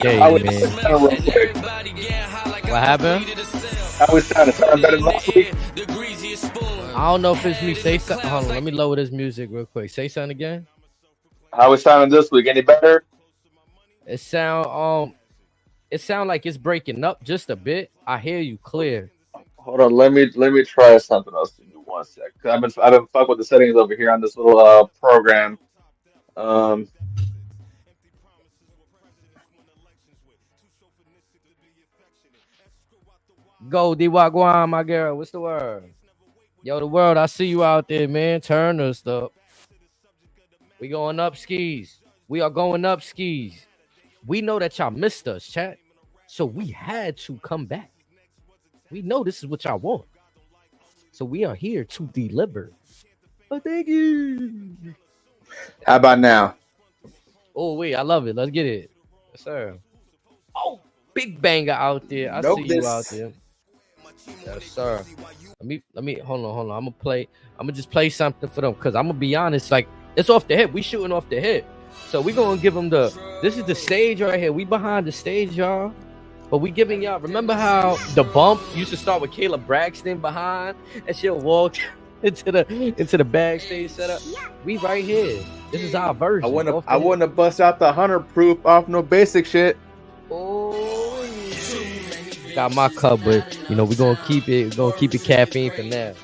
Gay, man. Real quick. What happened? I was trying to sound better than last week. I don't know if it's me. Say something. Hold on, let me lower this music real quick. Say something again. How was sounding this week? Any better? It sound like it's breaking up just a bit. I hear you clear. Hold on, let me try something else. Give me one sec. 'Cause I've been fucking with the settings over here on this little program. Um, Go Diwagwan, my girl. What's the word? Yo, the world. I see you out there, man. Turn us up. We going up skis. We are going up skis. We know that y'all missed us, chat. So we had to come back. We know this is what y'all want. So we are here to deliver. Oh, thank you. how about now? Oh, wait, I love it. Let's get it. Yes, sir. Oh, big banger out there. I Nope, see you this- out there. Yes, sir. Let me hold on. I'm gonna just play something for them because I'm gonna be honest, like it's off the hip. We shooting off the hip. So we gonna give them this is the stage right here. We behind the stage, y'all. But we giving y'all, remember how the bump used to start with Kayla Braxton behind and she'll walk into the backstage setup? We right here. This is our version. I wouldn't have bust out the 100 proof off no basic shit. Oh, got my cup, but you know we're gonna keep it caffeine for now.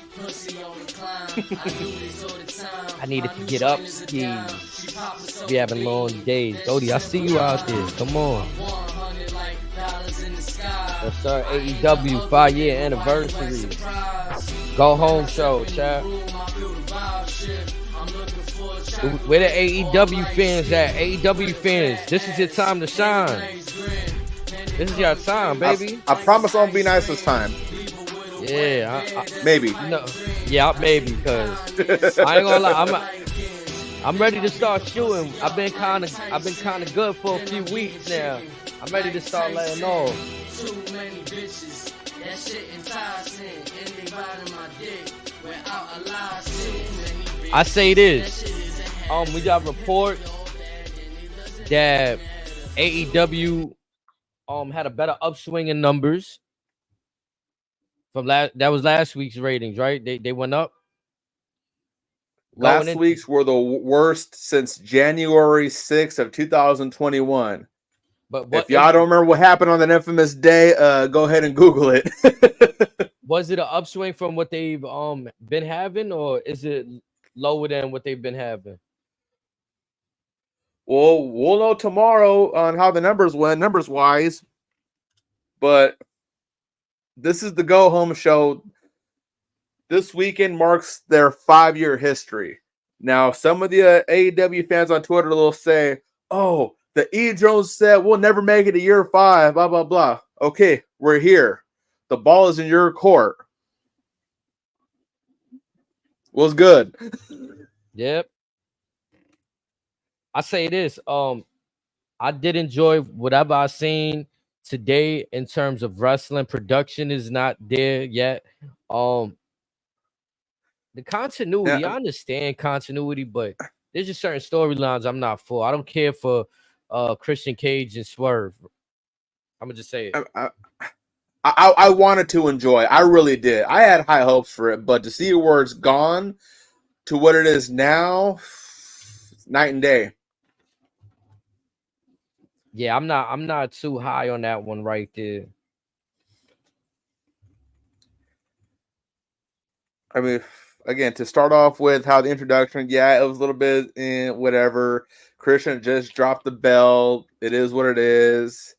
I needed to get up skis. We having long days. Dodie, I see you out there. Come on. Yes, sir. AEW 5-year anniversary. Go home show, chat. Where the AEW fans at? AEW fans, this is your time to shine. This is your time, baby. I promise I'll be nice this time. Yeah, Maybe. no, yeah, maybe because I ain't gonna lie. I'm ready to start shooting. I've been kind of good for a few weeks now. I'm ready to start letting off. Too many bitches, that shit enticing, and they riding my dick without a lie. I say this. We got reports that AEW had a better upswing in numbers from that was last week's ratings, right? They went up. Last week's were the worst since January 6th of 2021. But if y'all don't remember what happened on that infamous day, go ahead and Google it. Was it an upswing from what they've been having, or is it lower than what they've been having? Well, we'll know tomorrow on how the numbers went, numbers wise. But this is the go home show. This weekend marks their 5-year history. Now, some of the AEW fans on Twitter will say, "Oh, the E Jones said we'll never make it to year 5, blah, blah, blah." Okay, we're here. The ball is in your court. Was good. Yep. I say this. I did enjoy whatever I seen today in terms of wrestling. Production is not there yet. The continuity, I understand continuity, but there's just certain storylines I'm not for. I don't care for Christian Cage and Swerve. I'm gonna just say it. I wanted to enjoy. I really did. I had high hopes for it, but to see where it's gone to what it is now, it's night and day. Yeah, I'm not too high on that one right there. I mean, again, to start off with how the introduction, yeah, it was a little bit whatever. Christian just dropped the belt. It is what it is.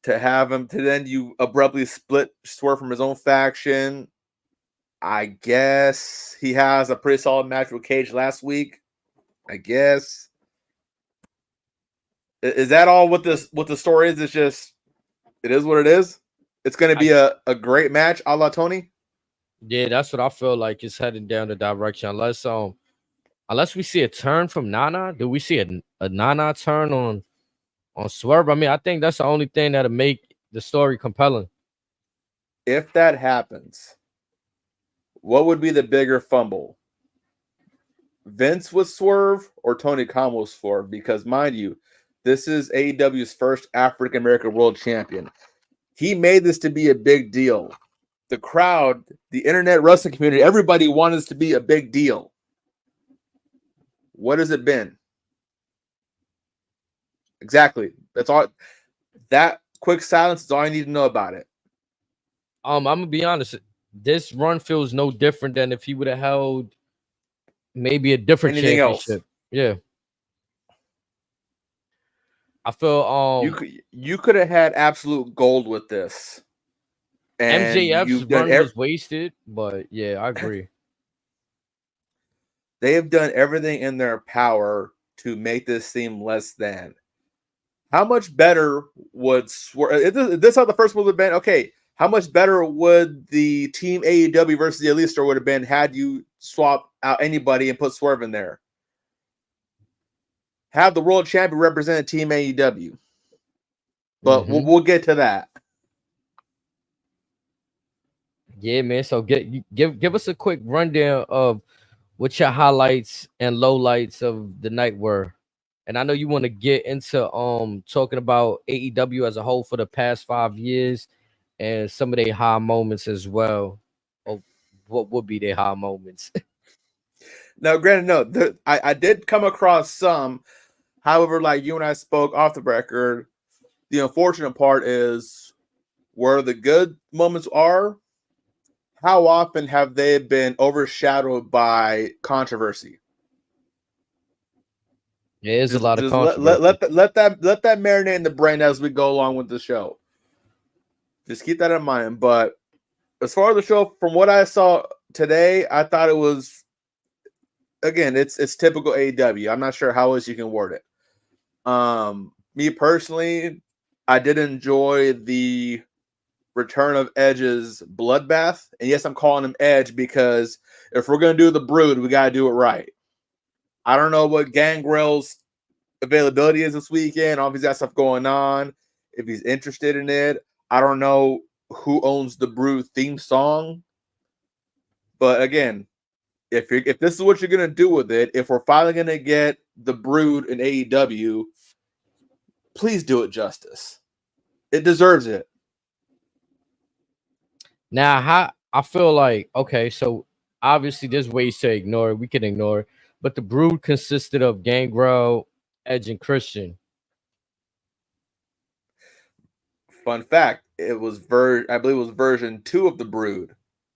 To have him, to then you abruptly split Swerve from his own faction. I guess he has a pretty solid match with Cage last week. I guess. Is that all what the story is? It's just, it is what it is. It's going to be a great match, a la Tony. Yeah, that's what I feel like. It's heading down the direction. Unless we see a turn from Nana, do we see a Nana turn on Swerve? I mean, I think that's the only thing that'll make the story compelling. If that happens, what would be the bigger fumble? Vince with Swerve or Tony Khan with Swerve? Because mind you, This is AEW's first African American world champion. He made this to be a big deal. The crowd, the internet wrestling community, everybody wanted this to be a big deal. What has it been? Exactly. That's all. That quick silence is all I need to know about it. I'm gonna be honest. This run feels no different than if he would have held maybe a different Anything championship. else? Yeah. I feel you could have had absolute gold with this. And MJF's run was wasted, but yeah, I agree. They have done everything in their power to make this seem less than. How much better would Swerve? This how the first one would have been? Okay, how much better would the Team AEW versus the Elite Store would have been had you swap out anybody and put Swerve in there? Have the world champion represent Team AEW. But we'll get to that. Yeah, man. So give us a quick rundown of what your highlights and lowlights of the night were. And I know you want to get into talking about AEW as a whole for the past 5 years and some of their high moments as well. Or what would be their high moments? Now, granted, no, I did come across some. However, like you and I spoke off the record, the unfortunate part is where the good moments are, how often have they been overshadowed by controversy? Yeah, there's a lot of controversy. Let that marinate in the brain as we go along with the show. Just keep that in mind. But as far as the show, from what I saw today, I thought it was, again, it's typical AEW. I'm not sure how else you can word it. Me personally, I did enjoy the return of Edge's bloodbath. And yes, I'm calling him Edge because if we're going to do the Brood, we got to do it right. I don't know what Gangrel's availability is this weekend. Obviously, got stuff going on. If he's interested in it, I don't know who owns the Brood theme song. But again, if this is what you're going to do with it, if we're finally going to get the Brood in AEW, please do it justice. It deserves it. Now, I feel like, okay, so obviously there's ways to ignore it. We can ignore it. But the Brood consisted of Gangrel, Edge, and Christian. Fun fact, it was I believe it was version 2 of the Brood.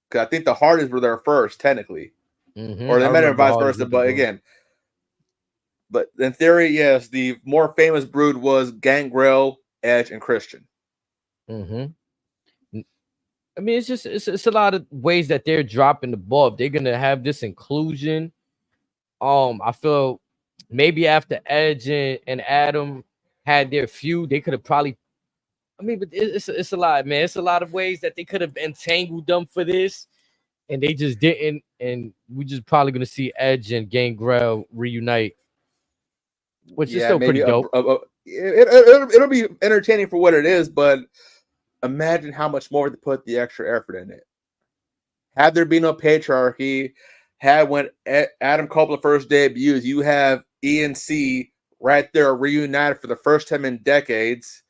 Because I think the Hardys were there first, technically. Or they met him vice versa, but again. But in theory, yes, the more famous Brood was Gangrel, Edge, and Christian. I mean, it's a lot of ways that they're dropping the ball. If they're gonna have this inclusion, I feel maybe after Edge and Adam had their feud, they could have probably. I mean, but it's a lot, man. It's a lot of ways that they could have entangled them for this, and they just didn't. And we just probably gonna see Edge and Gangrel reunite, which is still pretty dope. It'll be entertaining for what it is, but imagine how much more to put the extra effort in it. Had there been no patriarchy, when Adam Copeland first debuts, you have ENC right there reunited for the first time in decades.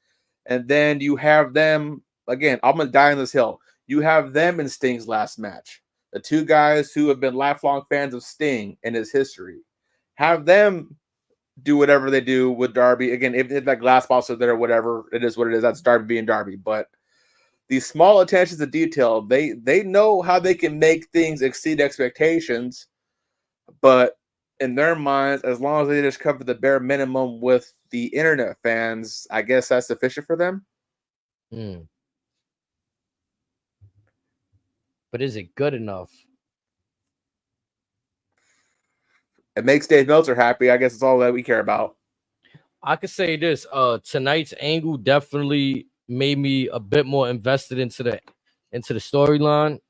And then you have them, again, I'm going to die on this hill. You have them in Sting's last match. The two guys who have been lifelong fans of Sting and his history. Have them do whatever they do with Darby. Again, if that glass box is there or whatever, it is what it is. That's Darby being Darby. But these small attentions to detail, they know how they can make things exceed expectations. But in their minds, as long as they just cover the bare minimum with the internet fans, I guess that's sufficient for them. But is it good enough? It makes Dave Meltzer happy. I guess it's all that we care about. I could say this. Tonight's angle definitely made me a bit more invested into the storyline.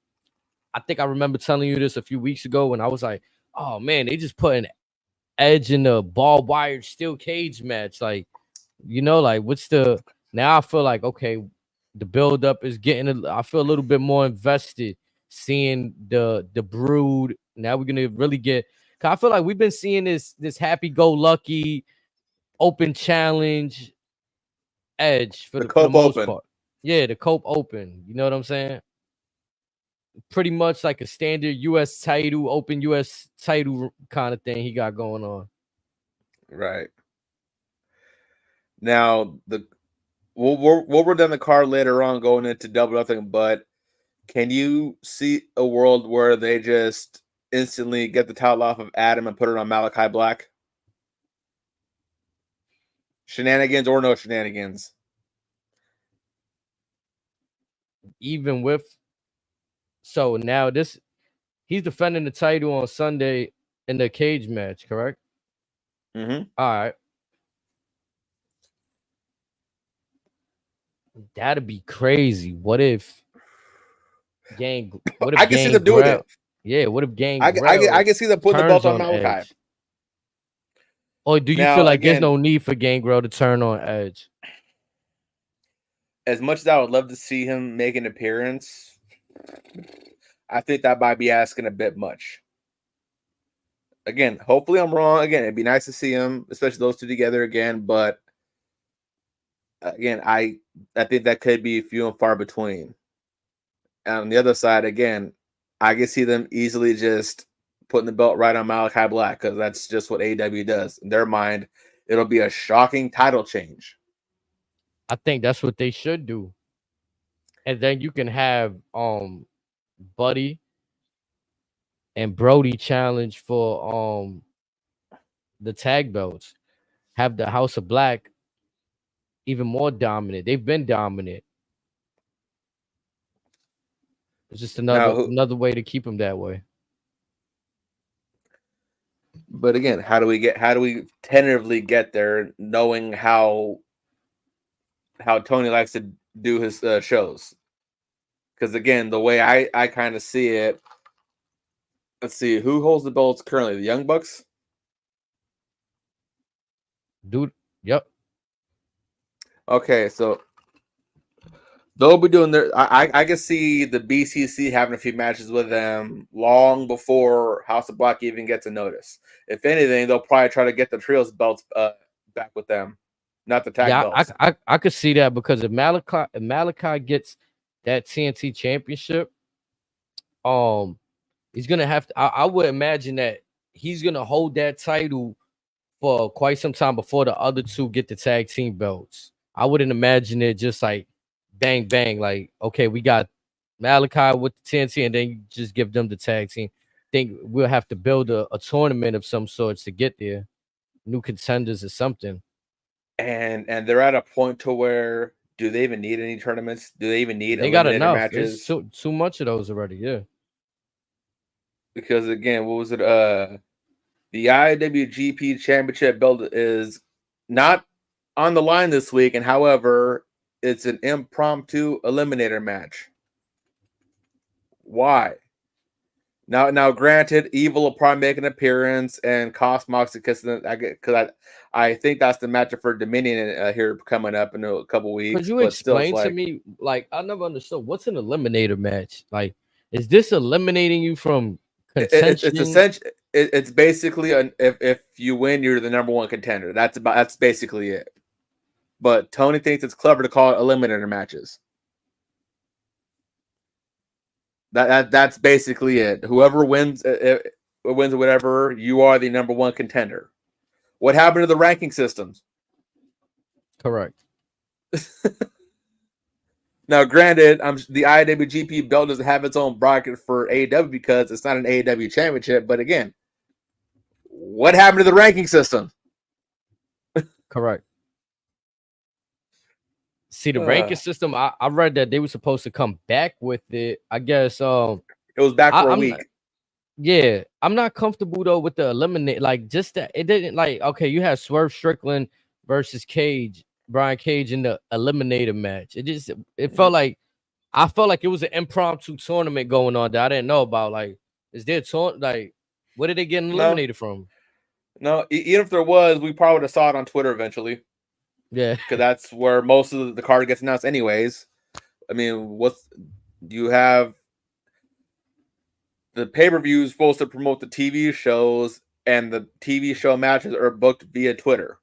I think I remember telling you this a few weeks ago when I was like, oh man, they just put an Edge in a barbed wire steel cage match. Like, like what's the now I feel like okay, the build-up is getting I feel a little bit more invested seeing the Brood. Now we're gonna really get, cause I feel like we've been seeing this happy-go-lucky open challenge Edge for The the Cope most Open. part. Yeah, the Cope Open. You know what I'm saying? Pretty much like a standard US title, open US title kind of thing he got going on. Right. Now we'll run down the card later on going into Double Nothing, but can you see a world where they just instantly get the title off of Adam and put it on Malachi Black? Shenanigans or no shenanigans? Even with so now he's defending the title on Sunday in the cage match, correct? Mm-hmm. All right. That'd be crazy. What if Gang? What if I can see them doing Gangrel? it. Yeah. What if I Gangrel can see them putting the turns belt on on Malachi. Edge? Or do you feel Now, like there's no again, need for Gangrel to turn on Edge? as much as I would love to see him make an appearance, I think that might be asking a bit much. Again, hopefully I'm wrong. Again, it'd be nice to see him, especially those two together again. But again, I think that could be few and far between. And on the other side, again, I can see them easily just putting the belt right on Malachi Black because that's just what AEW does. In their mind, it'll be a shocking title change. I think that's what they should do. And then you can have Buddy and Brody challenge for the tag belts. Have the House of Black even more dominant. They've been dominant. It's just another way to keep them that way. But again, how do we tentatively get there, knowing how Tony likes to do his shows? Because again, the way I kind of see it, let's see who holds the belts currently. The Young Bucks. Dude, yep. Okay, so they'll be doing their. I can see the BCC having a few matches with them long before House of Black even gets a notice. If anything, they'll probably try to get the trios belts back with them, not the tag belts. I could see that because if Malachi gets that TNT championship, he's gonna have to. I would imagine that he's gonna hold that title for quite some time before the other two get the tag team belts. I wouldn't imagine it just like bang bang, like okay, we got Malachi with the TNT, and then you just give them the tag team. Think we'll have to build a tournament of some sorts to get there, new contenders or something. And they're at a point to where do they even need any tournaments? Do they even need They got eliminator enough. matches? It's too much of those already. Yeah. Because again, what was it? The IWGP Championship belt is not on the line this week, and however, it's an impromptu eliminator match. Why? Now, granted, Evil will probably make an appearance and cost Moxley because I think that's the matchup for Dominion here coming up in a couple weeks. Could you but still, explain to me? Like, I never understood what's an eliminator match. Like, is this eliminating you from contention? It's essentially it's basically if you win, you're the number one contender. That's basically it. But Tony thinks it's clever to call it eliminator matches. That's basically it. Whoever wins or whatever, you are the number one contender. What happened to the ranking systems? Correct. Now, granted, the IWGP belt doesn't have its own bracket for AEW because it's not an AEW championship. But again, what happened to the ranking system? Correct. See, the ranking system, I read that they were supposed to come back with it. I guess it was back for a week. Yeah, I'm not comfortable though with the eliminate. Like, just that it didn't like. Okay, you had Swerve Strickland versus Brian Cage in the eliminator match. It felt like I felt like it was an impromptu tournament going on that I didn't know about. Like, is there like where did they get eliminated from? No, even if there was, we probably would have saw it on Twitter eventually. Yeah, because that's where most of the card gets announced, anyways. I mean, you have the pay-per-view is supposed to promote the TV shows, and the TV show matches are booked via Twitter.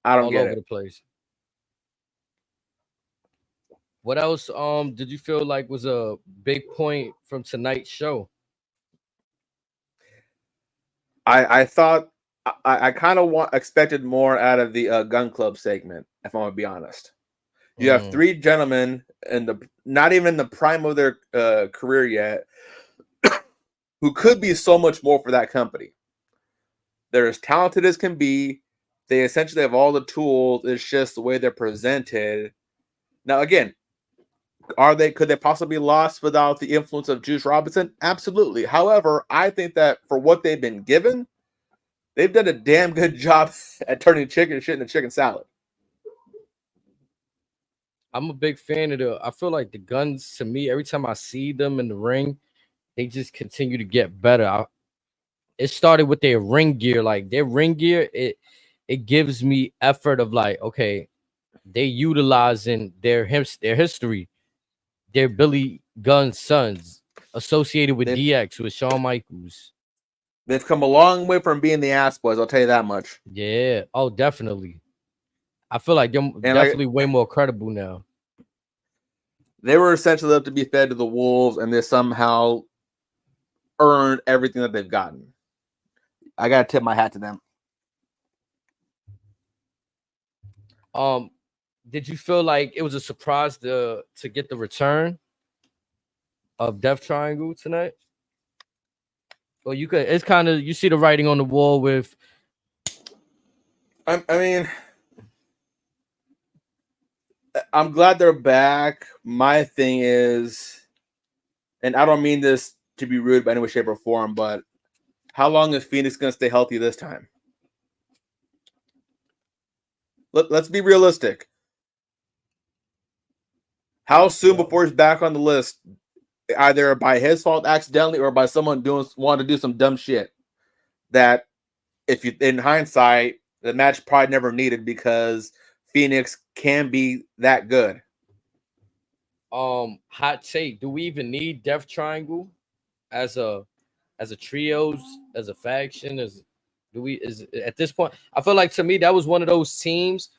I don't all get over it. the place. What else did you feel like was a big point from tonight's show? I thought I kind of expected more out of the gun club segment, if I'm gonna be honest. You have three gentlemen not even in the prime of their career yet, who could be so much more for that company. They're as talented as can be. They essentially have all the tools. It's just the way they're presented. Now, again, could they possibly be lost without the influence of Juice Robinson? Absolutely. However, I think that for what they've been given, they've done a damn good job at turning chicken shit into chicken salad. I'm a big fan of I feel like the Guns, to me, every time I see them in the ring, they just continue to get better. It started with their ring gear. Like their ring gear, it gives me effort of like, okay, they utilizing their history. They're Billy Gunn's sons, associated with DX, with Shawn Michaels. They've come a long way from being the ass boys, I'll tell you that much. Yeah. Oh, definitely. I feel like they're definitely way more credible now. They were essentially up to be fed to the wolves, and they somehow earned everything that they've gotten. I gotta tip my hat to them. Did you feel like it was a surprise to get the return of Death Triangle tonight? Well, it's kind of, you see the writing on the wall with. I mean, I'm glad they're back. My thing is, and I don't mean this to be rude by any way, shape, or form, but how long is Phoenix going to stay healthy this time? Let's be realistic. How soon before he's back on the list, either by his fault accidentally or by someone wanting to do some dumb shit, that if you, in hindsight, the match probably never needed because Phoenix can be that good. Hot take: do we even need Death Triangle as a trios, as a faction? Is at this point? I feel like, to me, that was one of those teams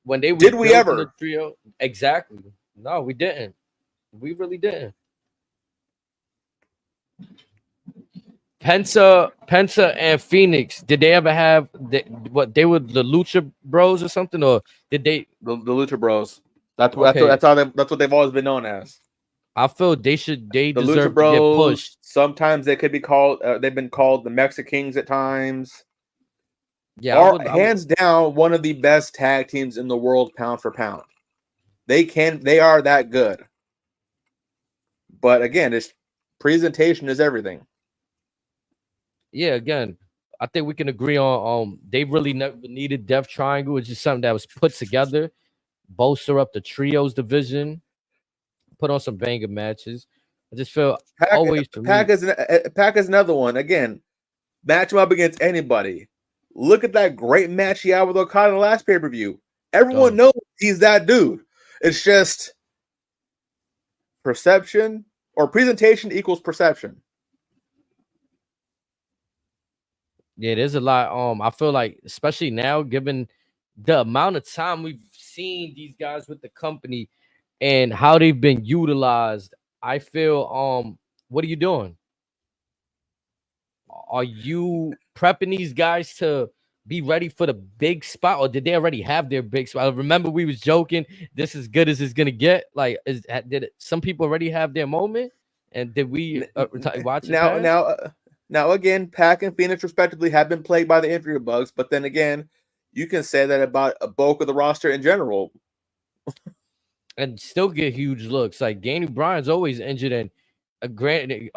when they did we ever the trio. Exactly. No, we didn't. We really didn't. Penta and Phoenix, did they ever have they were the Lucha Bros or something, or did they the Lucha Bros? That's what they've always been known as. I feel they deserve Lucha Bros, to get pushed. Sometimes they could be called. They've been called the Mexicans at times. Yeah, hands down one of the best tag teams in the world, pound for pound. They are that good. But again, it's presentation is everything. Yeah, again, I think we can agree on they really never needed Death Triangle. It's just something that was put together, bolster up the trios division, put on some banger matches. I just feel Pac is another one. Again, match him up against anybody. Look at that great match he had with Okada in the last pay-per-view. Everyone knows he's that dude. It's just perception or presentation equals perception. Yeah, there's a lot. I feel like, especially now, given the amount of time we've seen these guys with the company and how they've been utilized, I feel what are you doing? Are you prepping these guys to be ready for the big spot, or did they already have their big spot? I remember we was joking, this is good as it's gonna get. Like, some people already have their moment, and did we watch it now again, Pac and Phoenix respectively have been plagued by the injury bugs, but then again, you can say that about a bulk of the roster in general. And still get huge looks. Like Danny Bryan's always injured, and granted,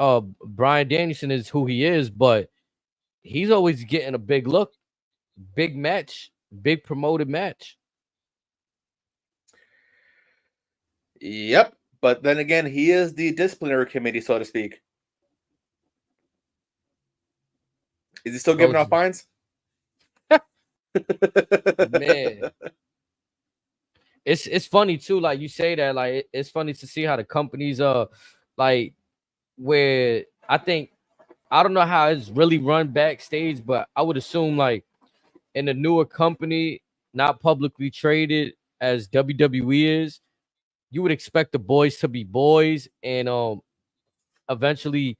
Bryan Danielson is who he is, but he's always getting a big look, big match, big promoted match. Yep, but then again, he is the disciplinary committee, so to speak. Is he still giving out fines? Man, it's funny too. Like you say that, like it's funny to see how the companies like, where I don't know how it's really run backstage, but I would assume like in a newer company, not publicly traded as WWE is, you would expect the boys to be boys and eventually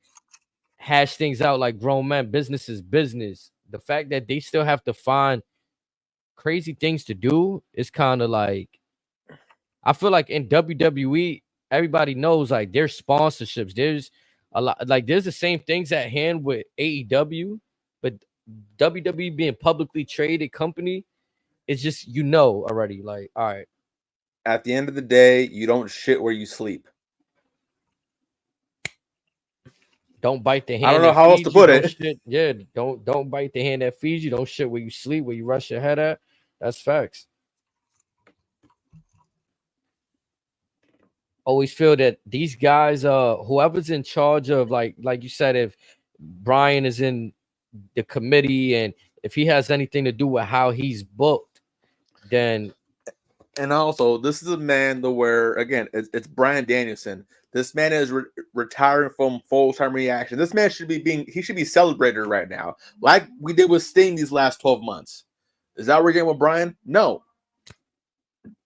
hash things out like grown men. Business is business. The fact that they still have to find crazy things to do is kind of like, I feel like in WWE, everybody knows like there's sponsorships. There's a lot, like there's the same things at hand with AEW, but WWE being publicly traded company, it's just already. Like, all right. At the end of the day, you don't shit where you sleep. Don't bite the hand. I don't know how else to put it. Shit. Yeah, don't bite the hand that feeds you. Don't shit where you sleep, where you rush your head at. That's facts. Always feel that these guys, whoever's in charge of, like you said, if Brian is in the committee and if he has anything to do with how he's booked, then. And also, this is a man where, again, it's Bryan Danielson. This man is retiring from full-time reaction. This man should be celebrated right now, like we did with Sting these last 12 months. Is that what we're getting with Brian? No.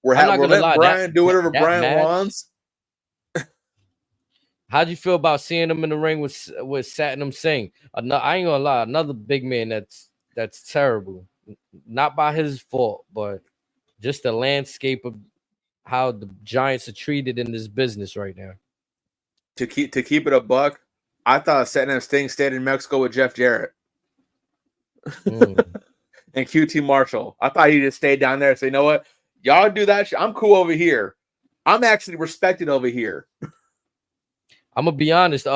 We're letting Brian do whatever Brian wants. How'd you feel about seeing him in the ring with Satnam Singh? I ain't gonna lie, another big man that's terrible. Not by his fault, but just the landscape of how the Giants are treated in this business right now. To keep it a buck, I thought Satnam Singh stayed in Mexico with Jeff Jarrett and QT Marshall. I thought he just stayed down there and say, you know what? Y'all do that shit. I'm cool over here. I'm actually respected over here. I'm gonna be honest.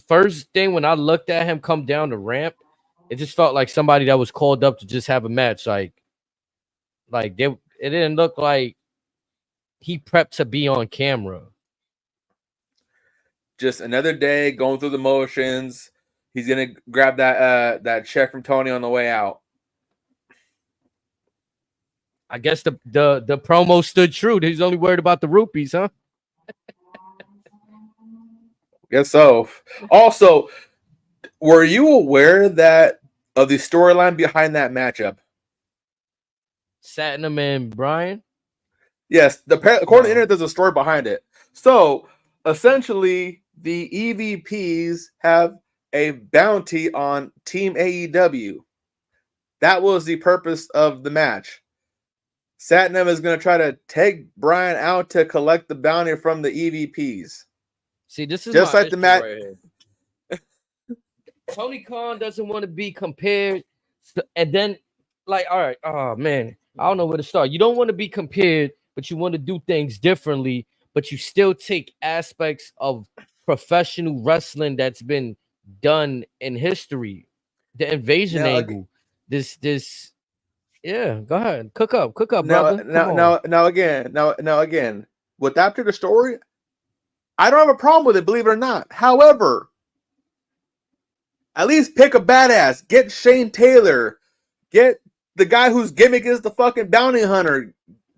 First thing when I looked at him come down the ramp, it just felt like somebody that was called up to just have a match. Like it didn't look like he prepped to be on camera. Just another day going through the motions. He's gonna grab that check from Tony on the way out. I guess the promo stood true. He's only worried about the rupees, huh? Guess so. Also, were you aware of the storyline behind that matchup? Satnam and Brian? Yes, according to the internet, there's a story behind it. So, essentially, the EVPs have a bounty on Team AEW. That was the purpose of the match. Satnam is going to try to take Brian out to collect the bounty from the EVPs. See, this is just like the match. Right, Tony Khan doesn't want to be compared, and then, like, all right, oh man, I don't know where to start. You don't want to be compared, but you want to do things differently, but you still take aspects of professional wrestling that's been done in history. The invasion angle, this, yeah. Go ahead, cook up, brother. Now again, with that particular story, I don't have a problem with it, believe it or not. However, at least pick a badass. Get Shane Taylor. Get the guy whose gimmick is the fucking bounty hunter.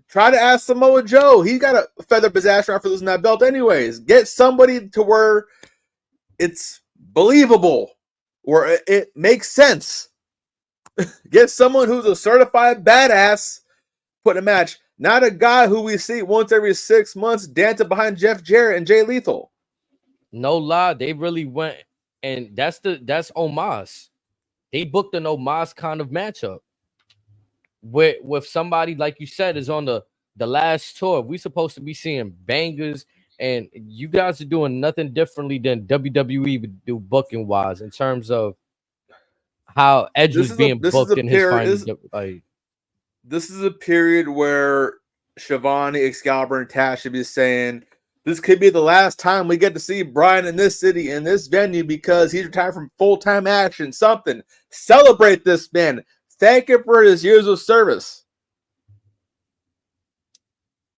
Try to ask Samoa Joe. He got a feather up his ass for losing that belt anyways. Get somebody to where it's believable, where it makes sense. Get someone who's a certified badass put in a match. Not a guy who we see once every 6 months dancing behind Jeff Jarrett and Jay Lethal. No lie, they really went, and that's Omos. They booked an Omos kind of matchup with somebody like you said is on the last tour. We supposed to be seeing bangers, and you guys are doing nothing differently than WWE would do booking wise in terms of how Edge was being booked in his final. This is a period where Shivani, Excalibur, and Tash should be saying, this could be the last time we get to see Brian in this city, in this venue, because he's retired from full-time action. Something. Celebrate this man. Thank him for his years of service.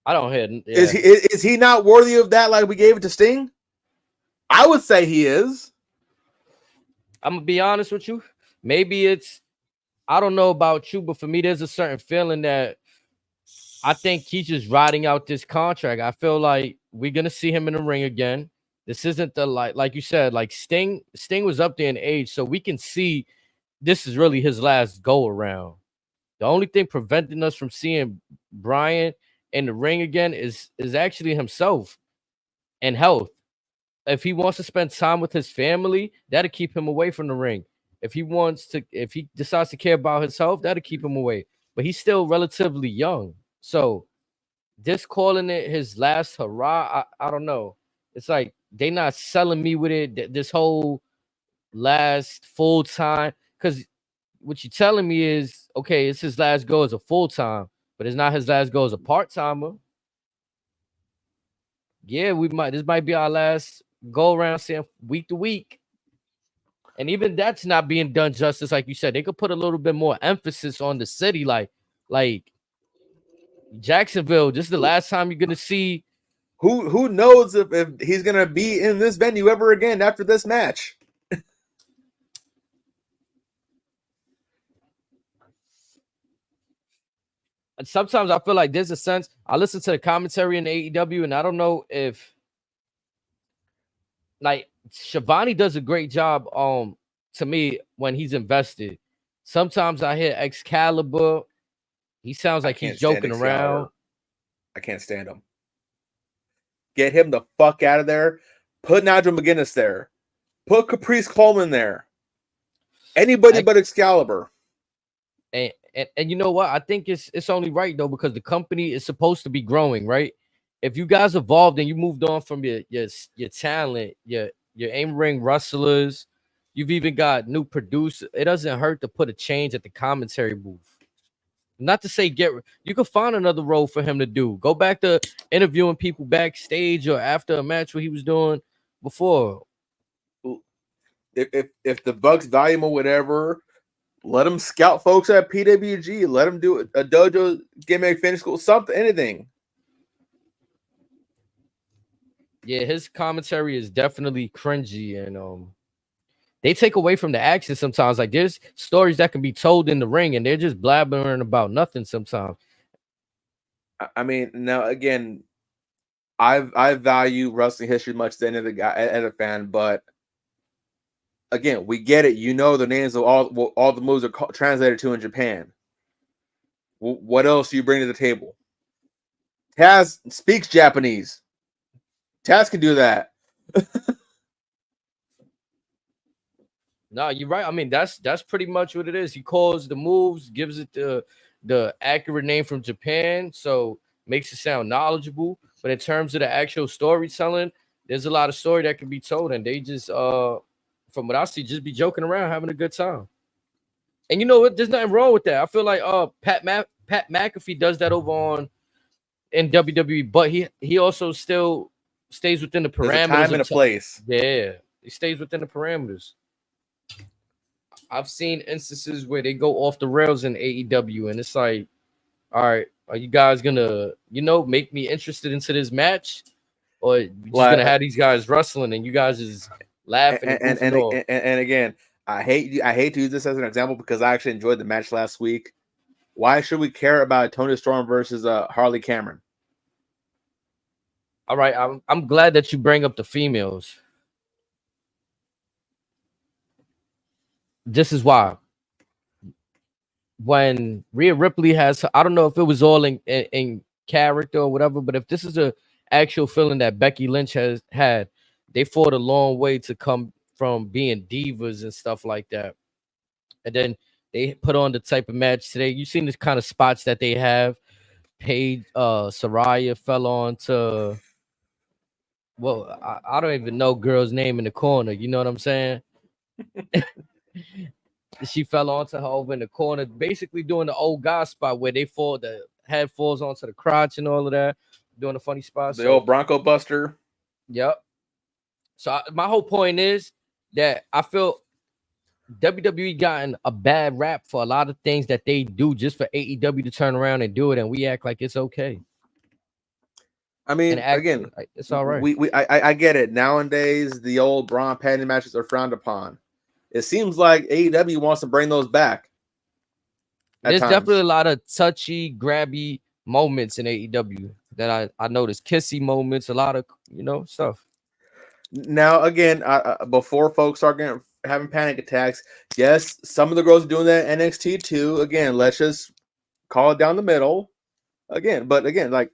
I don't hear. Yeah. Is he not worthy of that like we gave it to Sting? I would say he is. I'm going to be honest with you. Maybe it's, I don't know about you, but for me, there's a certain feeling that I think he's just riding out this contract. I feel like we're going to see him in the ring again. This isn't the, like you said, like Sting was up there in age, so we can see this is really his last go around. The only thing preventing us from seeing Brian in the ring again is actually himself and health. If he wants to spend time with his family, that'll keep him away from the ring. If he decides to care about his health, that'll keep him away. But he's still relatively young. So this calling it his last hurrah, I don't know. It's like they not selling me with it. This whole last full time, because what you're telling me is okay, it's his last go as a full time, but it's not his last go as a part timer. Yeah, this might be our last go around saying week to week. And even that's not being done justice, like you said. They could put a little bit more emphasis on the city, like Jacksonville. This is the last time you're gonna see. Who knows if he's gonna be in this venue ever again after this match? And sometimes I feel like there's a sense. I listen to the commentary in AEW, and I don't know if like Shivani does a great job. To me, when he's invested, sometimes I hear Excalibur. He sounds like he's joking around. I can't stand him. Get him the fuck out of there. Put Nigel McGuinness there. Put Caprice Coleman there. Anybody but Excalibur. And you know what? I think it's only right though, because the company is supposed to be growing, right? If you guys evolved and you moved on from your talent, your in-ring wrestlers, you've even got new producers. It doesn't hurt to put a change at the commentary booth. Not to say you could find another role for him to do. Go back to interviewing people backstage or after a match what he was doing before. If the Bucks value him or whatever, let him scout folks at PWG. Let him do a dojo gimmick, finish school, something, anything. Yeah, his commentary is definitely cringy, and they take away from the action sometimes. Like there's stories that can be told in the ring, and they're just blabbering about nothing sometimes. I mean, now again, I value wrestling history much as any other guy, as a fan, but again, we get it. You know the names of all the moves are translated to in Japan. What else do you bring to the table? Taz speaks Japanese. Taz can do that. No, you're right. I mean, that's pretty much what it is. He calls the moves, gives it the accurate name from Japan, so makes it sound knowledgeable. But in terms of the actual storytelling, there's a lot of story that can be told, and they just from what I see, just be joking around, having a good time. And you know what? There's nothing wrong with that. I feel like Pat McAfee does that over in WWE, but he also still stays within the parameters. There's a time and a place. Yeah, he stays within the parameters. I've seen instances where they go off the rails in AEW, and it's like, all right, are you guys gonna, make me interested into this match, or you just gonna have these guys wrestling and you guys is laughing and again, I hate to use this as an example because I actually enjoyed the match last week. Why should we care about Tony Storm versus Harley Cameron? All right, I'm glad that you bring up the females. This is why. When Rhea Ripley has, I don't know if it was all in character or whatever, but if this is a actual feeling that Becky Lynch has had, they fought a long way to come from being divas and stuff like that. And then they put on the type of match today. You've seen this kind of spots that they have. Saraya fell on to, well, I don't even know girl's name in the corner. You know what I'm saying? She fell onto her over in the corner, basically doing the old guy spot where they fall, the head falls onto the crotch and all of that, doing a funny spot. The old Bronco Buster. Yep. So my whole point is that I feel WWE gotten a bad rap for a lot of things that they do just for AEW to turn around and do it, and we act like it's okay. I mean, again, it's all right. I get it. Nowadays, the old Braun panty matches are frowned upon. It seems like AEW wants to bring those back. There's definitely a lot of touchy, grabby moments in AEW that I noticed. Kissy moments, a lot of stuff. Now, again, before folks start having panic attacks, yes, some of the girls are doing that in NXT too. Again, let's just call it down the middle again. But again, like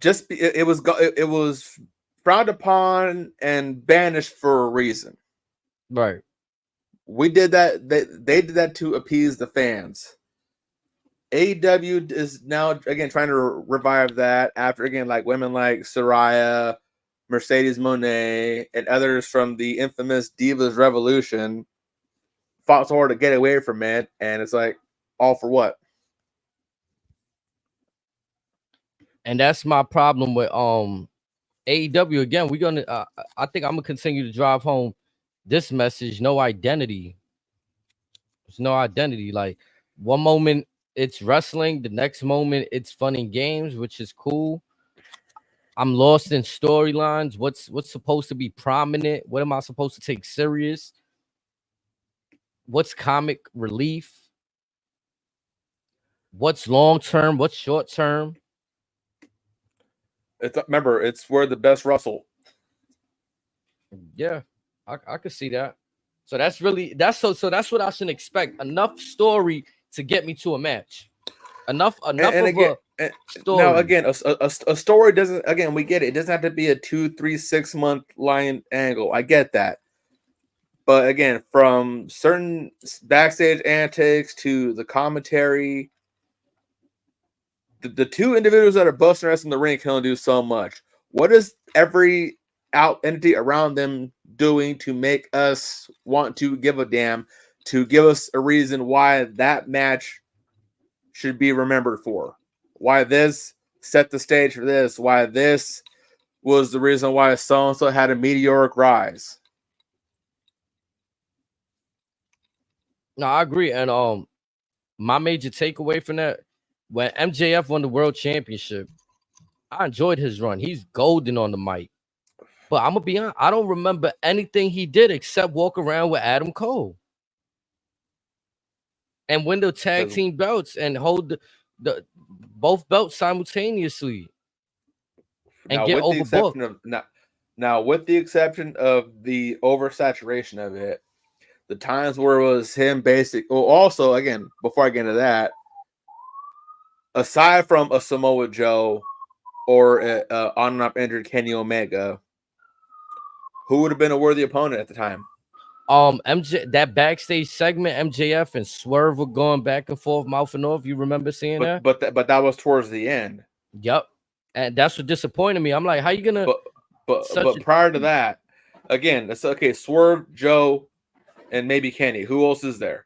it was frowned upon and banished for a reason. Right. We did that. They did that to appease the fans. AEW is now again trying to revive that after again like women like Saraya, Mercedes Moné, and others from the infamous Divas Revolution fought so hard to get away from it, and it's like all for what? And that's my problem with AEW. Again, we're gonna I think I'm gonna continue to drive home this message. No identity. There's no identity. Like one moment it's wrestling, the next moment it's fun and games, which is cool. I'm lost in storylines. What's supposed to be prominent? What am I supposed to take serious? What's comic relief? What's long term? What's short term? Remember, it's where the best wrestle. Yeah, I could see that. So that's what I should expect. Enough story to get me to a match. Enough and of again, a story. Now again, a story doesn't. Again, we get it. It doesn't have to be a 2, 3, 6 month line angle. I get that. But again, from certain backstage antics to the commentary, the two individuals that are busting us in the ring can only do so much. What is every entity around them doing to make us want to give a damn, to give us a reason why that match should be remembered for? Why this set the stage for this? Why this was the reason why so-and-so had a meteoric rise? No, I agree. And my major takeaway from that, when MJF won the world championship, I enjoyed his run. He's golden on the mic. But I'm gonna be honest, I don't remember anything he did except walk around with Adam Cole and win the tag team belts and hold the both belts simultaneously and get overbooked. Now, with the exception of the oversaturation of it, the times where it was him also, again, before I get into that, aside from a Samoa Joe or on and up injured Kenny Omega, who would have been a worthy opponent at the time? MJ, that backstage segment, MJF and Swerve were going back and forth, mouth and off. You remember seeing that? But that was towards the end. Yep. And that's what disappointed me. I'm like, how you gonna? But prior to that, again, it's okay. Swerve, Joe, and maybe Kenny. Who else is there?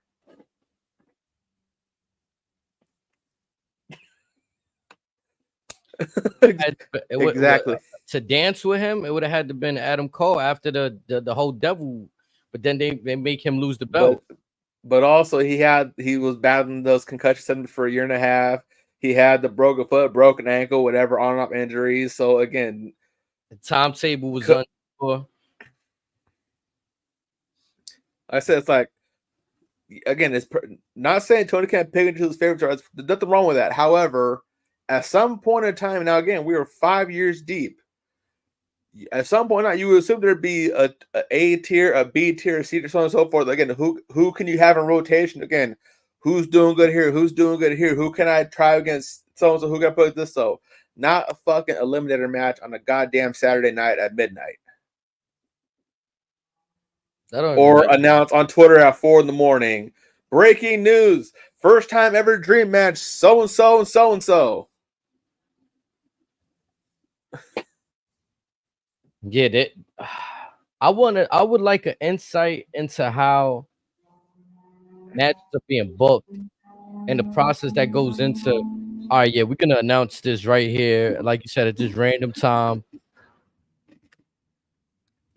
Exactly. To dance with him, it would have had to been Adam Cole after the whole devil, but then they make him lose the belt. But also he was battling those concussions for a year and a half. He had the broken foot, broken ankle, whatever on and off injuries. So again, the timetable was unsure. I said it's like, again, it's not saying Tony can't pick and choose his favorite charts. There's nothing wrong with that. However, at some point in time, now again, we were 5 years deep. At some point, you would assume there'd be a tier, a B tier, a C tier, so on and so forth. Again, who can you have in rotation? Again, who's doing good here? Who's doing good here? Who can I try against so and so? Who can I put this so? Not a fucking eliminator match on a goddamn Saturday night at midnight. Or announce on Twitter at 4 a.m. Breaking news. First time ever dream match. So and so and so and so. Yeah, I would like an insight into how matches are being booked and the process that goes into. All right, yeah, we're gonna announce this right here, like you said, at this random time.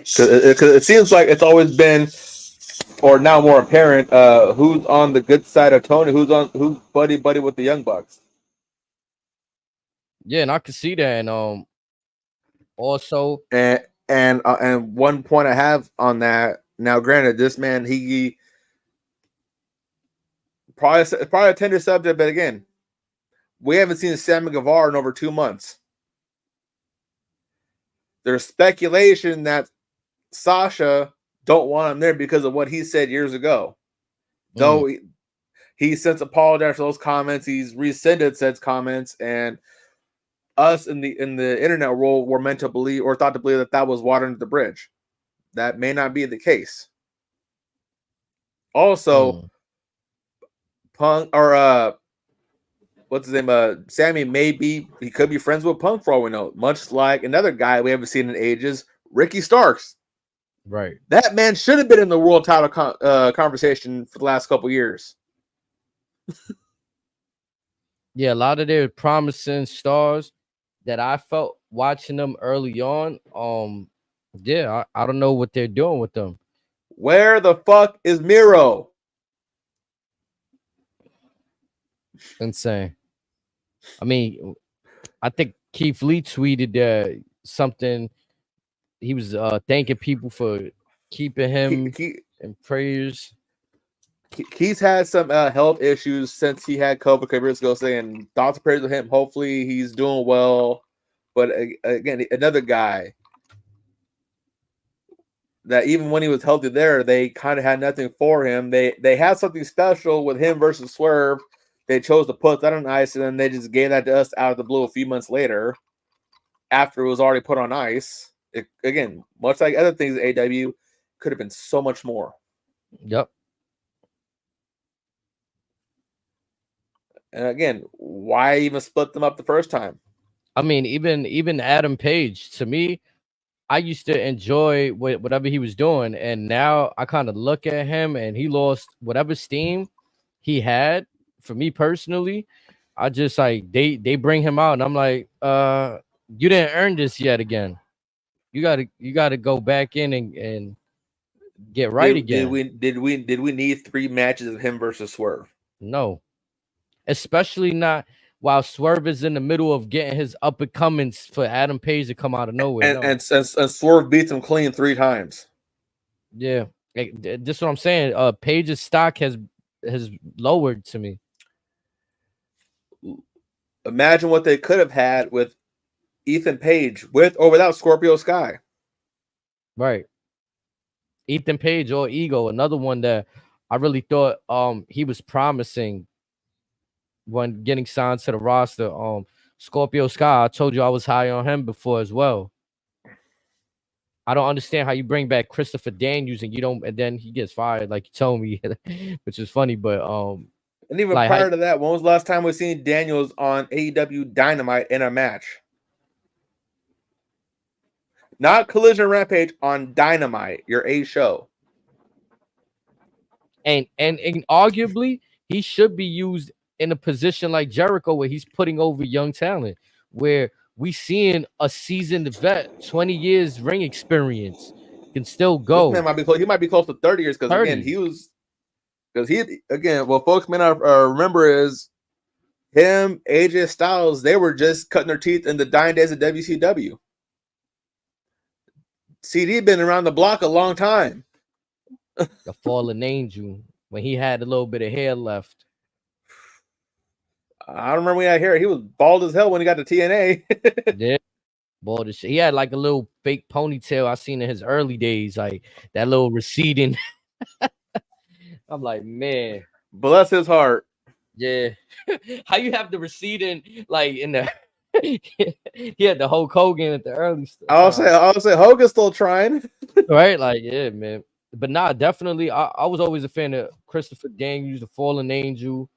It seems like it's always been, or now more apparent, who's on the good side of Tony, who's buddy with the Young Bucks. Yeah, and I can see that, and also, and one point I have on that. Now, granted, this man he probably a tender subject, but again, we haven't seen Sammy Guevara in over 2 months. There's speculation that Sasha don't want him there because of what he said years ago. Though He since apologized for those comments. He's rescinded said comments, and us in the internet world were meant to believe or thought to believe that was water under the bridge. That may not be the case. Also, Punk or what's his name? Sammy he could be friends with Punk for all we know. Much like another guy we haven't seen in ages, Ricky Starks. Right. That man should have been in the world title conversation for the last couple years. Yeah, a lot of their promising stars that I felt watching them early on. Yeah, I don't know what they're doing with them. Where the fuck is Miro? Insane. I mean, I think Keith Lee tweeted something. He was thanking people for keeping him in prayers. He's had some health issues since he had COVID a couple years ago, saying thoughts and prayers with him. Hopefully he's doing well. But again, another guy that even when he was healthy there, they kind of had nothing for him. They had something special with him versus Swerve. They chose to put that on ice, and then they just gave that to us out of the blue a few months later after it was already put on ice. Again, much like other things at AEW, could have been so much more. Yep. And again, why even split them up the first time? I mean, even Adam Page, to me, I used to enjoy whatever he was doing, and now I kind of look at him and he lost whatever steam he had. For me personally, I just like they bring him out, and I'm like, you didn't earn this yet again. You gotta go back in and get right again. Did we need 3 matches of him versus Swerve? No, especially not while Swerve is in the middle of getting his up and comings for Adam Page to come out of nowhere. And Swerve beats him clean 3 times. Yeah, like, this is what I'm saying. Page's stock has lowered to me. Imagine what they could have had with Ethan Page, with or without Scorpio Sky. Right. Ethan Page or Ego, another one that I really thought he was promising when getting signed to the roster. Scorpio Sky, I told you I was high on him before as well. I don't understand how you bring back Christopher Daniels and then he gets fired, like you told me, which is funny. But and even like, prior to that, when was the last time we seen Daniels on AEW Dynamite in a match? Not Collision Rampage, on Dynamite, your A show. And arguably he should be used in a position like Jericho, where he's putting over young talent, where we seeing a seasoned vet, 20 years ring experience, can still go. This man might be close to 30 years, because again, what folks may not remember is him, AJ Styles, they were just cutting their teeth in the dying days of WCW. CD been around the block a long time. The Fallen Angel, when he had a little bit of hair left. I remember when he had hair. He was bald as hell when he got to TNA. Yeah, bald as shit. He had like a little fake ponytail I seen in his early days, like that little receding. I'm like, man, bless his heart. Yeah. How you have the receding like in the he had the Hulk Hogan at the early stuff. I'll say Hogan's still trying. Right? Like, yeah, man. But nah, definitely I was always a fan of Christopher Daniels, the Fallen Angel,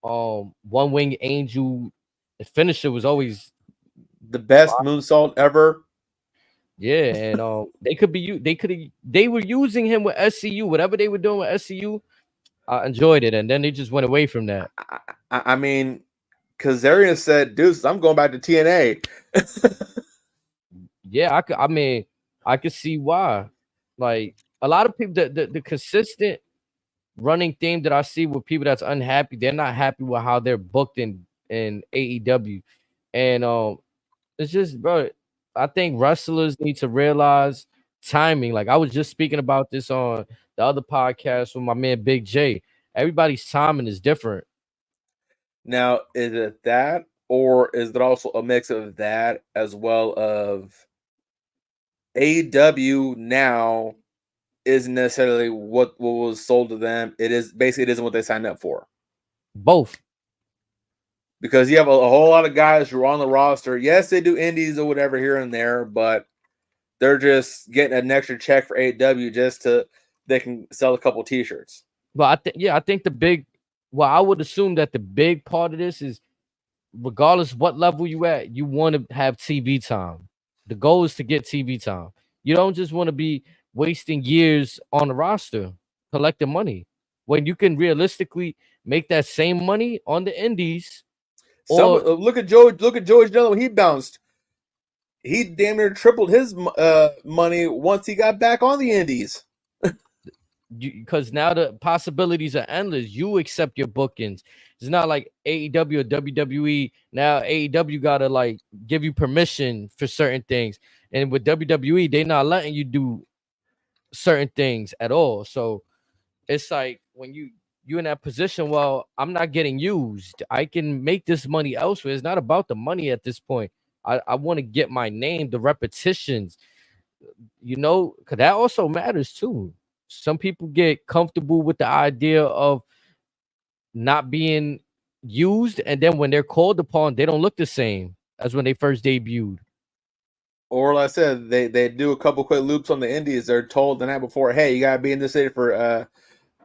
One Wing Angel. The finisher was always the best moonsault ever. Yeah, and they were using him with SCU, whatever they were doing with SCU. I enjoyed it, and then they just went away from that. I mean, Kazarian said, "Deuce, I'm going back to TNA." Yeah, I could see why. Like a lot of people, the consistent running theme that I see with people that's unhappy, they're not happy with how they're booked in AEW, and it's just, bro. I think wrestlers need to realize timing. Like I was just speaking about this on the other podcast with my man Big J. Everybody's timing is different. Now, is it that, or is it also a mix of that as well of AEW now isn't necessarily what was sold to them? It isn't what they signed up for. Both. Because you have a whole lot of guys who are on the roster. Yes, they do indies or whatever here and there, but they're just getting an extra check for AEW just to they can sell a couple T-shirts. Well, I think the big. Well, I would assume that the big part of this is, regardless what level you at, you want to have TV time. The goal is to get TV time. You don't just want to be wasting years on the roster collecting money when you can realistically make that same money on the indies. Or look at George Dillon when he bounced. He damn near tripled his money once he got back on the indies. Because now the possibilities are endless. You accept your bookings. It's not like AEW or WWE. Now AEW gotta like give you permission for certain things, and with WWE, they're not letting you do certain things at all. So it's like when you in that position, well, I'm not getting used. I can make this money elsewhere. It's not about the money at this point. I want to get my name, the repetitions, because that also matters too. Some people get comfortable with the idea of not being used, and then when they're called upon, they don't look the same as when they first debuted. Or like I said, they do a couple quick loops on the indies. They're told the night before, hey, you gotta be in this city for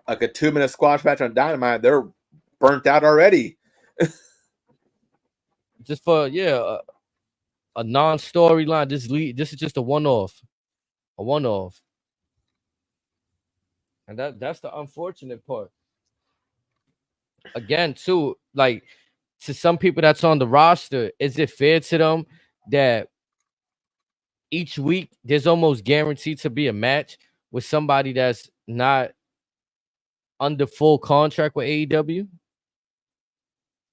like a 2-minute squash match on Dynamite. They're burnt out already. Just for a non-storyline. This is just a one-off. And that's the unfortunate part. Again, too, like to some people that's on the roster, is it fair to them that each week there's almost guaranteed to be a match with somebody that's not under full contract with AEW?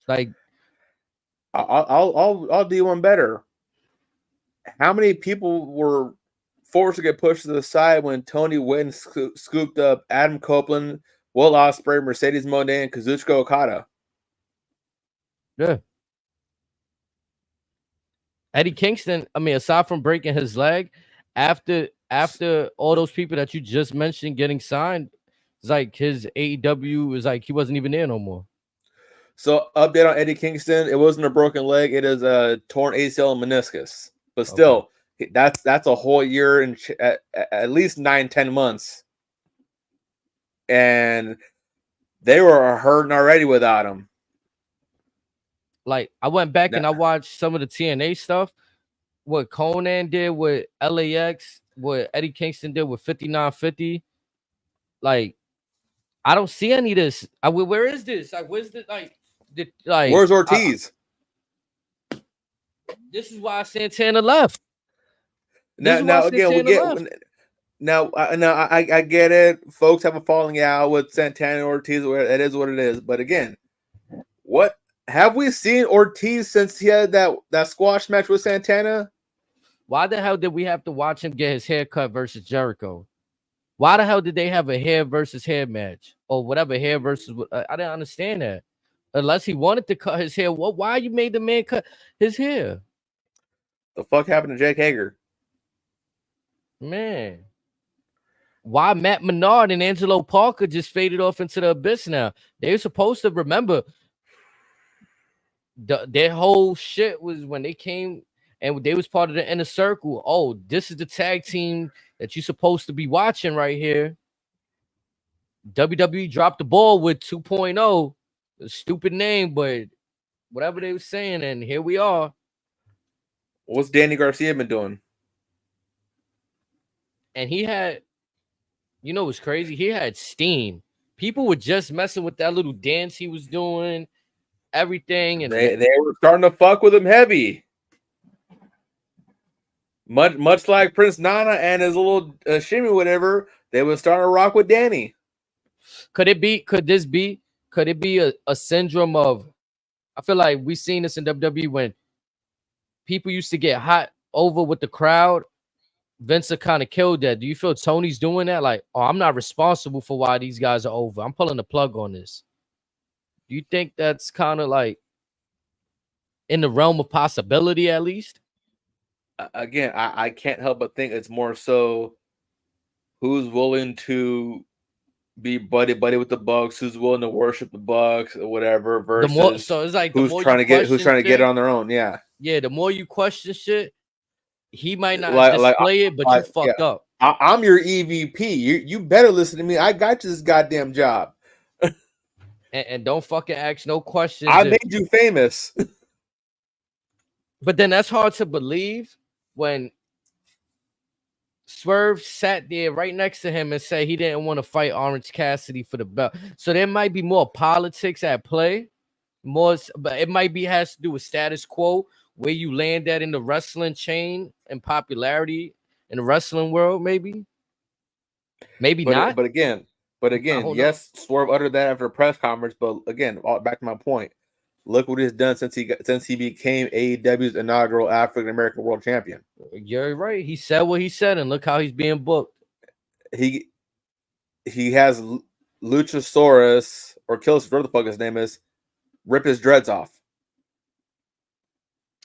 Like, I'll do one better. How many people were forced to get pushed to the side when Tony Wynn scooped up Adam Copeland, Will Ospreay, Mercedes Moné, and Kazuchika Okada? Yeah. Eddie Kingston, I mean, aside from breaking his leg, after all those people that you just mentioned getting signed, it's like his AEW is like he wasn't even there no more. So, update on Eddie Kingston. It wasn't a broken leg. It is a torn ACL and meniscus. But still, that's a whole year and at least 9-10 months. And they were hurting already without him. Like, I went back and I watched some of the TNA stuff. What Conan did with LAX, what Eddie Kingston did with 5950. Like, I don't see any of this. Where is this? Like, where's the where's Ortiz? This is why Santana left. Now I get it. Folks have a falling out with Santana and Ortiz. It is what it is. But again, what have we seen Ortiz since he had that squash match with Santana? Why the hell did we have to watch him get his hair cut versus Jericho? Why the hell did they have a hair versus hair match or whatever hair versus? I didn't understand that. Unless he wanted to cut his hair, why you made the man cut his hair? The fuck happened to Jake Hager? Man, why Matt Menard and Angelo Parker just faded off into the abyss now? They were supposed to remember their whole shit was when they came and they was part of the inner circle. Oh, this is the tag team that you're supposed to be watching right here. WWE dropped the ball with 2.0. A stupid name, but whatever they were saying, and here we are. What's Danny Garcia been doing? And he had, what's crazy? He had steam. People were just messing with that little dance he was doing, everything, and they were starting to fuck with him heavy. Much like Prince Nana and his little shimmy, whatever, they were starting to rock with Danny. Could it be a syndrome of, I feel like we've seen this in WWE when people used to get hot over with the crowd. Vince kind of killed that. Do you feel Tony's doing that? Like, oh, I'm not responsible for why these guys are over. I'm pulling the plug on this. Do you think that's kind of like in the realm of possibility at least? Again, I can't help but think it's more so who's willing to be buddy with the Bucks, who's willing to worship the Bucks or whatever, The more, versus so it's like the who's more trying you to get question it on their own. Yeah, the more you question shit, he might not like display it, but you fucked up. I'm your EVP. You better listen to me. I got you this goddamn job. And don't fucking ask no questions. I made you famous. But then that's hard to believe when Swerve sat there right next to him and said he didn't want to fight Orange Cassidy for the belt. So there might be more politics at play, but it might be has to do with status quo, where you land at in the wrestling chain and popularity in the wrestling world. Maybe not. But again, yes, Swerve uttered that after a press conference. But again, back to my point. Look what he's done since he became AEW's inaugural African American World Champion. You're right. He said what he said, and look how he's being booked. He has Luchasaurus or Killers, whatever the fuck his name is, rip his dreads off.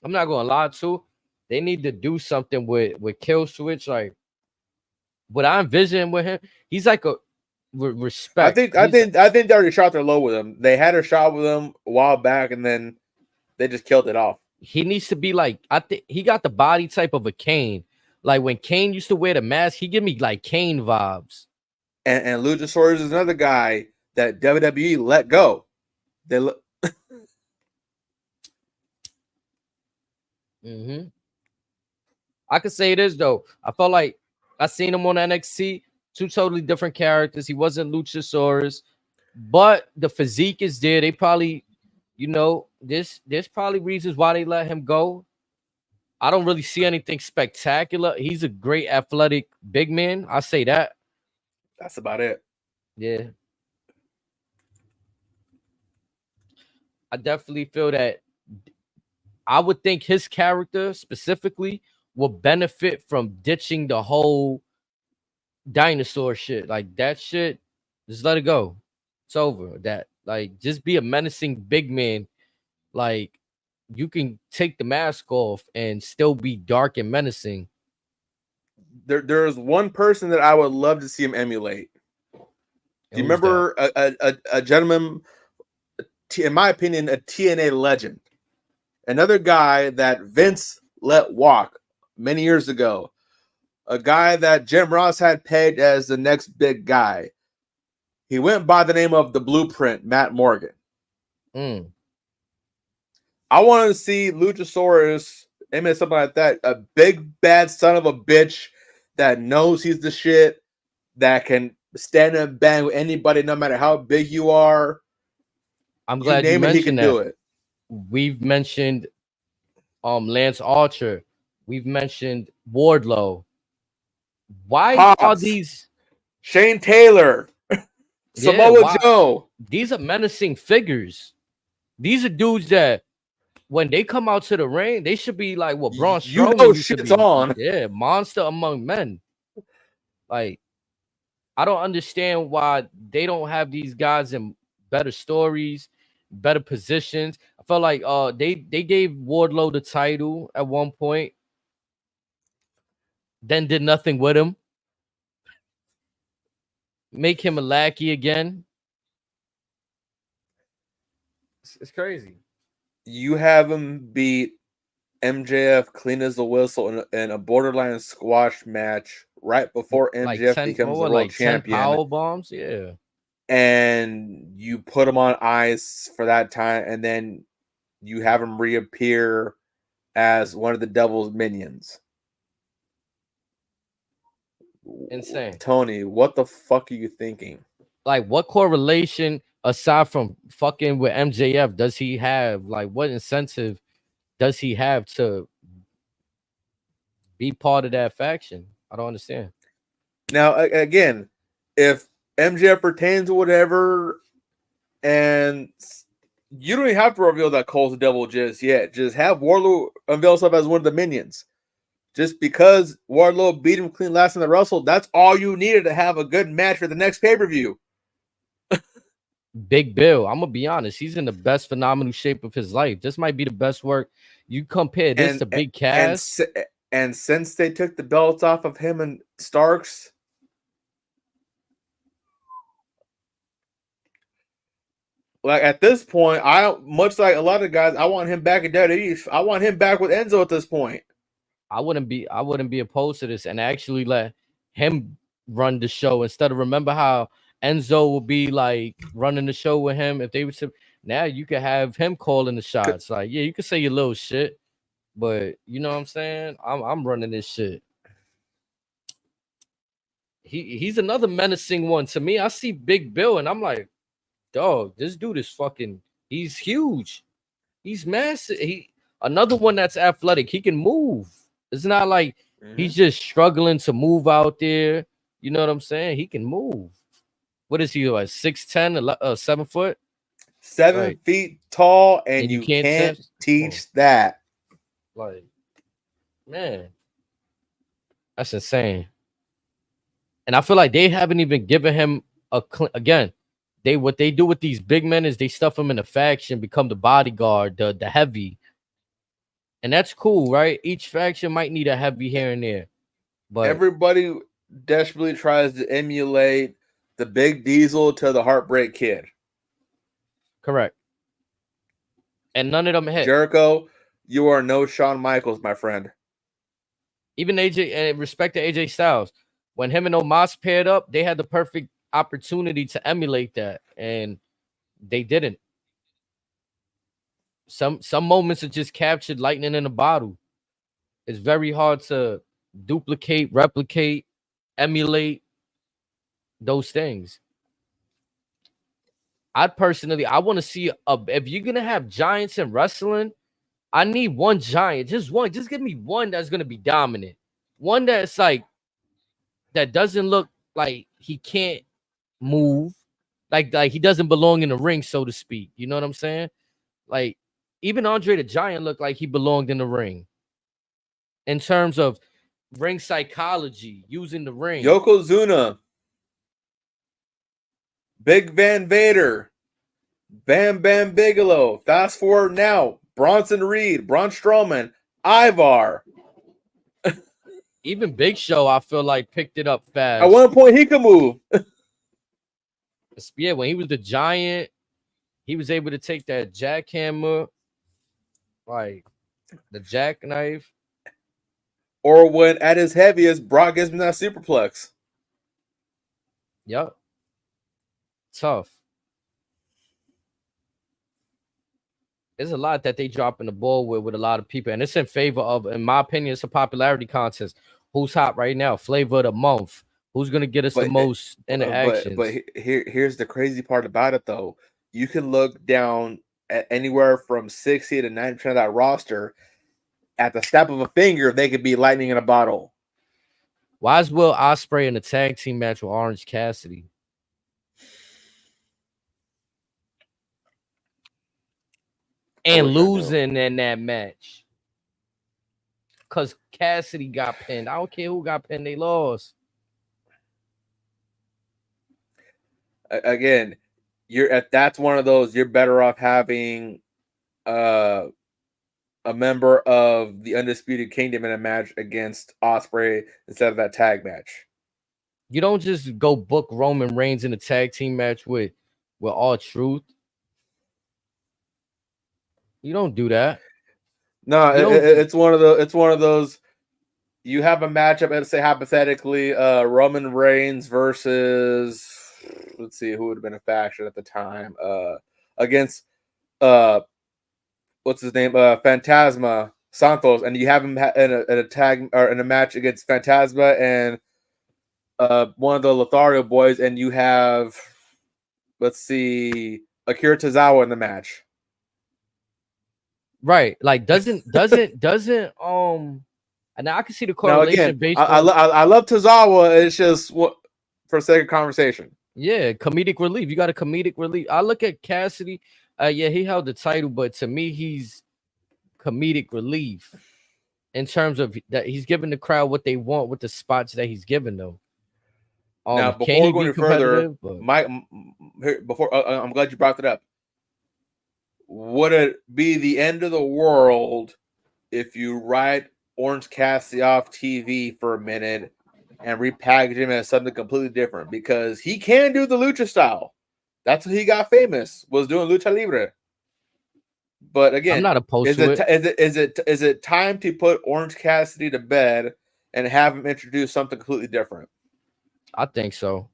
I'm not gonna lie to. They need to do something with Kill Switch. Like what I envision with him, he's like a respect. I think they already shot their low with him. They had a shot with him a while back, and then they just killed it off. He needs to be like, I think he got the body type of a Kane. Like when Kane used to wear the mask, he give me like Kane vibes. And Luchasaurus is another guy that WWE let go. I could say this though. I felt like I seen him on NXT. Two totally different characters. He wasn't Luchasaurus, but the physique is there. They probably, there's probably reasons why they let him go. I don't really see anything spectacular. He's a great athletic big man. I say that. That's about it. Yeah. I definitely feel that I would think his character specifically will benefit from ditching the whole dinosaur shit. Like that shit, just let it go. It's over. That, like, just be a menacing big man. Like, you can take the mask off and still be dark and menacing. There's one person that I would love to see him emulate. Do you remember a gentleman, in my opinion, a TNA legend, another guy that Vince let walk many years ago, a guy that Jim Ross had pegged as the next big guy? He went by the name of the Blueprint, Matt Morgan. I want to see Luchasaurus, something like that, a big bad son of a bitch that knows he's the shit, that can stand and bang with anybody, no matter how big you are. I'm glad you mentioned he can do it. We've mentioned Lance Archer. We've mentioned Wardlow. Why are these Shane Taylor, Samoa Joe? These are menacing figures. These are dudes that when they come out to the ring, they should be like what Braun Strowman used to be. On. Yeah, monster among men. Like, I don't understand why they don't have these guys in better stories, better positions. I felt like they gave Wardlow the title at one point, then did nothing with him. Make him a lackey again. It's crazy. You have him beat MJF clean as a whistle in a borderline squash match right before MJF becomes the world champion. 10 power bombs, yeah. And you put him on ice for that time, and then you have him reappear as one of the Devil's minions. Insane. Tony, what the fuck are you thinking? Like, what correlation aside from fucking with MJF does he have? Like, what incentive does he have to be part of that faction? I don't understand. Now, again, if MJF retains or whatever, and you don't even have to reveal that Cole's the devil just yet. Just have Wardlow unveil himself as one of the minions. Just because Wardlow beat him clean last in the wrestle, that's all you needed to have a good match for the next pay-per-view. Big Bill, I'm gonna be honest, he's in the best phenomenal shape of his life. This might be the best work. You compare this to Big Cass, and since they took the belts off of him and Starks, like at this point, much like a lot of guys, I want him back in WWE. I want him back with Enzo at this point. I wouldn't be opposed to this and actually let him run the show instead of remember how Enzo will be like running the show with him if they would. Now you could have him calling the shots. Like, yeah, you can say your little shit, but you know what I'm saying? I'm running this shit. He's another menacing one to me. I see Big Bill and I'm like, dog, this dude is fucking. He's huge. He's massive. Another one that's athletic. He can move. It's not like he's just struggling to move out there. You know what I'm saying? He can move. What is he like? 6'10", 7 foot, 7 feet tall, and you can't teach that. Like, man, that's insane. And I feel like they haven't even given him again. What they do with these big men is they stuff them in a faction, become the bodyguard, the heavy. And that's cool, right? Each faction might need a heavy here and there. But everybody desperately tries to emulate the Big Diesel to the Heartbreak Kid. Correct. And none of them hit. Jericho, you are no Shawn Michaels, my friend. Even AJ, and respect to AJ Styles. When him and Omos paired up, they had the perfect opportunity to emulate that. And they didn't. Some moments are just captured lightning in a bottle. It's very hard to duplicate, replicate, emulate those things. I want to see if you're gonna have giants in wrestling, I need one giant, just one. Just give me one that's gonna be dominant, one that's like that doesn't look like he can't move, like he doesn't belong in the ring, so to speak. You know what I'm saying? Like even Andre the Giant looked like he belonged in the ring in terms of ring psychology, using the ring. Yokozuna, Big Van Vader, Bam Bam Bigelow. Fast forward now, Bronson Reed, Braun Strowman, Ivar. Even Big Show, I feel like picked it up fast. At one point, he could move. Yeah, when he was the Giant, he was able to take that jackhammer, like the jackknife. Or when at his heaviest, Brock gives him that superplex. Yep. Tough. There's a lot that they dropping the ball with a lot of people, and it's in favor of, in my opinion, it's a popularity contest. Who's hot right now? Flavor of the month. Who's gonna get us the most interactions? But here's the crazy part about it, though. You can look down at anywhere from 60 to 90% of that roster. At the snap of a finger, they could be lightning in a bottle. Why is Will Ospreay in a tag team match with Orange Cassidy? And losing in that match. Because Cassidy got pinned. I don't care who got pinned, they lost. Again, that's one of those, you're better off having a member of the Undisputed Kingdom in a match against Ospreay instead of that tag match. You don't just go book Roman Reigns in a tag team match with R-Truth. You don't do that. No, it's one of those. You have a matchup, let's say hypothetically, Roman Reigns versus, let's see, who would have been a faction at the time, against what's his name, Phantasma Santos, and you have him in a tag or in a match against Phantasma and one of the Lothario boys, and you have, let's see, Akira Tozawa in the match. Right, like doesn't and I can see the correlation. Now again, based I love Tozawa. It's just for sake of conversation. Yeah, comedic relief. You got a comedic relief. I look at Cassidy. Yeah, he held the title, but to me, he's comedic relief in terms of that he's giving the crowd what they want with the spots that he's giving them. Now, before we go any further, Mike, I'm glad you brought that up. Would it be the end of the world if you write Orange Cassidy off TV for a minute and repackage him as something completely different? Because he can do the lucha style. That's how he got famous, was doing lucha libre. But again, I'm not opposed to it. Is it time to put Orange Cassidy to bed and have him introduce something completely different? I think so.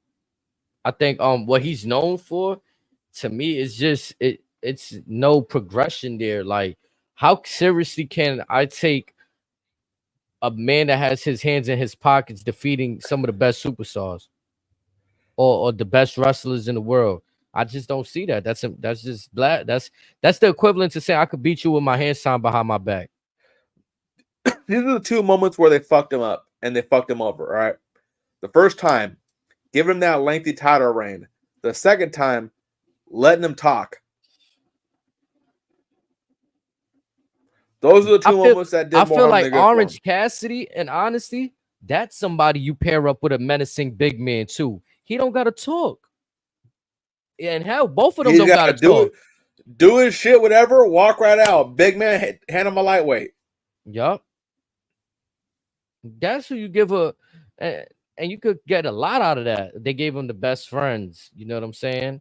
I think what he's known for, to me, is just it's no progression there. Like, how seriously can I take a man that has his hands in his pockets defeating some of the best superstars or the best wrestlers in the world? I just don't see that. That's just black. That's the equivalent to saying I could beat you with my hands tied behind my back. These are the two moments where they fucked him up and they fucked him over. All right, the first time, giving him that lengthy title reign. The second time, letting him talk. Those are the two moments that did more harm I feel like than good Orange Cassidy, and honesty, that's somebody you pair up with a menacing big man too. He don't gotta talk. And hell, both of them don't gotta talk. Do his shit, whatever, walk right out. Big man, hand him a lightweight. Yup. That's who you give a, and you could get a lot out of that. They gave him the best friends. You know what I'm saying?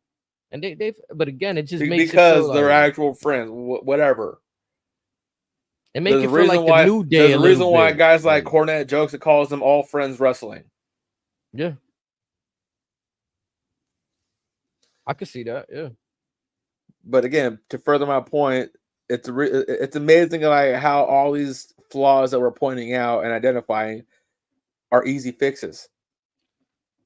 And they but again, it just makes because it feel they're like, actual friends, whatever. It makes it feel like the New Day. There's a reason why guys like Cornette jokes it calls them all friends wrestling. Yeah, I could see that. Yeah, but again, to further my point, it's amazing like how all these flaws that we're pointing out and identifying are easy fixes.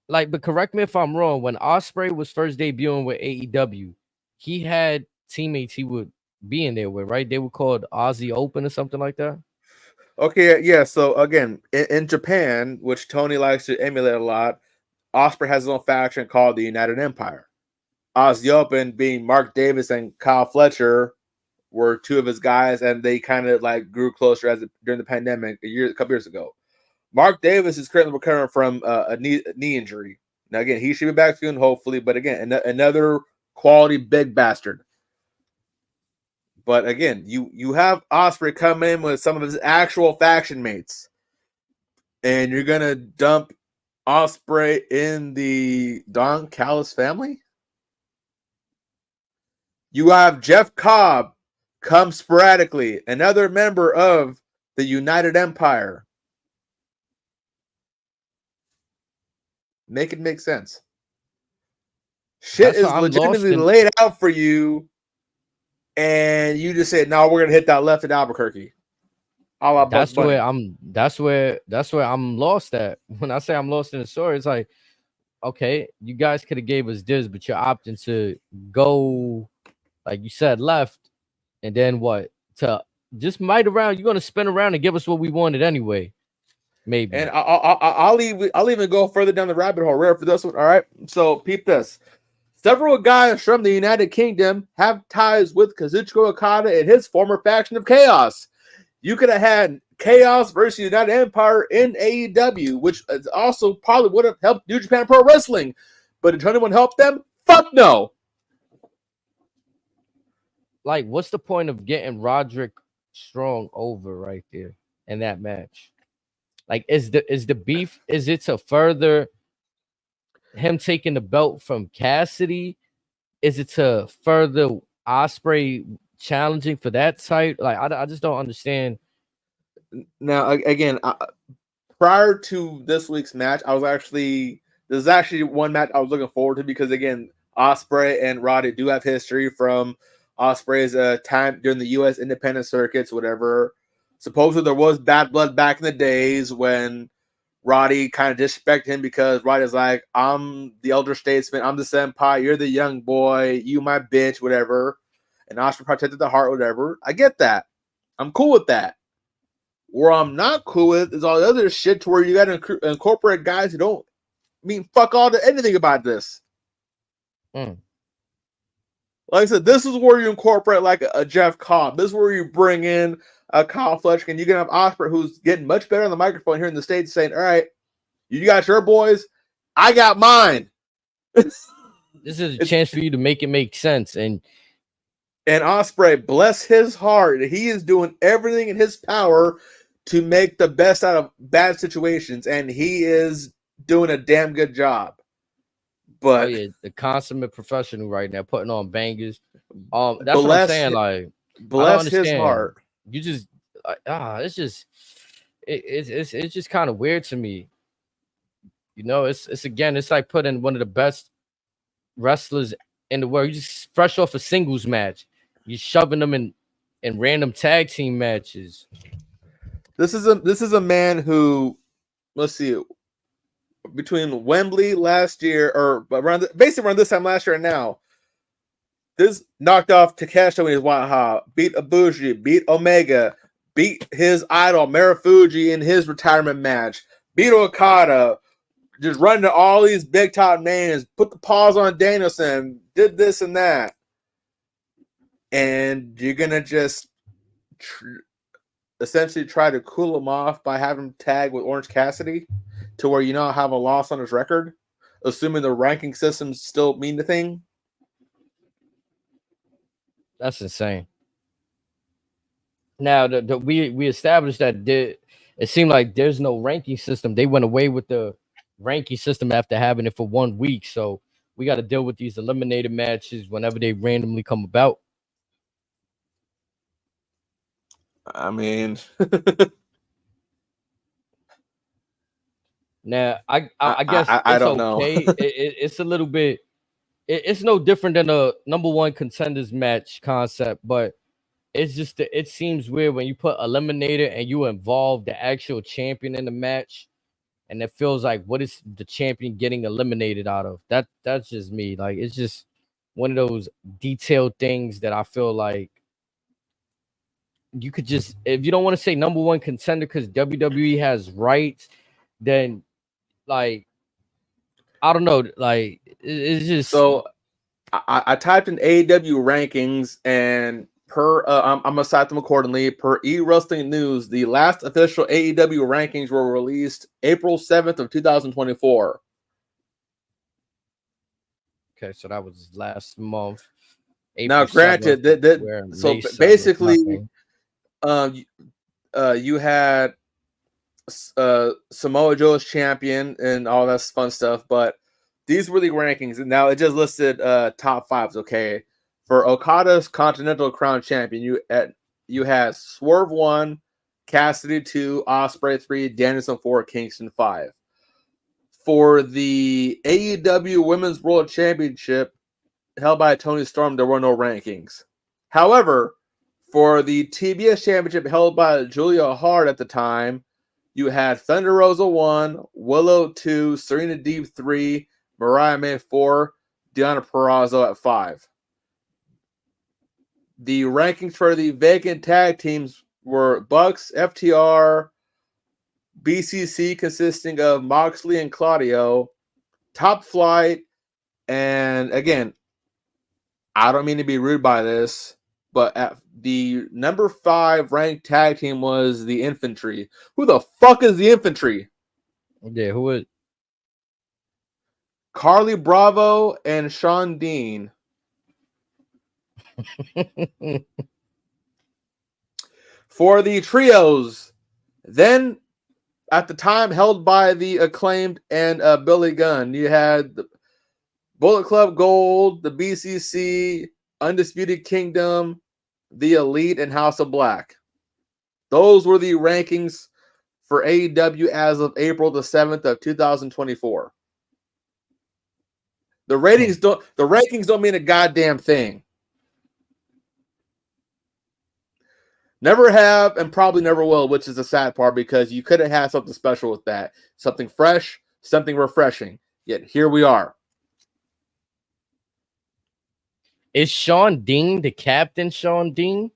Like, but correct me if I'm wrong. When Ospreay was first debuting with AEW, he had teammates he would be in there with, right? They were called Aussie Open or something like that. Okay, yeah. So again, in Japan, which Tony likes to emulate a lot, Ospreay has his own faction called the United Empire. Aussie Open, being Mark Davis and Kyle Fletcher, were two of his guys, and they kind of like grew closer during the pandemic a couple years ago. Mark Davis is currently recovering from a knee injury. Now again, he should be back soon, hopefully. But again, another quality big bastard. But again, you have Ospreay come in with some of his actual faction mates, and you're gonna dump Ospreay in the Don Callis family. You have Jeff Cobb come sporadically, another member of the United Empire. Make it make sense. Shit is legitimately laid out for you, and you just said, "No, we're gonna hit that left at Albuquerque." That's where I'm lost at. When I say I'm lost in the story, it's like, okay, you guys could have gave us this, but you're opting to go, like you said, left, and then what? To just might around. You're gonna spin around and give us what we wanted anyway. Maybe. And I'll even go further down the rabbit hole. Rare for this one. All right. So peep this. Several guys from the United Kingdom have ties with Kazuchika Okada and his former faction of Chaos. You could have had Chaos versus United Empire in AEW, which is also probably would have helped New Japan Pro Wrestling. But did anyone help them? Fuck no. Like, what's the point of getting Roderick Strong over right there in that match? Like, is the beef, is it to further him taking the belt from Cassidy? Is it to further Ospreay challenging for that type? Like, I just don't understand. Now, again, prior to this week's match, there's actually one match I was looking forward to because, again, Ospreay and Roddy do have history from Ospreay's time during the U.S. independent circuits, whatever. Supposedly there was bad blood back in the days when Roddy kind of disrespected him because Roddy's like, I'm the elder statesman, I'm the senpai, you're the young boy, you my bitch, whatever. And Ospreay protected the heart, whatever. I get that. I'm cool with that. Where I'm not cool with is all the other shit to where you got to incorporate guys who don't mean fuck all to anything about this. Like I said, this is where you incorporate like a Jeff Cobb. This is where you bring in a Kyle Fletcher, and you can have Ospreay, who's getting much better on the microphone here in the States, saying, all right, you got your boys, I got mine. This is a chance for you to make it make sense. And Ospreay, bless his heart, he is doing everything in his power to make the best out of bad situations, and he is doing a damn good job. But yeah, the consummate professional right now, putting on bangers. That's what I'm bless saying. Like, I don't bless his understand. heart. You just it's just it's just kind of weird to me. You know, it's again, it's like putting one of the best wrestlers in the world. You just fresh off a singles match, you shoving them in random tag team matches. This is a man who, let's see, between Wembley last year or basically around this time last year and now, this knocked off Takeshi when he was white hot, beat Ibushi, beat Omega, beat his idol Marufuji in his retirement match, beat Okada, just running to all these big top names, put the pause on Danielson, did this and that. And you're going to just essentially try to cool him off by having him tag with Orange Cassidy to where you now have a loss on his record, assuming the ranking systems still mean the thing. That's insane. Now, we established that it seemed like there's no ranking system. They went away with the ranking system after having it for 1 week. So we got to deal with these eliminated matches whenever they randomly come about. I mean, now I guess I it's don't okay. know. It's a little bit. It's no different than a number one contenders match concept, but it's just it seems weird when you put eliminator and you involve the actual champion in the match, and it feels like, what is the champion getting eliminated out of? That's just me. Like, it's just one of those detailed things that I feel like you could just, if you don't want to say number one contender because WWE has rights, then like, I don't know, like it's just So I typed in AEW rankings, and I'm gonna cite them accordingly. Per eWrestling News, the last official AEW rankings were released April 7th of 2024. okay. So that was last month. Now, April granted, 7th, so May 7th, basically, nothing. you had Samoa Joe's champion and all that fun stuff, but these were the rankings. And now it just listed top fives. Okay, for Okada's Continental Crown champion, you had Swerve 1, Cassidy 2, Ospreay 3, Danielson 4, Kingston 5. For the AEW Women's World Championship held by Tony Storm, there were no rankings. However, for the TBS Championship held by Julia Hart at the time, you had Thunder Rosa 1, Willow 2, Serena Deeb 3, Mariah May 4, Deonna Purrazzo at 5. The rankings for the vacant tag teams were Bucks, FTR, BCC consisting of Moxley and Claudio, Top Flight, and again, I don't mean to be rude by this, but at the number 5 ranked tag team was the Infantry. Who the fuck is the Infantry? Yeah, who is? Carly Bravo and Sean Dean. For the trios, then at the time held by the Acclaimed and Billy Gunn, you had the Bullet Club Gold, the BCC, Undisputed Kingdom, the Elite, and House of Black. Those were the rankings for AEW as of April the 7th of 2024. The rankings don't mean a goddamn thing. Never have and probably never will, which is the sad part, because you could have had something special with that. Something fresh, something refreshing. Yet here we are. Is Sean Dean the captain? Sean Dean?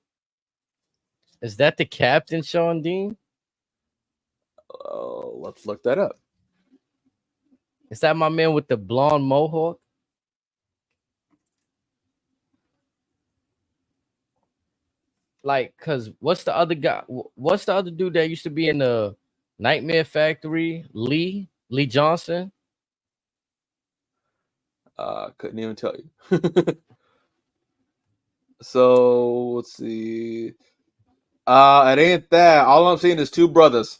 Is that the captain, Sean Dean? Let's look that up. Is that my man with the blonde mohawk? Like, cause what's the other guy? What's the other dude that used to be in the Nightmare Factory? Lee Johnson. Couldn't even tell you. So let's see. It ain't that. All I'm seeing is two brothers.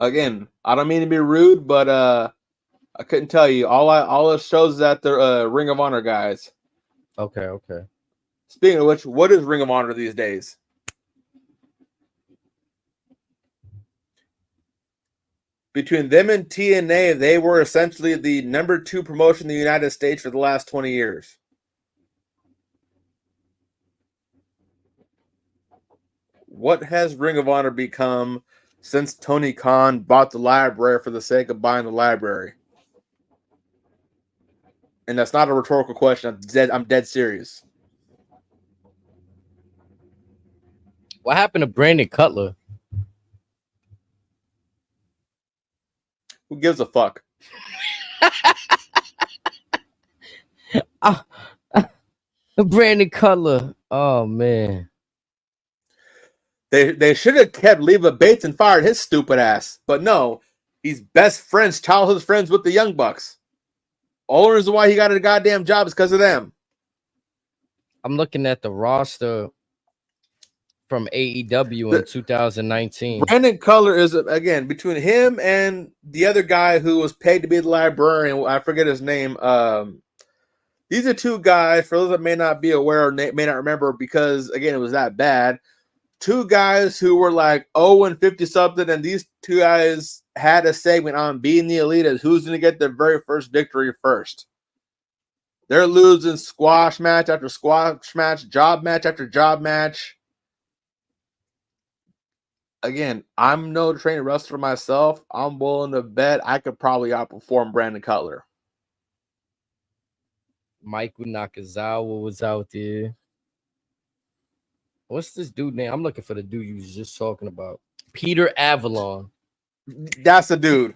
Again, I don't mean to be rude, but I couldn't tell you. All it shows is that they're Ring of Honor guys. Okay. Speaking of which, what is Ring of Honor these days? Between them and TNA, they were essentially the number 2 promotion in the United States for the last 20 years. What has Ring of Honor become since Tony Khan bought the library for the sake of buying the library? And that's not a rhetorical question. I'm dead serious. What happened to Brandon Cutler? Who gives a fuck? Brandon Cutler. Oh man. They should have kept Leva Bates and fired his stupid ass. But no, he's best friends, childhood friends with the Young Bucks. All the reason why he got a goddamn job is because of them. I'm looking at the roster from AEW in 2019. Brandon Cutler is, again, between him and the other guy who was paid to be the librarian. I forget his name. These are 2 guys, for those that may not be aware or may not remember, because, again, it was that bad. 2 guys who were like 0 and 50 something, and these 2 guys had a segment on being the elite as who's going to get their very first victory first. They're losing squash match after squash match, job match after job match. Again, I'm no trained wrestler myself. I'm willing to bet I could probably outperform Brandon Cutler. Michael Nakazawa was out there. What's this dude name? I'm looking for the dude you was just talking about. Peter Avalon. That's the dude.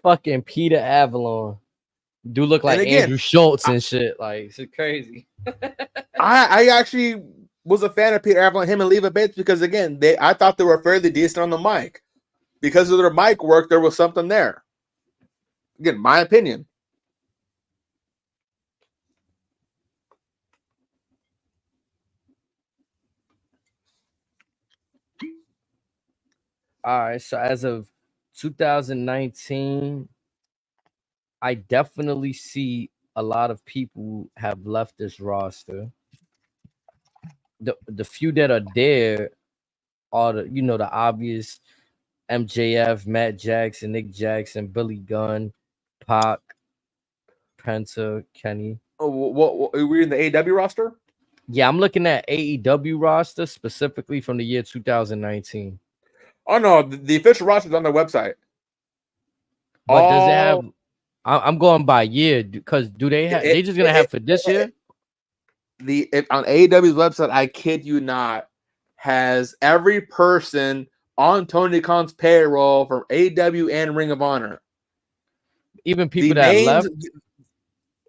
Fucking Peter Avalon. Dude look like again, Andrew Schultz and shit. Like, it's crazy. I actually was a fan of Peter Avalon, him and Leva Bates, because again, I thought they were fairly decent on the mic. Because of their mic work, there was something there. Again, my opinion. All right, so as of 2019, I definitely see a lot of people have left this roster. The few that are there are the obvious MJF, Matt Jackson, Nick Jackson, Billy Gunn, Pac, Penta, Kenny. Oh, what are we in the AEW roster? Yeah, I'm looking at AEW roster specifically from the year 2019. Oh no, the official roster is on their website. But does it have? I'm going by year because do they have? They just gonna have for this year? On AEW's website, I kid you not, has every person on Tony Khan's payroll from AEW and Ring of Honor. Even people that left.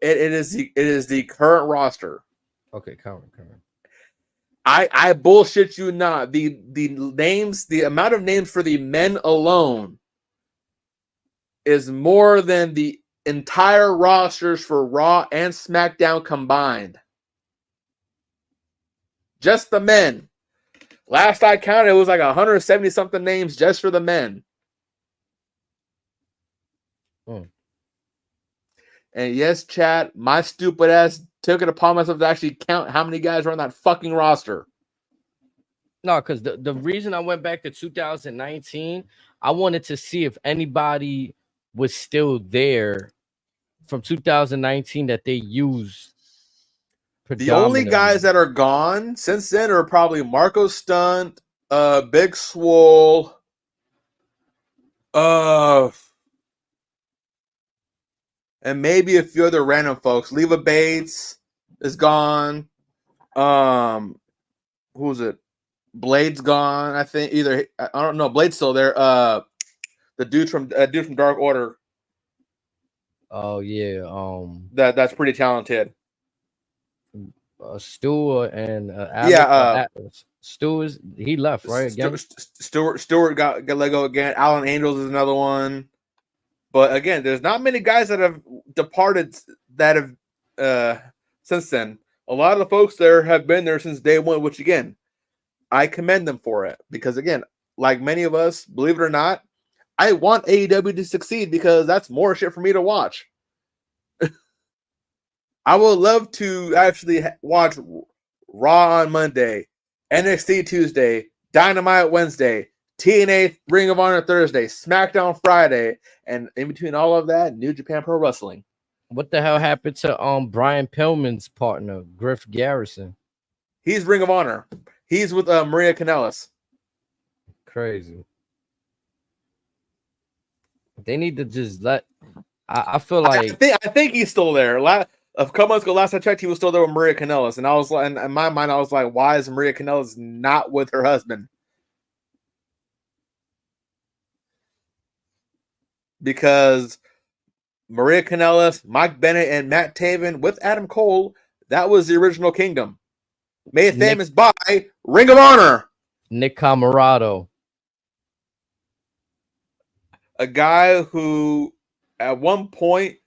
It is the current roster. Okay, current. I bullshit you not. The names, the amount of names for the men alone is more than the entire rosters for Raw and SmackDown combined. Just the men. Last I counted, it was like 170 something names just for the men. And yes, chat, my stupid ass took it upon myself to actually count how many guys are on that fucking roster. No, because the reason I went back to 2019, I wanted to see if anybody was still there from 2019 that they used. The only guys that are gone since then are probably Marco Stunt, Big Swole, and maybe a few other random folks. Leva Bates is gone. Who's it? Blade's gone. I think I don't know. Blade's still there. The dude from Dark Order. Oh yeah. That's pretty talented. Stewart and Stewart, he left right again. Stewart got let go again. Alan Angels is another one. But again, there's not many guys that have departed that have since then. A lot of the folks there have been there since day one, which again, I commend them for it because again, like many of us, believe it or not, I want AEW to succeed because that's more shit for me to watch. I would love to actually watch Raw on Monday, NXT Tuesday, Dynamite Wednesday, TNA Ring of Honor Thursday, SmackDown Friday, and in between all of that, New Japan Pro Wrestling. What the hell happened to Brian Pillman's partner, Griff Garrison? He's Ring of Honor. He's with Maria Kanellis. Crazy. They need to just let. I feel like I think he's still there. A couple months ago, last I checked, he was still there with Maria Kanellis, and I was like, in my mind, I was like, why is Maria Kanellis not with her husband? Because Maria Kanellis, Mike Bennett, and Matt Taven with Adam Cole, that was the original Kingdom. Made famous by Ring of Honor. Nick Camarado. A guy who at one point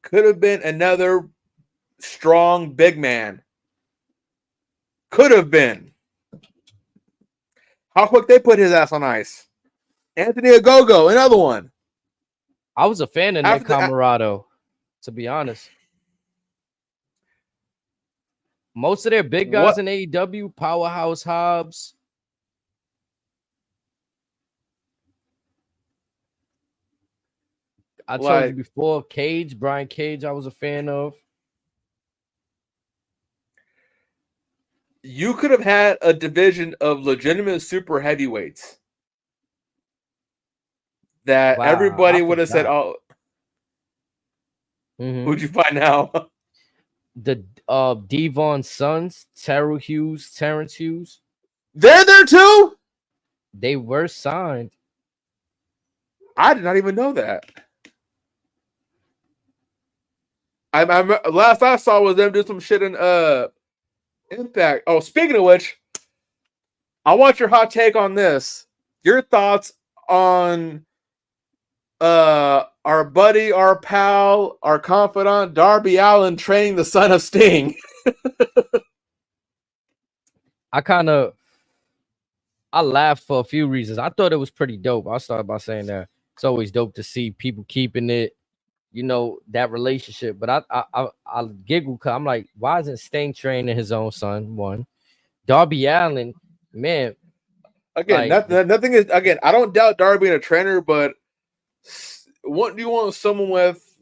could have been another strong big man. Could have been. How quick they put his ass on ice. Anthony Ogogo, another one. I was a fan of Nick Camarado, to be honest. Most of their big guys in AEW, Powerhouse Hobbs. I told you before, Brian Cage, I was a fan of. You could have had a division of legitimate super heavyweights that everybody would have said, oh, who'd you find now? The Devon Sons, Terrence Hughes. They're there too? They were signed. I did not even know that. I last I saw was them do some shit in Impact. Oh, speaking of which, I want your hot take on this. Your thoughts on our buddy, our pal, our confidant, Darby Allin training the son of Sting. I laughed for a few reasons. I thought it was pretty dope. I'll start by saying that it's always dope to see people keeping it, that relationship. But I giggle because I'm like, why isn't Sting training his own son? One, Darby Allin, man. Again, nothing is. Again, I don't doubt Darby being a trainer, but what do you want someone with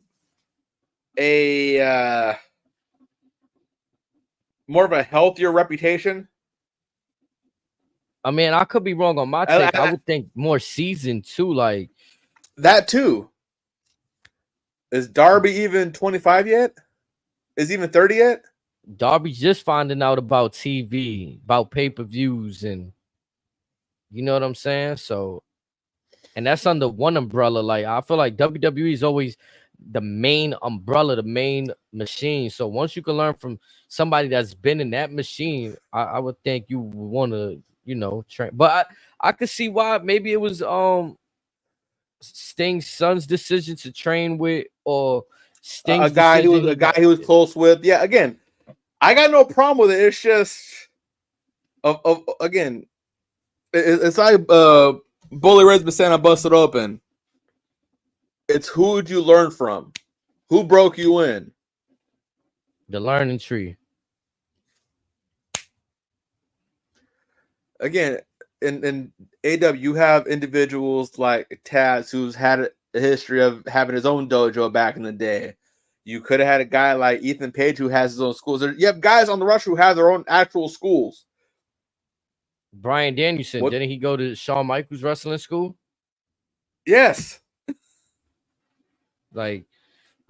a more of a healthier reputation? I mean, I could be wrong on my take. I would think more seasoned too, like that too. Is Darby even 25 yet? Is he even 30 yet? Darby's just finding out about TV, about pay-per-views, and you know what I'm saying? So, and that's under one umbrella. Like, I feel like WWE is always the main umbrella, the main machine. So once you can learn from somebody that's been in that machine, I would think you would want to, train. But I could see why maybe it was Sting's son's decision to train with, or Sting's a guy he was close with. Yeah, again, I got no problem with it. It's just again, it's like Bully Red's been saying, I busted open. It's who would you learn from? Who broke you in? The learning tree. Again, in AEW, you have individuals like Taz, who's had a history of having his own dojo back in the day. You could have had a guy like Ethan Page who has his own schools. You have guys on the roster who have their own actual schools. Bryan Danielson, didn't he go to Shawn Michaels wrestling school? Yes. Like,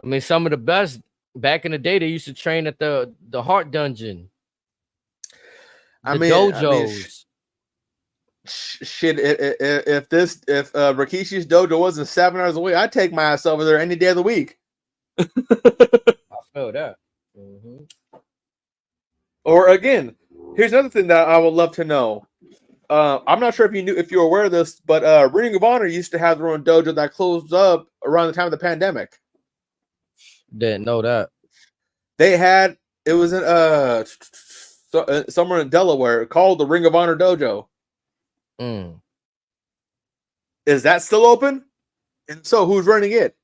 I mean, some of the best back in the day, they used to train at the Heart Dungeon. Dojos. Shit, if Rikishi's dojo wasn't 7 hours away, I'd take my ass over there any day of the week. I feel that. Mm-hmm. Or again, here's another thing that I would love to know. I'm not sure if you're aware of this, but Ring of Honor used to have their own dojo that closed up around the time of the pandemic. Didn't know that. They had it was in somewhere in Delaware called the Ring of Honor Dojo. Is that still open? And so who's running it?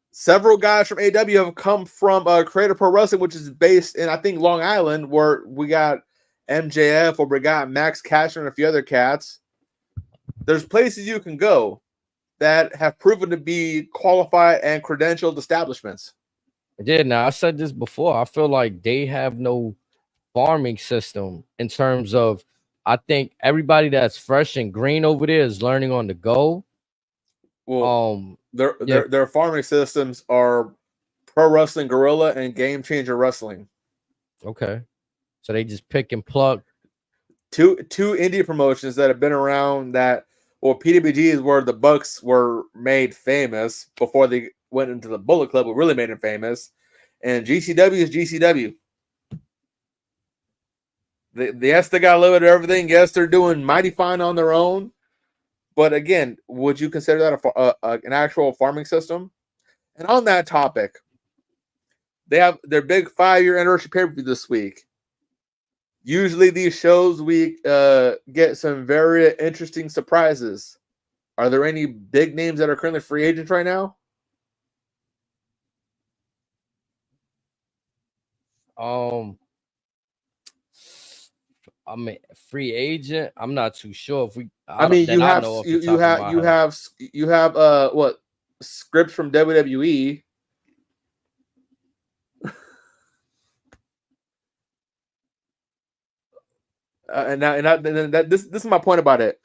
Several guys from AEW have come from Creative Pro Wrestling, which is based in, I think, Long Island, where we got MJF, or we got Max Caster and a few other cats. There's places you can go that have proven to be qualified and credentialed establishments. Yeah, now I said this before. I feel like they have no farming system in terms of, I think everybody that's fresh and green over there is learning on the go. Well, their farming systems are Pro Wrestling Guerrilla and Game Changer Wrestling. Okay, so they just pick and pluck two indie promotions that have been around. That, well, PWG is where the Bucks were made famous before they went into the Bullet Club, what really made them famous, and GCW is GCW. Yes, they got a little bit of everything. Yes, they're doing mighty fine on their own. But again, would you consider that an actual farming system? And on that topic, they have their big 5-year anniversary pay-per-view this week. Usually these shows, we get some very interesting surprises. Are there any big names that are currently free agents right now? I mean, free agent. I'm not too sure if we. You have what, scripts from WWE. This is my point about it.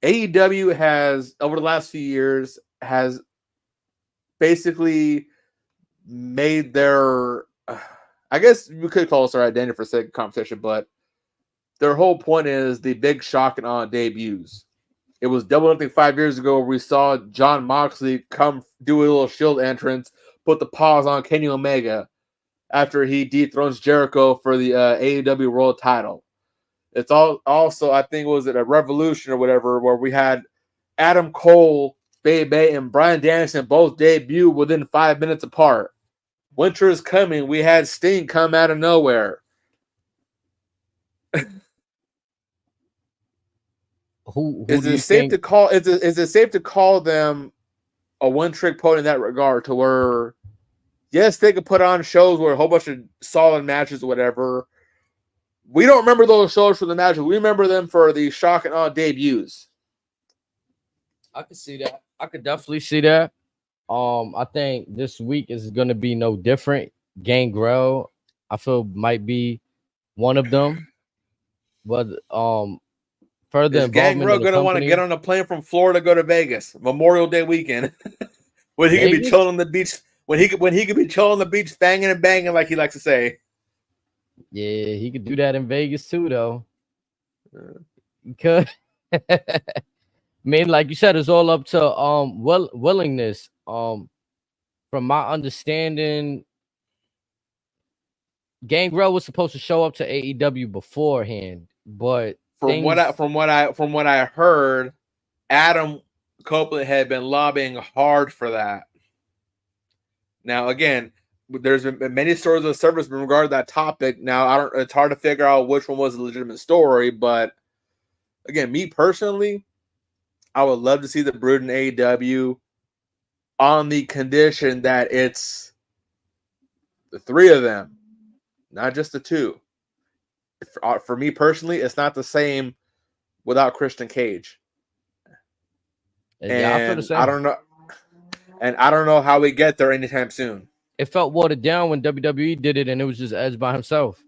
AEW has, over the last few years, has basically made their, I guess you could call us their identity for sake of competition, but their whole point is the big shock and awe debuts. It was Double Nothing 5 years ago where we saw Jon Moxley come do a little Shield entrance, put the pause on Kenny Omega after he dethrones Jericho for the AEW World Title. It's also, I think, was it a Revolution or whatever, where we had Adam Cole, Bay and Bryan Danielson both debut within 5 minutes apart. Winter is coming. We had Sting come out of nowhere. Is it safe to call them a one-trick pony in that regard, to where, yes, they could put on shows where a whole bunch of solid matches or whatever. We don't remember those shows for the matches. We remember them for the shock and awe debuts. I could see that. I could definitely see that. I think this week is going to be no different. Gangrel, I feel, might be one of them. But further is Gangrel going to want to get on a plane from Florida, go to Vegas Memorial Day weekend, when he could be chilling on the beach, when he could be chilling on the beach, banging and banging, like he likes to say. Yeah, he could do that in Vegas too, though. He could. I mean, like you said, it's all up to willingness. From my understanding, Gangrel was supposed to show up to AEW beforehand, but from what I heard, Adam Copeland had been lobbying hard for that. Now, again, there's been many stories of service in regard to that topic. Now, it's hard to figure out which one was a legitimate story, but again, me personally, I would love to see the Brood in AEW on the condition that it's the three of them, not just the two. For me personally, it's not the same without Christian Cage. Yeah, I feel the same. I don't know how we get there anytime soon. It felt watered down when WWE did it, and it was just Edge by himself.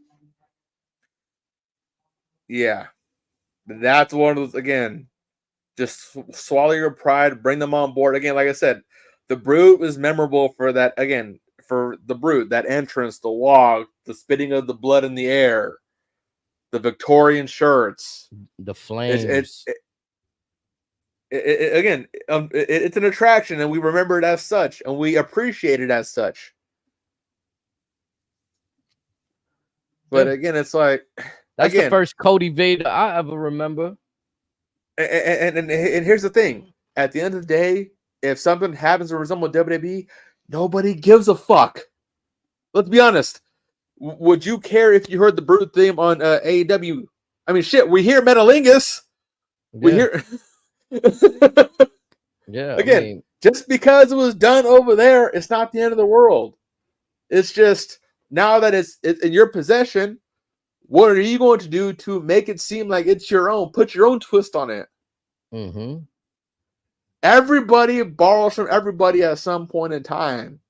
Yeah, that's one of those, again, just swallow your pride, bring them on board. Again, like I said, the Brood was memorable for that. Again, for the Brood, that entrance, the walk, the spitting of the blood in the air, the Victorian shirts, the flames. It's an attraction, and we remember it as such, and we appreciate it as such. But again, it's like, that's the first Cody Vader I ever remember. And here's the thing: at the end of the day, if something happens to resemble WWE, nobody gives a fuck. Let's be honest. Would you care if you heard the Brood theme on AEW? I mean, shit, we hear Metalingus. Yeah. We hear. Yeah, I Again, mean, just because it was done over there, it's not the end of the world. It's just now that it's in your possession, what are you going to do to make it seem like it's your own? Put your own twist on it. mm-hmm. Everybody borrows from everybody at some point in time.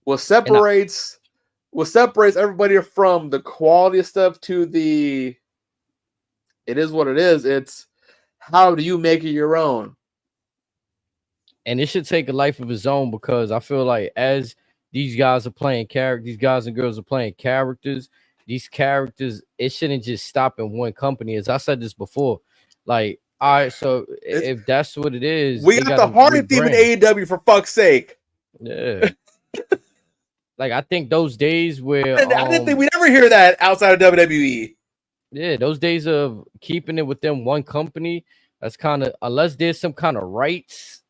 What And separates everybody from the quality of stuff to the it is what it is. It's how do you make it your own? it should take a life of its own, because I feel like as these guys are playing characters, these guys and girls are playing characters. These characters, it shouldn't just stop in one company. As I said this before, like, all right, so if that's what it is, We they got got the to Hardy theme in rebrand. AEW for fuck's sake. Yeah, like I think those days where I didn't think we never hear that outside of WWE. yeah, those days of keeping it within one company, that's kind of, unless there's some kind of rights,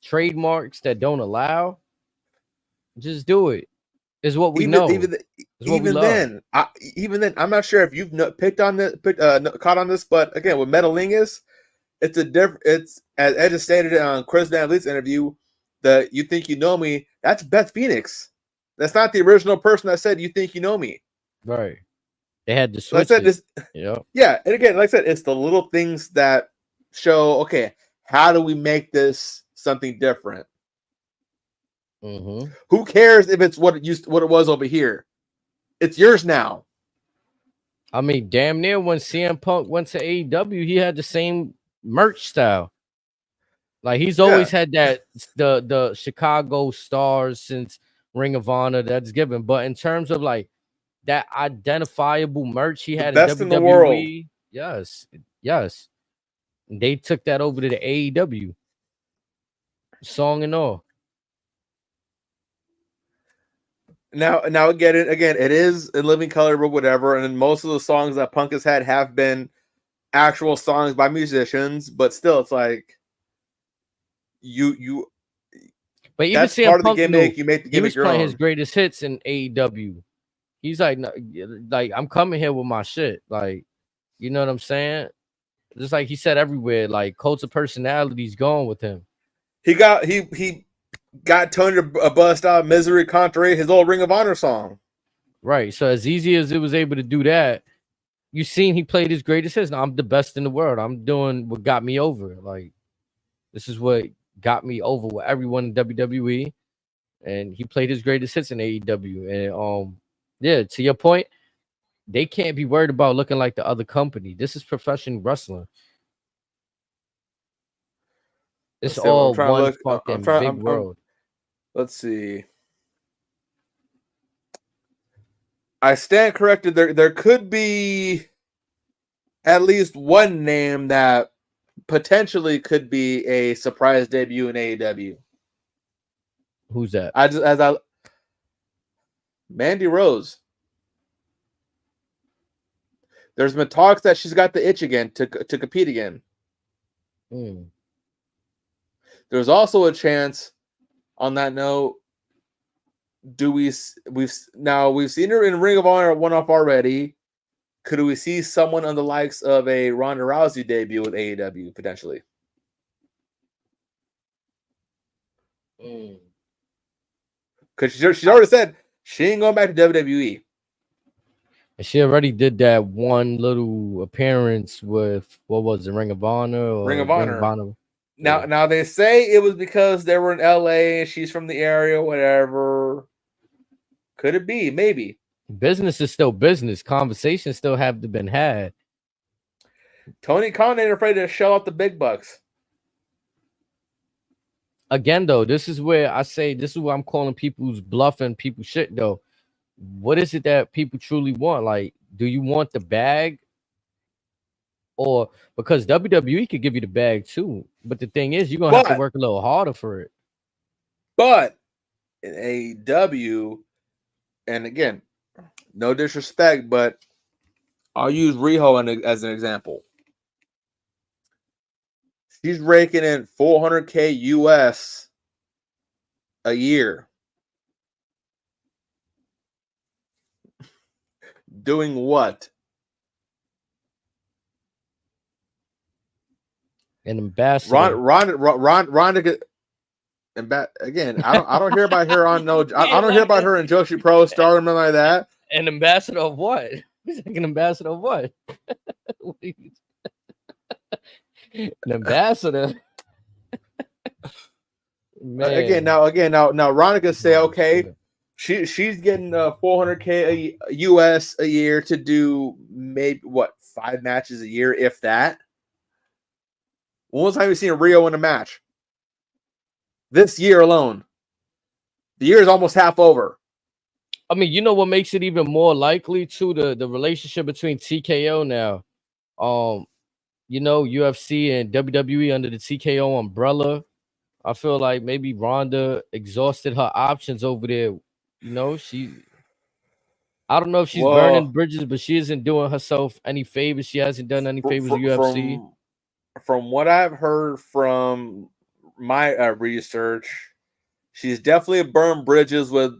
trademarks that don't allow, just do it. Is what we know. Is what we love. Even then, I'm not sure if you've caught on this, but again, with Metalingus, it's a different. It's as Edge has stated on Chris Van Vliet's interview, that "You Think You Know Me." That's Beth Phoenix. That's not the original person that said "You Think You Know Me." Right. They had to Like switch I said, it. Yeah. yeah, and again, like I said, it's the little things that show. Okay, how do we make this something different? Mm-hmm. Who cares if it's what it was over here? It's yours now. I mean, damn near when CM Punk went to AEW, he had the same merch style. Like he's always had that the Chicago Stars since Ring of Honor that's given. But in terms of like that identifiable merch he had in Best in the world. WWE, yes. They took that over to the AEW. Song and all. Now again, it is in living color, but whatever. And most of the songs that Punk has had have been actual songs by musicians, but still, it's like you. But even That's CM part of the Punk gimmick. knew You make the he gimmick was your playing own. his greatest hits in AEW. He's like I'm coming here with my shit. Like, you know what I'm saying? Just like he said everywhere, like Cults of Personality's going with him. He got Tony to bust out "Misery Contrary," his old Ring of Honor song. Right. So as easy as it was able to do that, you seen he played his greatest hits. Now, I'm the best in the world. I'm doing what got me over. Like, this is what got me over with everyone in WWE. And he played his greatest hits in AEW. And yeah, to your point, they can't be worried about looking like the other company. This is professional wrestling. It's all one fucking big world. Let's see. I stand corrected. There could be at least one name that potentially could be a surprise debut in AEW. Who's that? Mandy Rose. There's been talks that she's got the itch again to compete again. There's also a chance, on that note, we've seen her in Ring of Honor one-off already. Could we see someone on the likes of a Ronda Rousey debut with AEW potentially? Because she's already said she ain't going back to WWE. And she already did that one little appearance with, what was it, Ring of Honor? Or Ring of Honor. Now they say it was because they were in LA and she's from the area, whatever. Could it be? Maybe. Business is still business. Conversations still have to been had. Tony Khan ain't afraid to shell out the big bucks. Again, though, this is where I'm calling people's bluffing, people shit, though. What is it that people truly want? Like, do you want the bag? Or because WWE could give you the bag too. But the thing is, you're going to have to work a little harder for it. But in AEW, and again, no disrespect, but I'll use Riho as an example. She's raking in $400K US a year. Doing what? An ambassador. Ronda. And again, I don't hear about her on no. I don't hear about her in Joshi Pro Star or nothing like that. An ambassador of what? He's like an ambassador of what? An ambassador. Again, now Ronda could say, okay, she's getting $400K US a year to do maybe 5 matches a year, if that. When was the time you seen Rio in a match? This year alone. The year is almost half over. I mean, you know what makes it even more likely to the relationship between TKO now. You know, UFC and WWE under the TKO umbrella. I feel like maybe Ronda exhausted her options over there. You know, I don't know if she's burning bridges, but she isn't doing herself any favors. She hasn't done any favors to UFC. From what I've heard from my research, she's definitely burned bridges with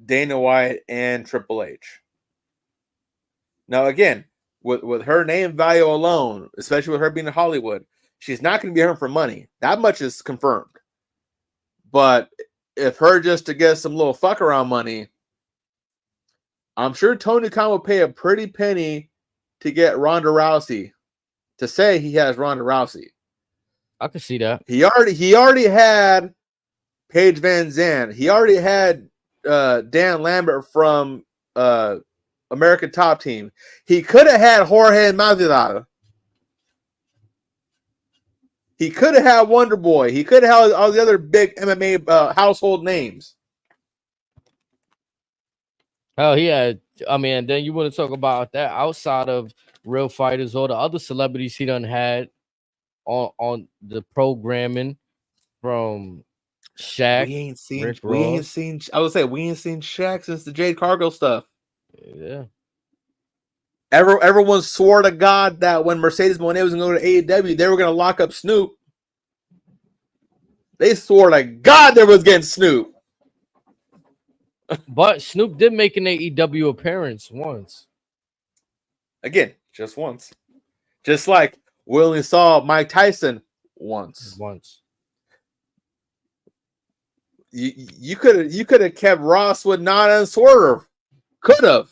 Dana White and Triple H. Now, again, with her name value alone, especially with her being in Hollywood, she's not going to be here for money. That much is confirmed. But if her just to get some little fuck around money, I'm sure Tony Khan will pay a pretty penny to get Ronda Rousey to say he has Ronda Rousey. I can see that. He already had Paige Van Zandt. He already had Dan Lambert from American Top Team. He could have had Jorge Masvidal. He could have had Wonder Boy. He could have had all the other big MMA household names. Oh, yeah. I mean, then you want to talk about that outside of real fighters or the other celebrities he done had on the programming from Shaq. We ain't seen Shaq since the Jade Cargill stuff. Yeah. Everyone swore to God that when Mercedes Moné was going to go to AEW, they were going to lock up Snoop. They swore to God they was getting Snoop. But Snoop did make an AEW appearance once. Again, just once. Just like we only saw Mike Tyson once. You could have kept Ross with Nana and Swerve. Could have.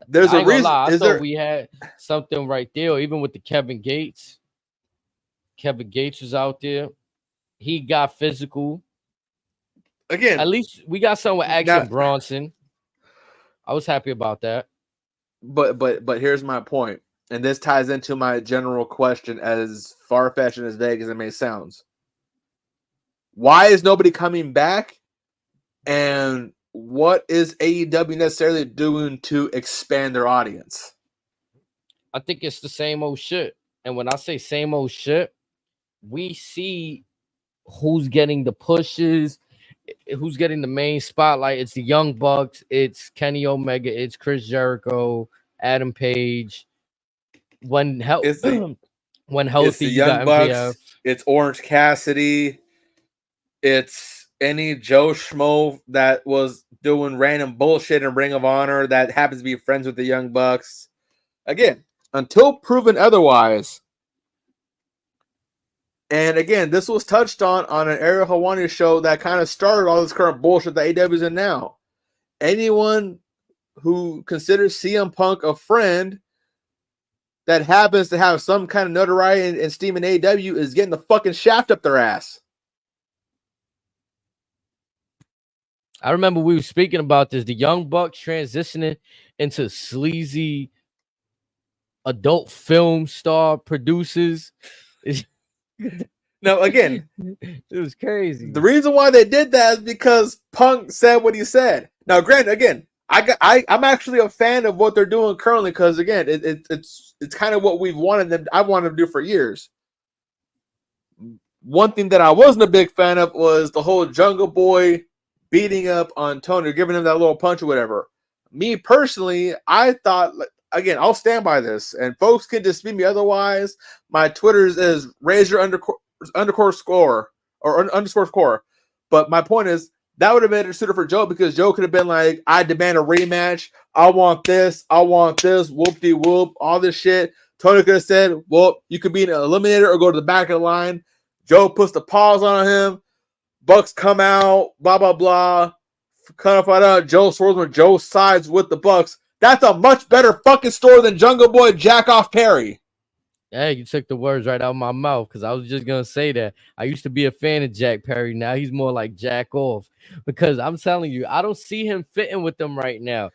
There's a reason. I thought we had something right there, even with the Kevin Gates. Kevin Gates was out there. He got physical. Again, at least we got something with Action Bronson. I was happy about that. But here's my point, and this ties into my general question, as far-fetched and as vague as it may sound. Why is nobody coming back? And what is AEW necessarily doing to expand their audience? I think it's the same old shit. And when I say same old shit, we see who's getting the pushes, who's getting the main spotlight. It's the Young Bucks, it's Kenny Omega, it's Chris Jericho, Adam Page. When healthy, it's the you Young got Bucks, MJF. It's Orange Cassidy, it's any Joe Schmo that was doing random bullshit in Ring of Honor that happens to be friends with the Young Bucks. Again, until proven otherwise. And again, this was touched on an Ariel Helwani show that kind of started all this current bullshit that AEW's in now. Anyone who considers CM Punk a friend that happens to have some kind of notoriety and steam in AEW is getting the fucking shaft up their ass. I remember we were speaking about this. The Young Bucks transitioning into sleazy adult film star producers. Now, again, it was crazy. The reason why they did that is because Punk said what he said. Now, granted, again, I'm actually a fan of what they're doing currently because, again, it's kind of what we've wanted them. I wanted them to do for years. One thing that I wasn't a big fan of was the whole Jungle Boy beating up on Tony, giving him that little punch or whatever. Me personally, I thought, again, I'll stand by this, and folks can dispute me otherwise. My Twitter's is Razor_score or underscore score. But my point is, that would have been a suitor for Joe because Joe could have been like, I demand a rematch. I want this, whoop-de-whoop, all this shit. Tony could have said, well, you could be an eliminator or go to the back of the line. Joe puts the pause on him. Bucks come out, blah, blah, blah. Kind of find out Joe swerves when Joe sides with the Bucks. That's a much better fucking story than Jungle Boy Jack Off Perry. Hey, you took the words right out of my mouth because I was just going to say that. I used to be a fan of Jack Perry. Now he's more like Jack Off because I'm telling you, I don't see him fitting with them right now.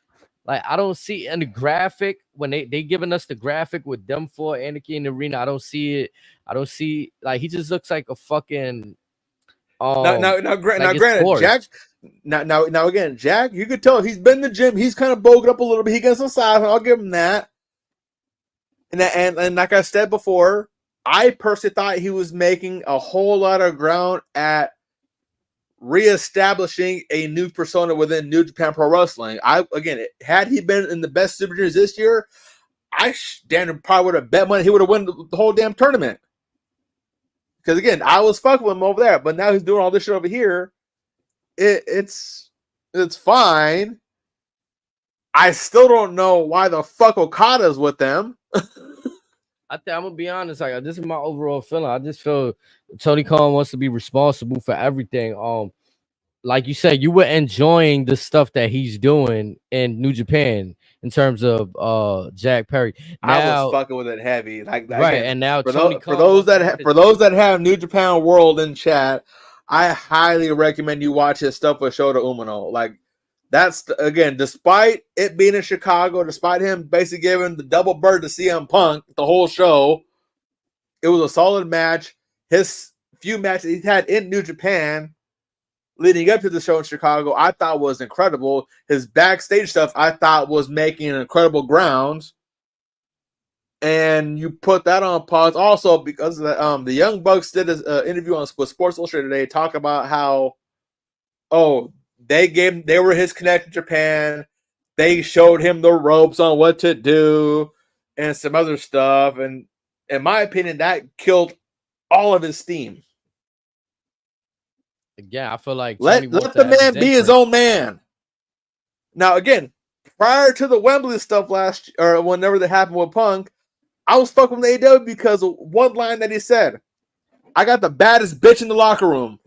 Like, I don't see in the graphic when they giving us the graphic with them four Anarchy in the arena. I don't see it. I don't see, like, he just looks like a fucking. Granted, Jack. Now again, Jack, you could tell he's been in the gym. He's kind of bulked up a little bit. He gets some size, and I'll give him that. And like I said before, I personally thought he was making a whole lot of ground at reestablishing a new persona within New Japan Pro Wrestling. Had he been in the best Super Juniors this year, Dan probably would have bet money he would have won the whole damn tournament. Because again, I was fucking with him over there, but now he's doing all this shit over here. It's fine. I still don't know why the fuck Okada's with them. I'm gonna be honest. Like, this is my overall feeling. I just feel Tony Khan wants to be responsible for everything. Like you said, you were enjoying the stuff that he's doing in New Japan in terms of Jack Perry. Now, I was fucking with it heavy, like right. Again, and now for those that have New Japan World in chat, I highly recommend you watch his stuff with Shota Umino. Like, that's again, despite it being in Chicago, despite him basically giving the double bird to CM Punk the whole show, it was a solid match. His few matches he's had in New Japan leading up to the show in Chicago, I thought was incredible. His backstage stuff, I thought was making incredible grounds. And you put that on pause also because the Young Bucks did an interview with Sports Illustrated today, talk about how, they were his connection to Japan. They showed him the ropes on what to do and some other stuff. And in my opinion, that killed all of his steam. Again, I feel like let the man be his own man. Now, again, prior to the Wembley stuff whenever that happened with Punk, I was fucking with AEW because of one line that he said. I got the baddest bitch in the locker room.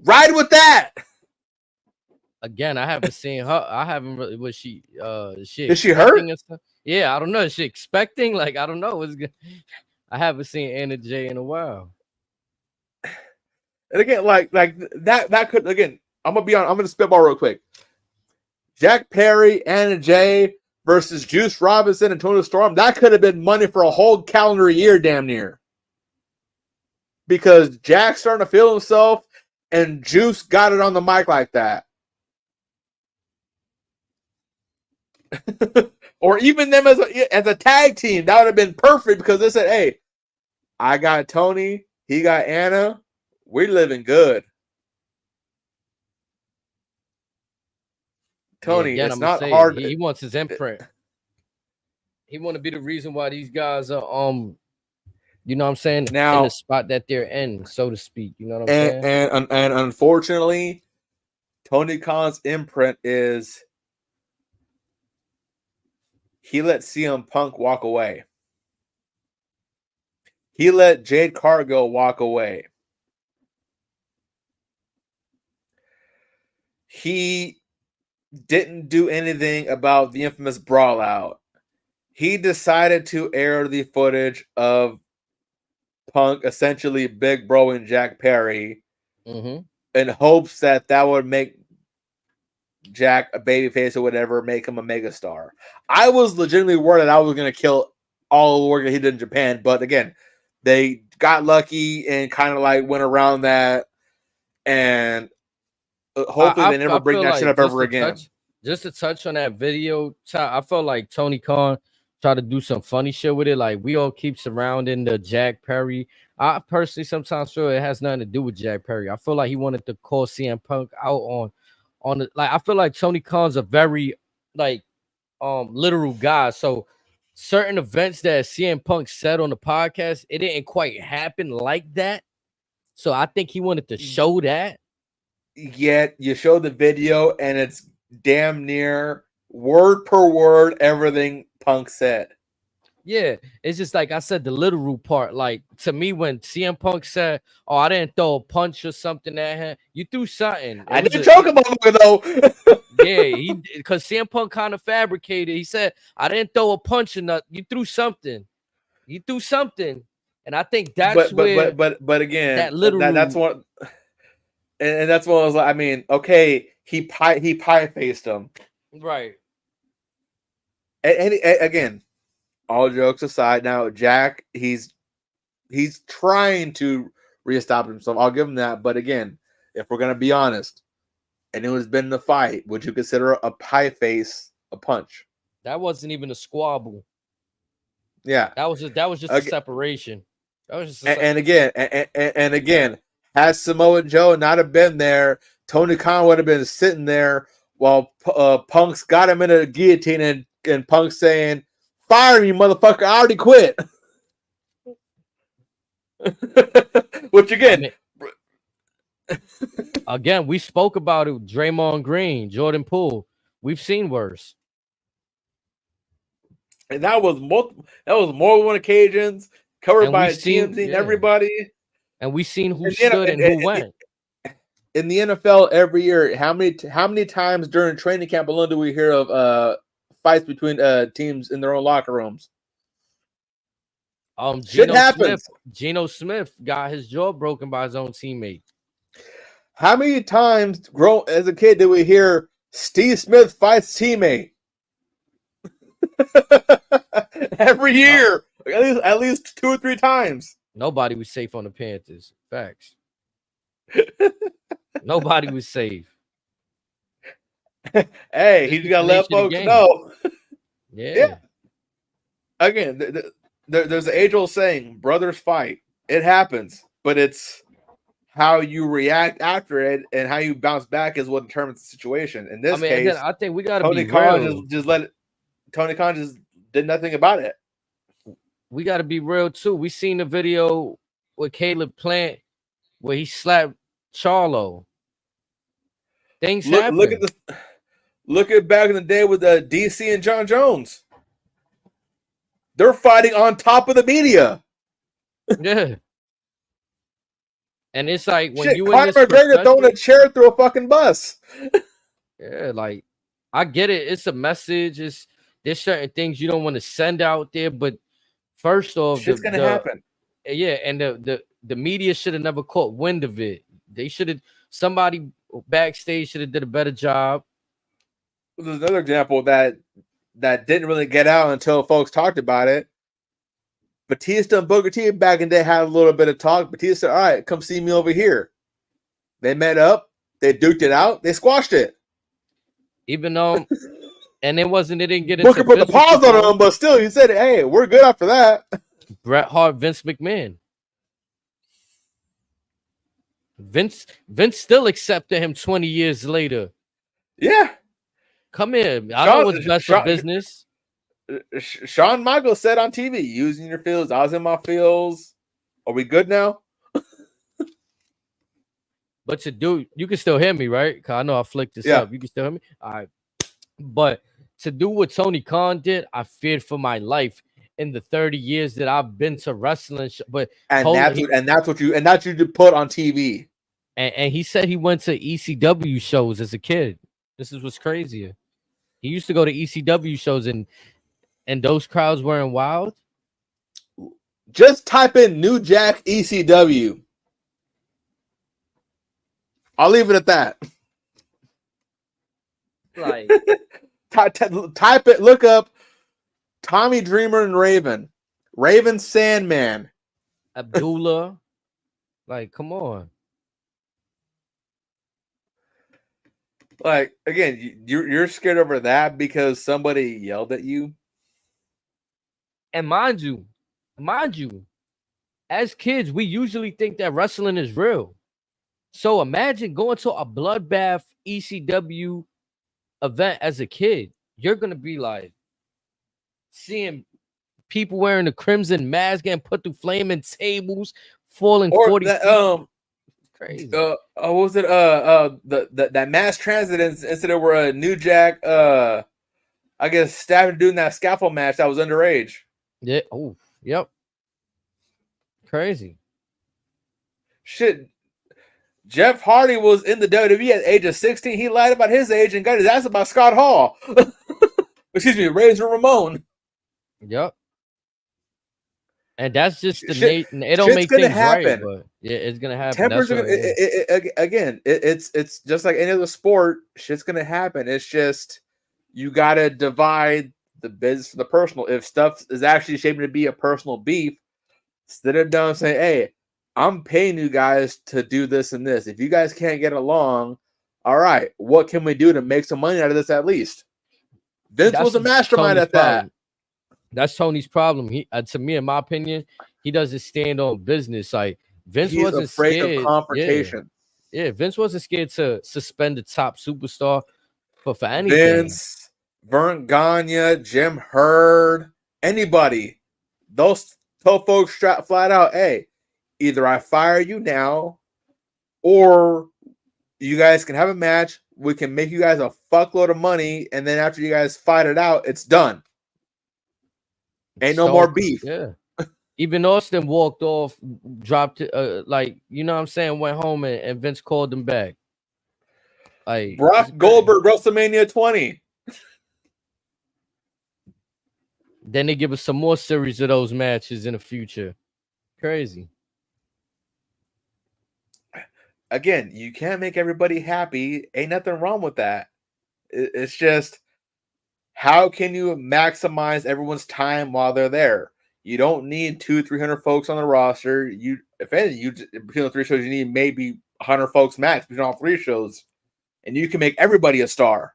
Ride with that. Again, I haven't seen her. I haven't really. Was she? Is she hurt? Yeah, I don't know. Is she expecting? Like, I don't know. I haven't seen Anna Jay in a while. And again, like that could again. I'm gonna spitball real quick. Jack Perry, Anna Jay versus Juice Robinson and Tony Storm. That could have been money for a whole calendar year, damn near. Because Jack's starting to feel himself. And Juice got it on the mic like that. Or even them as a tag team. That would have been perfect because they said, hey, I got Tony. He got Anna. We're living good. Tony, again, it's not hard. He wants his imprint. He want to be the reason why these guys are you know what I'm saying? Now, in the spot that they're in, so to speak. You know what I'm saying? And unfortunately, Tony Khan's imprint is he let CM Punk walk away. He let Jade Cargill walk away. He didn't do anything about the infamous brawl out. He decided to air the footage of Punk essentially Big Bro and Jack Perry in hopes that would make Jack a babyface or whatever, make him a megastar. I was legitimately worried that I was going to kill all the work that he did in Japan, but again, they got lucky and kind of like went around that, and hopefully they never bring that shit up ever again. Just to touch on that video, I felt like Tony Khan tried to do some funny shit with it. Like, we all keep surrounding the Jack Perry. I personally sometimes feel it has nothing to do with Jack Perry. I feel like he wanted to call CM Punk out on the, like, I feel like Tony Khan's a very like literal guy. So certain events that CM Punk said on the podcast, it didn't quite happen like that. So I think he wanted to show that. Yet you show the video and it's damn near word per word everything Punk said. Yeah, it's just like I said, the literal part. Like to me, when CM Punk said, "Oh, I didn't throw a punch or something at him," you threw something. I didn't choke a motherfucker though. Yeah, because CM Punk kind of fabricated. He said, "I didn't throw a punch or nothing. You threw something. You threw something," and I think that's where but again, that literal. that's what, and that's what I was like. I mean, okay, he pie faced him, Right. and again, all jokes aside, now Jack, he's trying to reestablish himself. I'll give him that. But again, if we're gonna be honest, anyone who's been in a fight, would you consider a pie face a punch? That wasn't even a squabble. Yeah, that was just a separation. That was just and again, had Samoa Joe not have been there, Tony Khan would have been sitting there while Punk's got him in a guillotine, and Punk saying, "Fire me, motherfucker! I already quit." Which again, again, we spoke about it. Draymond Green, Jordan Poole. We've seen worse, and that was more than one occasions covered by TMZ and everybody. And we seen who stood and who went. In the NFL every year, how many times during training camp alone do we hear of fights between teams in their own locker rooms? Geno Smith got his jaw broken by his own teammate. How many times as a kid did we hear Steve Smith fights teammate? Every year, at least 2 or 3 times. Nobody was safe on the Panthers. Facts. Nobody was safe. Hey, he's got to let folks know. Yeah. Again, there's an age-old saying, brothers fight. It happens, but it's how you react after it and how you bounce back is what determines the situation. In this case, again, I think we got to Tony be Khan real. Tony Khan just did nothing about it. We got to be real too. We seen the video with Caleb Plant where he slapped Charlo. Things happen. Look at back in the day with DC and John Jones. They're fighting on top of the media. Yeah. And it's like when Shit, you Conor McGregor throwing a chair through a fucking bus. Yeah, like I get it. It's a message. There's certain things you don't want to send out there, but first off, shit's gonna happen. Yeah, and the media should have never caught wind of it. They should have. Somebody backstage should have did a better job. There's another example that didn't really get out until folks talked about it. Batista and Booker T back in the day had a little bit of talk. Batista said, "All right, come see me over here." They met up. They duked it out. They squashed it. Even though, and it didn't get into Booker put the pause on him, but still, he said, "Hey, we're good after that." Bret Hart, Vince McMahon. Vince still accepted him 20 years later. Yeah. Come here. I know what's best for business. Shawn Michaels said on TV, "Using your feels, I was in my feels. Are we good now?" But you can still hear me, right? Because I know I flicked this up. You can still hear me? All right. But to do what Tony Khan did, I feared for my life in the 30 years that I've been to wrestling. That's what you put on TV. And he said he went to ECW shows as a kid. This is what's crazier. He used to go to ECW shows and those crowds weren't wild. Just type in New Jack ECW. I'll leave it at that. Like type it, look up Tommy Dreamer and Raven Sandman, Abdullah. Like, come on. Like, again, you're scared over that because somebody yelled at you. And mind you, as kids, we usually think that wrestling is real. So imagine going to a bloodbath ECW event as a kid. You're going to be like seeing people wearing the crimson mask getting put through flaming tables, falling 40 feet. Crazy. What was it? That mass transit incident where New Jack, I guess, stabbed a dude in that scaffold match that was underage. Yeah. Oh, yep. Crazy. Shit. Jeff Hardy was in the WWE at the age of 16. He lied about his age and got his ass about Scott Hall. Excuse me, Razor Ramon. Yep. And that's just the Shit, it don't shit's make gonna things right, happen. but yeah, it's gonna happen. Tempers That's are gonna, again. It's just like any other sport. Shit's gonna happen. It's just you gotta divide the business from the personal. If stuff is actually shaping to be a personal beef, instead of down saying, "Hey, I'm paying you guys to do this and this. If you guys can't get along, all right, what can we do to make some money out of this at least?" Vince was a mastermind at that. That's Tony's problem. He, to me, in my opinion, he doesn't stand on business. Like Vince He's wasn't afraid scared. of confrontation. Yeah, Vince wasn't scared to suspend the top superstar for anything. Vince, Vern Gagne, Jim Hurd, anybody. Those tell folks flat out, hey, either I fire you now or you guys can have a match. We can make you guys a fuckload of money. And then after you guys fight it out, it's done. Ain't no more beef. Yeah. Even Austin walked off, dropped it, like, you know what I'm saying, went home and Vince called him back. Like Brock Goldberg, WrestleMania 20. Then they give us some more series of those matches in the future. Crazy. Again, you can't make everybody happy. Ain't nothing wrong with that. It's just, how can you maximize everyone's time while they're there? You don't need 200-300 folks on the roster. If anything, between the 3 shows, you need maybe 100 folks max between all 3 shows, and you can make everybody a star.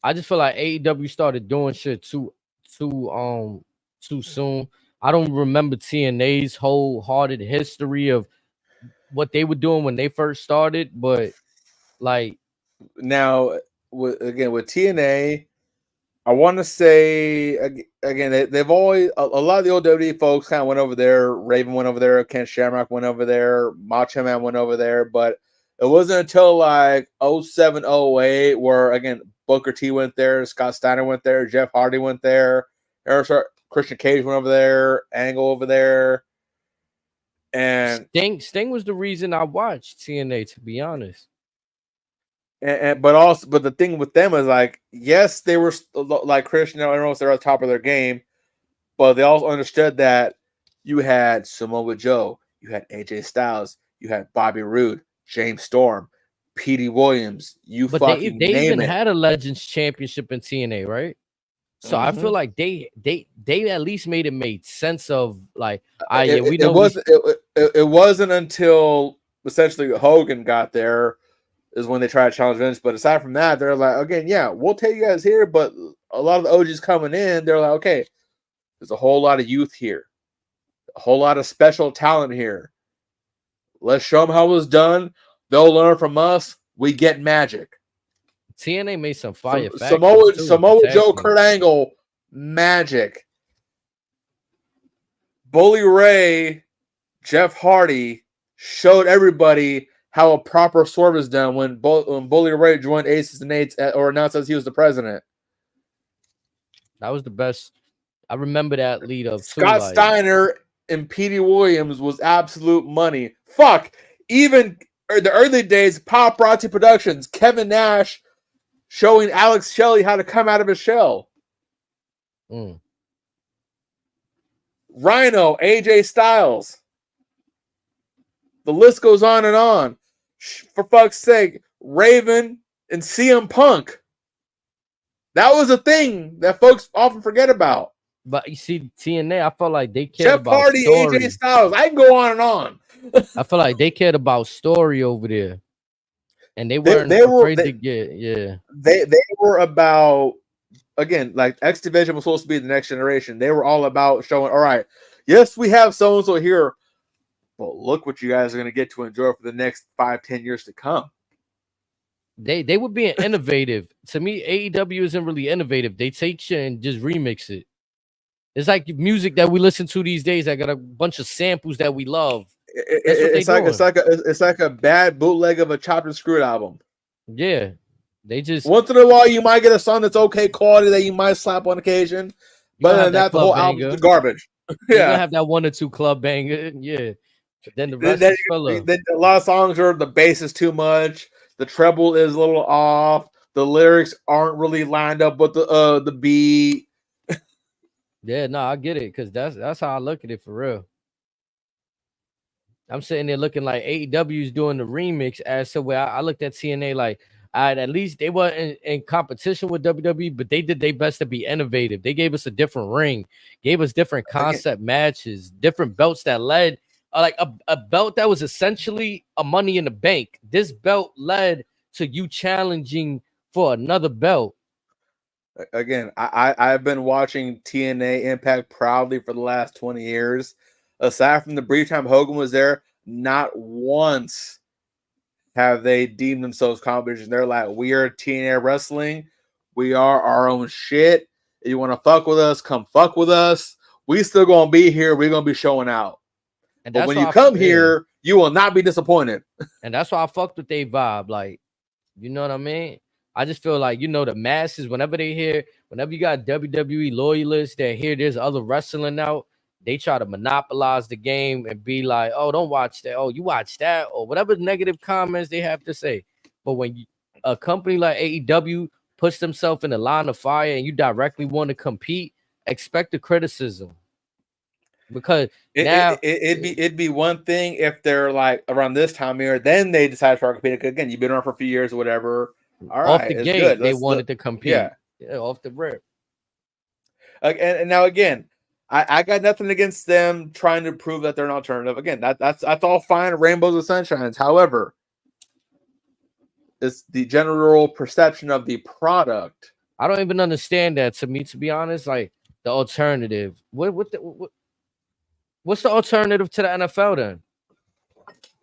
I just feel like AEW started doing shit too soon. I don't remember TNA's wholehearted history of what they were doing when they first started, but like now with TNA, I want to say again they've always a lot of the old WWE folks kind of went over there. Raven went over there, Ken Shamrock went over there, Macho Man went over there, but it wasn't until like 07, 08 where again Booker T went there, Scott Steiner went there, Jeff Hardy went there, Christian Cage went over there, Angle over there, and Sting was the reason I watched TNA, to be honest. But the thing with them is like, yes, they were like Christian, everyone was at the top of their game, but they also understood that you had Samoa Joe, you had AJ Styles, you had Bobby Roode, James Storm, Petey Williams. But they even had a Legends Championship in TNA, right? So I feel like they at least made sense of like, it wasn't until essentially Hogan got there is when they tried to challenge Vince. But aside from that, they're like, again, yeah, we'll take you guys here, but a lot of the OGs coming in, they're like, okay, there's a whole lot of youth here, a whole lot of special talent here. Let's show them how it was done. They'll learn from us. We get magic. TNA made some fire. Samoa Joe, Kurt Angle, magic. Bully Ray, Jeff Hardy showed everybody how a proper swerve is done when Bully Ray joined Aces and Eights or announced as he was the president. That was the best. I remember that lead up. Scott Steiner and Petey Williams was absolute money. Fuck. Even the early days, Paparazzi Productions, Kevin Nash showing Alex Shelley how to come out of his shell. Rhino, AJ Styles. The list goes on and on. For fuck's sake, Raven and CM Punk. That was a thing that folks often forget about. But you see, TNA, I felt like they cared about Jeff Hardy, story. AJ Styles. I can go on and on. I feel like they cared about story over there. And they weren't afraid to get, yeah. They were about, again, like X Division was supposed to be the next generation. They were all about showing, all right, yes, we have so-and-so here, but look what you guys are going to get to enjoy for the next 5-10 years to come. They were being innovative. To me, AEW isn't really innovative. They take shit and just remix it. It's like music that we listen to these days that got a bunch of samples that we love. It's like a bad bootleg of a chopped and screwed album. Yeah, they just once in a while you might get a song that's okay quality that you might slap on occasion, You But gonna then have that that the whole club album's banger. garbage. You're gonna Yeah. have that 1 or 2 club banger. Yeah. But then the rest Then, is filler. then a lot of songs are the bass is too much, the treble is a little off, the lyrics aren't really lined up with the beat. Yeah, no, I get it, because that's how I look at it for real. I'm sitting there looking like AEW is doing the remix as to where I looked at TNA like, at least they weren't in competition with WWE, but they did their best to be innovative. They gave us a different ring, gave us different concept matches, different belts that led like a belt that was essentially a Money in the Bank. This belt led to you challenging for another belt. Again, I've been watching TNA Impact proudly for the last 20 years. Aside from the brief time Hogan was there, not once have they deemed themselves competition. They're like, we are TNA wrestling. We are our own shit. If you want to fuck with us, come fuck with us. We still gonna be here. We're gonna be showing out. And But that's when why you come here, you will not be disappointed. And that's why I fucked with their vibe. Like, you know what I mean? I just feel like, the masses, whenever you got WWE loyalists that hear there's other wrestling out, they try to monopolize the game and be like, oh, don't watch that. Oh, you watch that, or whatever negative comments they have to say. But when a company like AEW puts themselves in the line of fire and you directly want to compete, expect the criticism. Because it'd be one thing if they're like around this time here, then they decide to start competing. Again, you've been around for a few years or whatever. All right, off the it's gate, good. they wanted to compete. Yeah, off the rip. And now again, I got nothing against them trying to prove that they're an alternative. Again, that's all fine, rainbows and sunshines. However, it's the general perception of the product. I don't even understand that. To me, to be honest, like the alternative. What's the alternative to the NFL then?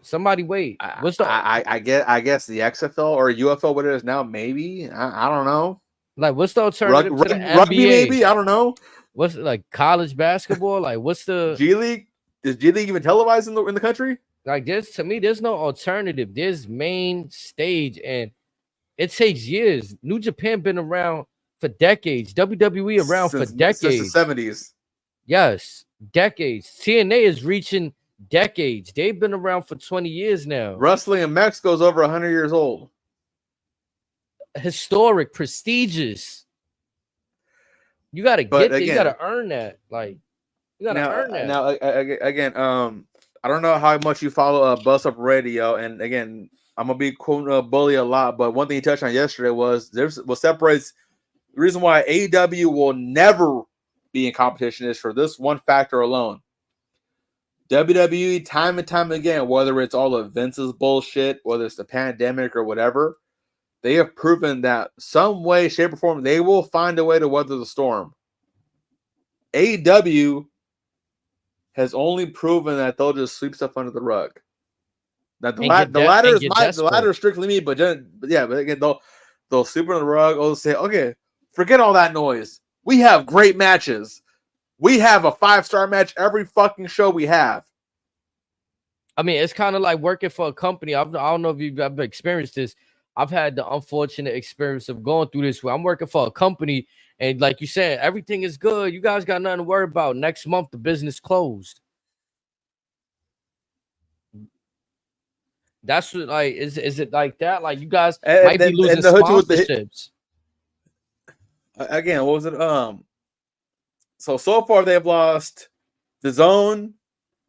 Somebody wait. What's the I guess the XFL or UFL, what it is now, maybe. I don't know. Like, what's the alternative to the NBA? Rugby, maybe. I don't know. What's like college basketball? Like, what's the G League? Is G League even televised in the country? Like, to me, there's no alternative. There's main stage, and it takes years. New Japan been around for decades. WWE around for decades. Since the 70s. Yes, decades. TNA is reaching decades. They've been around for 20 years now. Wrestling in Mexico is over 100 years old. Historic, prestigious. You got to get there. You got to earn that. Like, you got to earn that. Now, again, I don't know how much you follow Buzz Up Radio, and again, I'm gonna be quoting Bully a lot, but one thing he touched on yesterday was what separates the reason why AEW will never be in competition is for this one factor alone. WWE, time and time again, whether it's all of Vince's bullshit, whether it's the pandemic or whatever, they have proven that some way, shape, or form, they will find a way to weather the storm. AEW has only proven that they'll just sweep stuff under the rug. Now the ladder is strictly me, but again, they'll sweep it under the rug. They'll say, okay, forget all that noise. We have great matches. We have a 5-star match every fucking show we have. I mean, it's kind of like working for a company. I don't know if you've ever experienced this. I've had the unfortunate experience of going through this where I'm working for a company, and like you said, everything is good. You guys got nothing to worry about. Next month, the business closed. That's what, like, is it like that? Like, you guys might be losing sponsorships. Again, what was it? So far they've lost the Zone,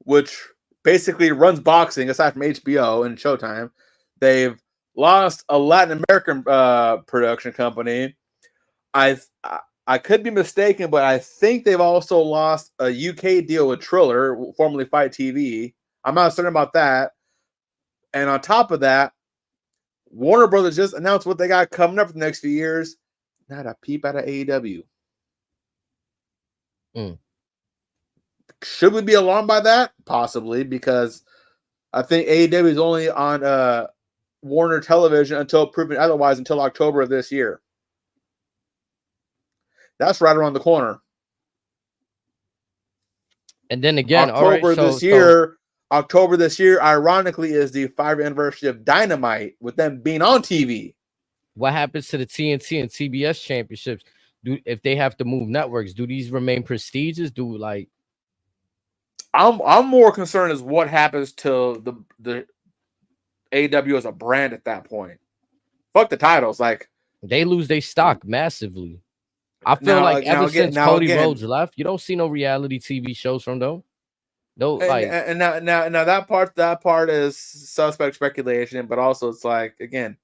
which basically runs boxing aside from HBO and Showtime. They've lost a Latin American production company. I could be mistaken, but I think they've also lost a UK deal with Triller, formerly Fight TV. I'm not certain about that. And on top of that, Warner Brothers just announced what they got coming up for the next few years. Not a peep out of AEW. Should we be alarmed by that? Possibly, because I think AEW is only on Warner Television until proven otherwise until October of this year. That's right around the corner. And then again, October this year, ironically, is the 5th anniversary of Dynamite, with them being on TV. What happens to the TNT and CBS championships? if they have to move networks, do these remain prestigious? Do like I'm more concerned as what happens to the AEW as a brand at that point. Fuck the titles, like they lose their stock massively. I feel like ever since Cody Rhodes left, you don't see no reality TV shows from them. No, like and now that part is suspect speculation, but also it's like again,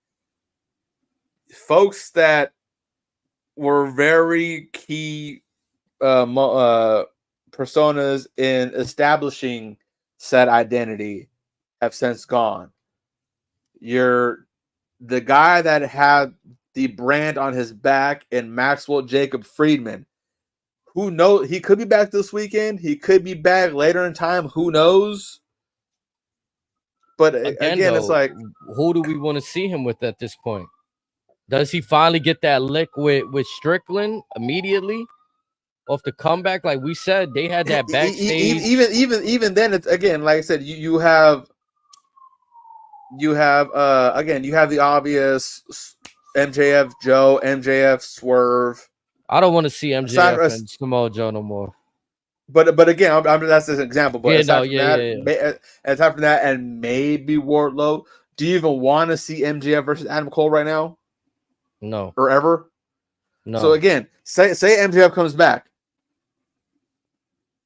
folks that were very key personas in establishing said identity have since gone. You're the guy that had the brand on his back in Maxwell Jacob Friedman. Who knows? He could be back this weekend. He could be back later in time. Who knows? But again though, it's like, who do we want to see him with at this point? Does he finally get that lick with Strickland immediately off the comeback? Like we said, they had that backstage. Even then, it's again, like I said, you have again, you have the obvious MJF Joe, MJF Swerve. I don't want to see MJF and Samoa Joe no more. But again, that's an example. But aside from that, and maybe Wardlow, do you even want to see MJF versus Adam Cole right now? No. Or ever? No. So again, say MJF comes back.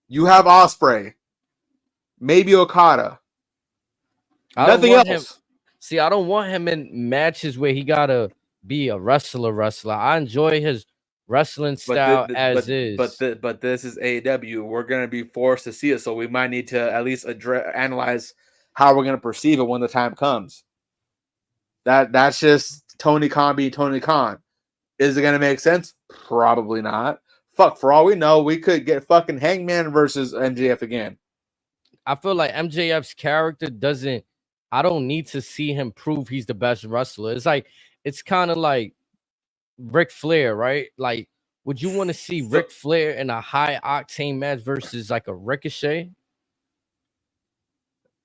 You have Ospreay, maybe Okada. Nothing else. See, I don't want him in matches where he gotta be a wrestler. I enjoy his wrestling style as is. But this is AEW. We're gonna be forced to see it, so we might need to at least analyze how we're gonna perceive it when the time comes. That's just Tony Khan being Tony Khan. Is it gonna make sense? Probably not. Fuck, for all we know, we could get fucking Hangman versus MJF again. I feel like MJF's character doesn't. I don't need to see him prove he's the best wrestler. It's like it's kind of like Ric Flair, right? Like, would you want to see Ric Flair in a high octane match versus like a Ricochet?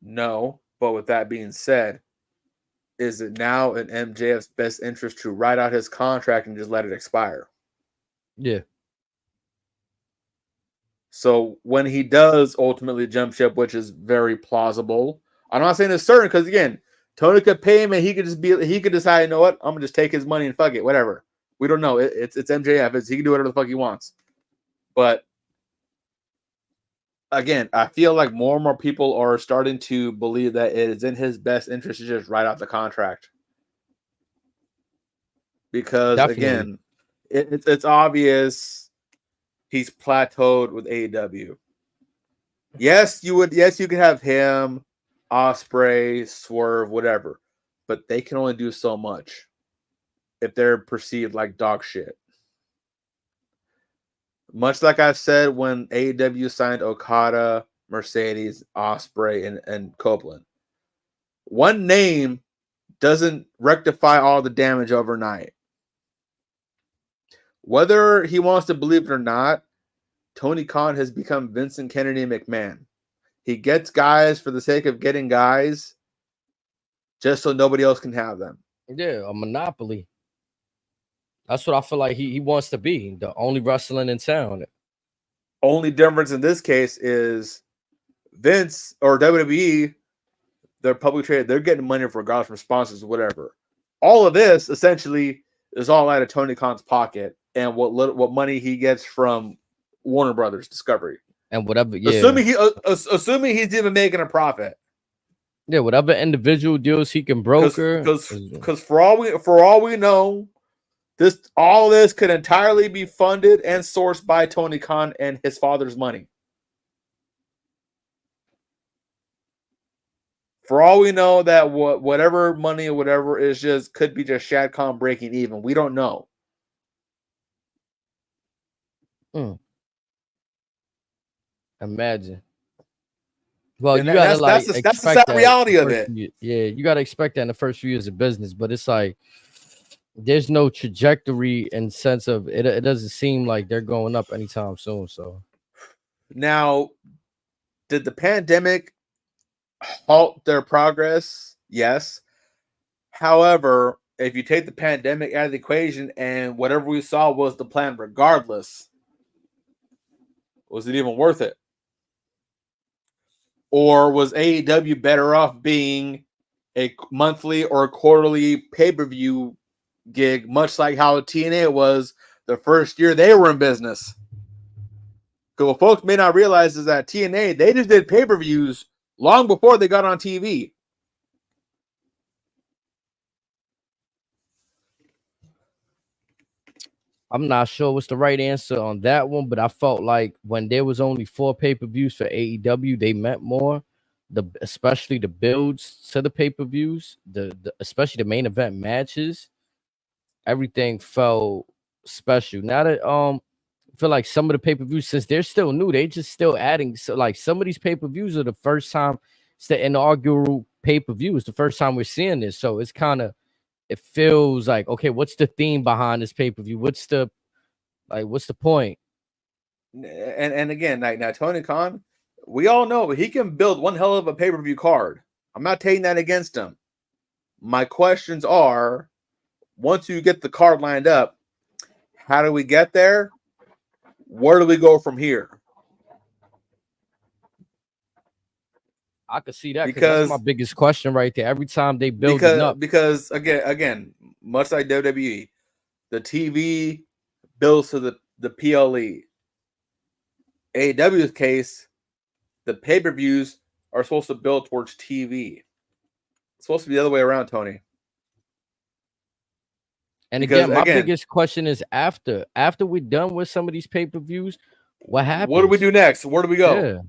No, but with that being said, is it now in MJF's best interest to write out his contract and just let it expire? Yeah. So when he does ultimately jump ship, which is very plausible, I'm not saying it's certain because again, Tony could pay him and he could decide, you know what, I'm gonna just take his money and fuck it, whatever. We don't know. It's MJF. He can do whatever the fuck he wants. But again, I feel like more and more people are starting to believe that it is in his best interest to just write out the contract. Because again, it's obvious he's plateaued with AEW. Yes, you could have him, Ospreay, Swerve, whatever, but they can only do so much if they're perceived like dog shit. Much like I said when AEW signed Okada, Mercedes, Ospreay, and Copeland. One name doesn't rectify all the damage overnight. Whether he wants to believe it or not, Tony Khan has become Vincent Kennedy McMahon. He gets guys for the sake of getting guys just so nobody else can have them. Yeah, a monopoly. That's what I feel like he wants to be, the only wrestling in town. Only difference in this case is Vince or WWE, they're publicly traded. They're getting money regardless from sponsors or whatever. All of this essentially is all out of Tony Khan's pocket and what money he gets from Warner Brothers Discovery and whatever. Yeah, assuming he's even making a profit. Yeah, whatever individual deals he can broker. Because for all we know, all this could entirely be funded and sourced by Tony Khan and his father's money. For all we know, that whatever money or whatever is could be just Shad Khan breaking even. We don't know. Imagine. Well, and you gotta that's the sad reality of it. Yeah, you gotta expect that in the first few years of business, but it's like there's no trajectory in sense of it. It doesn't seem like they're going up anytime soon. So now, did the pandemic halt their progress? Yes. However, if you take the pandemic out of the equation and whatever we saw was the plan regardless, was it even worth it? Or was AEW better off being a monthly or quarterly pay-per-view gig, much like how TNA was the first year they were in business? Because what folks may not realize is that TNA, they just did pay-per-views long before they got on TV. I'm not sure what's the right answer on that one, but I felt like when there was only 4 pay-per-views for AEW, they meant more. Especially the builds to the pay-per-views, especially the main event matches, everything felt special. Now that I feel like some of the pay-per-views, since they're still new, they just still adding. So like some of these pay-per-views are the first time. It's the inaugural pay-per-view. It's the first time we're seeing this, so it's kind of, it feels like, okay, what's the theme behind this pay-per-view? What's the point? And again, now Tony Khan, we all know he can build one hell of a pay-per-view card. I'm not taking that against him. My questions are, once you get the card lined up, how do we get there? Where do we go from here? I could see that because that's my biggest question right there. Every time they build it up, because again, much like WWE, the TV builds to the PLE. AEW's case, the pay-per-views are supposed to build towards TV. It's supposed to be the other way around, Tony. And again, my biggest question is after we're done with some of these pay-per-views, what happens? What do we do next? Where do we go? Yeah.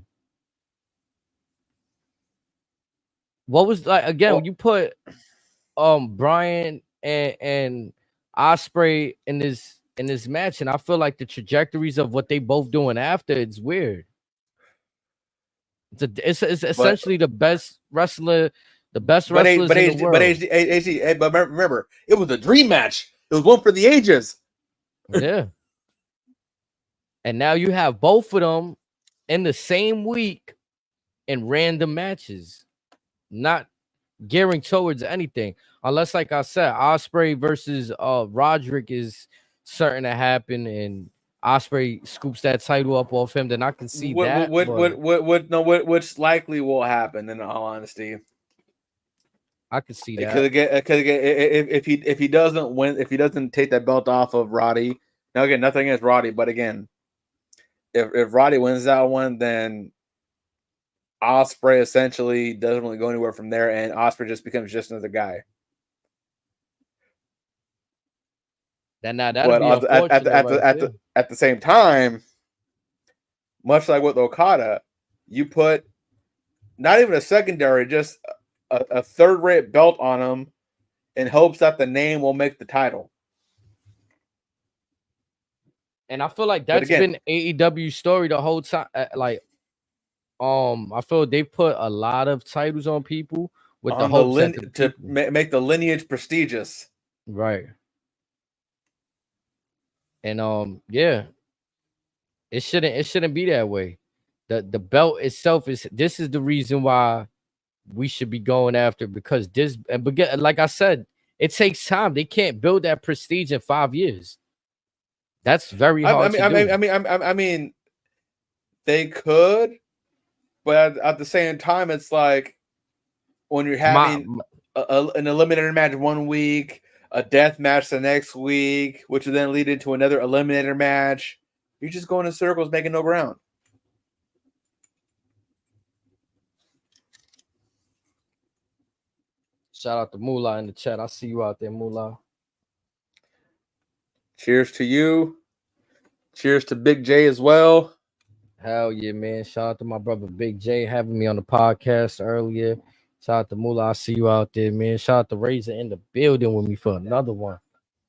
What was like again when you put Bryan and Ospreay in this match, and I feel like the trajectories of what they both doing after, it's weird. It's essentially the best wrestler, the best wrestlers in the world. But remember, it was a dream match. It was one for the ages. Yeah. And now you have both of them in the same week in random matches, not gearing towards anything, unless, like I said, Ospreay versus Roderick is certain to happen, and Ospreay scoops that title up off him. Then I can see that. Which likely will happen. In all honesty, I can see that. Because if he doesn't win, if he doesn't take that belt off of Roddy, now again, nothing against Roddy, but again, if Roddy wins that one, then Ospreay essentially doesn't really go anywhere from there, and Ospreay just becomes just another guy. Then now that'd be at the same time, much like with Okada, you put not even a secondary, just a third-rate belt on him in hopes that the name will make the title. And I feel like that's been AEW's story the whole time. I feel they put a lot of titles on people with the hopes to make the lineage prestigious. Right. And yeah, it shouldn't be that way. The belt itself is the reason why we should be going after, because like I said, it takes time. They can't build that prestige in 5 years. That's very hard. I mean, they could, but at the same time, it's like when you're having an eliminator match 1 week, a death match the next week, which will then lead into another eliminator match. You're just going in circles, making no ground. Shout out to Moolah in the chat. I see you out there, Moolah. Cheers to you. Cheers to Big J as well. Hell yeah, man. Shout out to my brother Big J having me on the podcast earlier. Shout out to Moolah. I see you out there, man. Shout out to Razor in the building with me for another one.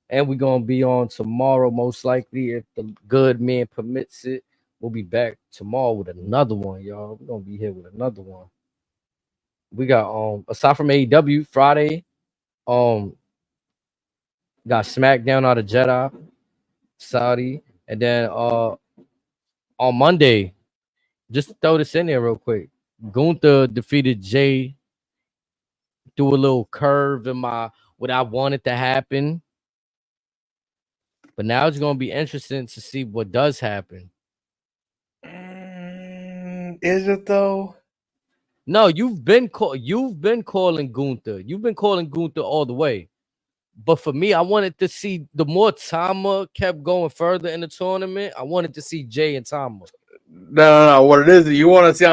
And we're going to be on tomorrow, most likely, if the good man permits it. We'll be back tomorrow with another one, y'all. We're going to be here with another one. We got, aside from AEW, Friday, got SmackDown out of Jeddah, Saudi. And then on Monday, just throw this in there real quick. Gunther defeated Jay through a little curve in my what I wanted to happen. But now it's going to be interesting to see what does happen. Is it though? No, you've been calling Gunther. You've been calling Gunther all the way. But for me, I wanted to see the more Tama kept going further in the tournament. I wanted to see Jay and Tama. No. What it is, you want to see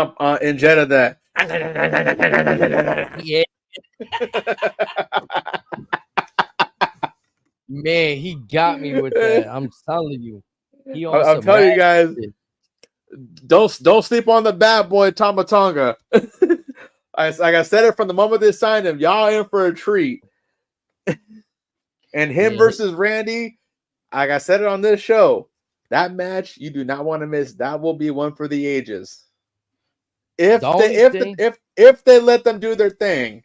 in Jeddah that. Yeah. Man, he got me with that. I'm telling you. I'm telling you guys, don't sleep on the bad boy Tama Tonga. Like I said it from the moment they signed him, y'all in for a treat. And him versus Randy, like I said it on this show, that match you do not want to miss. That will be one for the ages. If they let them do their thing.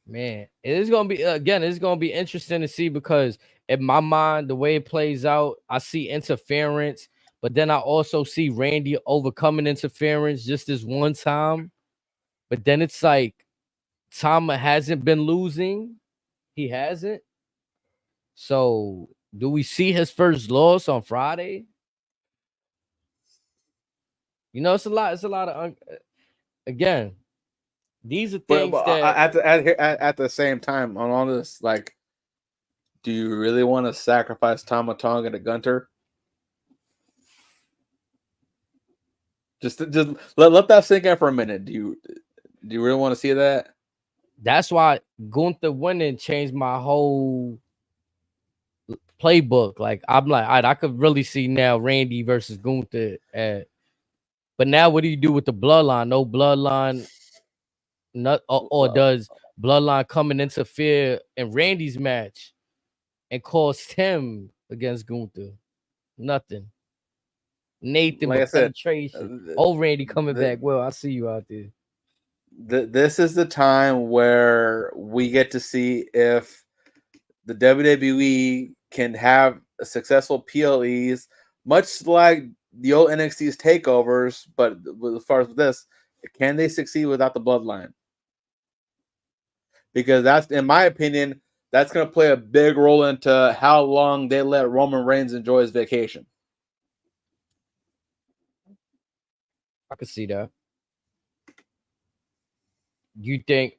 Man, it's gonna be interesting to see, because in my mind, the way it plays out, I see interference, but then I also see Randy overcoming interference just this one time. But then it's like Tama hasn't been losing. He hasn't. So do we see his first loss on Friday? You know, it's a lot of again. These are things that at the same time on all this, like, do you really want to sacrifice Tama Tonga to Gunter? Just let that sink in for a minute. Do you really want to see that? That's why Gunther winning changed my whole playbook. Like, I'm like, all right, I could really see now Randy versus Gunther. But now, what do you do with the bloodline? No bloodline, or does bloodline come and interfere in Randy's match and cost him against Gunther? Nothing. Nathan, like I said, penetration. Randy coming back. Well, I see you out there. This is the time where we get to see if the WWE can have a successful PLEs, much like the old NXT's takeovers. But as far as this, can they succeed without the bloodline? Because that's, in my opinion, that's going to play a big role into how long they let Roman Reigns enjoy his vacation. I can see that. You think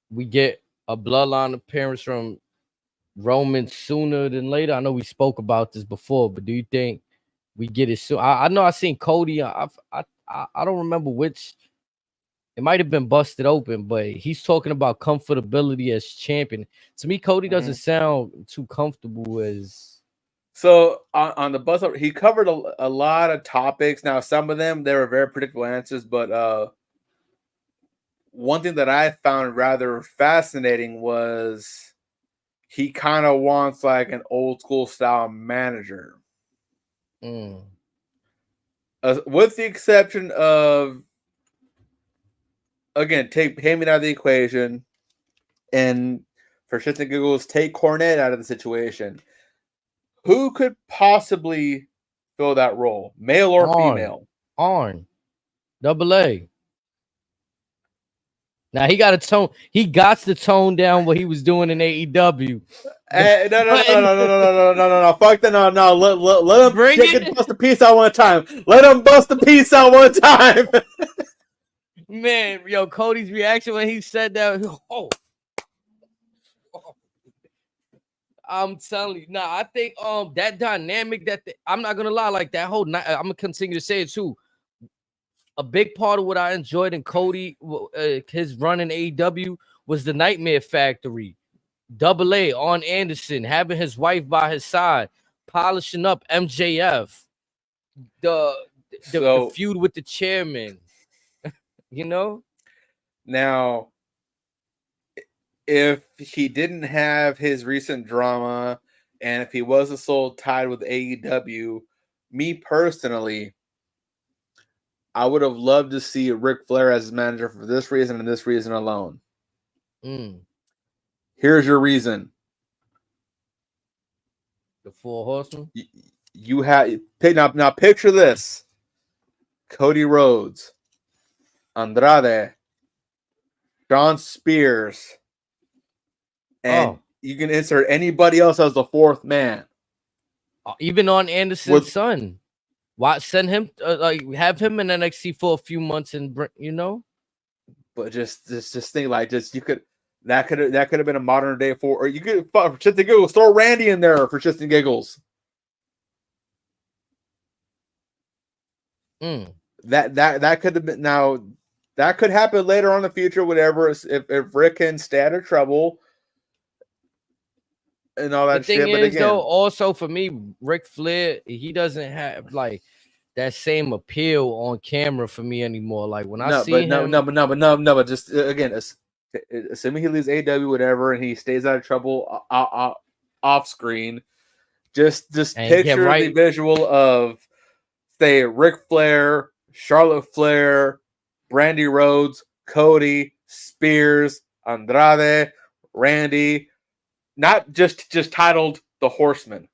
we get a bloodline appearance from Roman sooner than later? I know we spoke about this before, but do you think we get it soon? I know I seen Cody. I don't remember which. It might have been busted open, but he's talking about comfortability as champion. To me, Cody doesn't sound too comfortable as. So on the bus, he covered a lot of topics. Now, some of them, they were very predictable answers, but one thing that I found rather fascinating was he kind of wants like an old school style manager. With the exception of, again, take Heyman out of the equation, and for shits and giggles, take Cornette out of the situation. Who could possibly fill that role, male or female? Arn, Double A. Now he got to tone. He got to tone down what he was doing in AEW. Hey, no! Fuck that! No! Let him bust the piece out one time. Let him bust the piece out one time. Man, yo, Cody's reaction when he said that. Oh. I'm telling you. Nah, I think that dynamic I'm not gonna lie, like that whole night. I'm gonna continue to say it too. A big part of what I enjoyed in Cody, his run in AEW, was the Nightmare Factory. Double A, Arn Anderson, having his wife by his side, polishing up MJF, the feud with the chairman. You know? Now, if he didn't have his recent drama, and if he wasn't so tied with AEW, me personally, I would have loved to see Ric Flair as his manager for this reason and this reason alone. Here's your reason. The Four Horsemen? You have now picture this. Cody Rhodes, Andrade, Shawn Spears, and you can insert anybody else as the fourth man. Even on Anderson's son. Why send him have him in NXT for a few months and But just think that could have been a modern day or you could for shits and giggles throw Randy in there for shits and giggles. That could have been that could happen later on in the future, whatever. If Rick can stay out of trouble and all that shit. The thing is, though, also for me, Ric Flair, he doesn't have that same appeal on camera for me anymore. Like when I see him, but just again, assuming he leaves AEW, whatever, and he stays out of trouble off screen, just picture the visual of say Ric Flair, Charlotte Flair, Brandy Rhodes, Cody, Spears, Andrade, Randy, not just titled the Horsemen.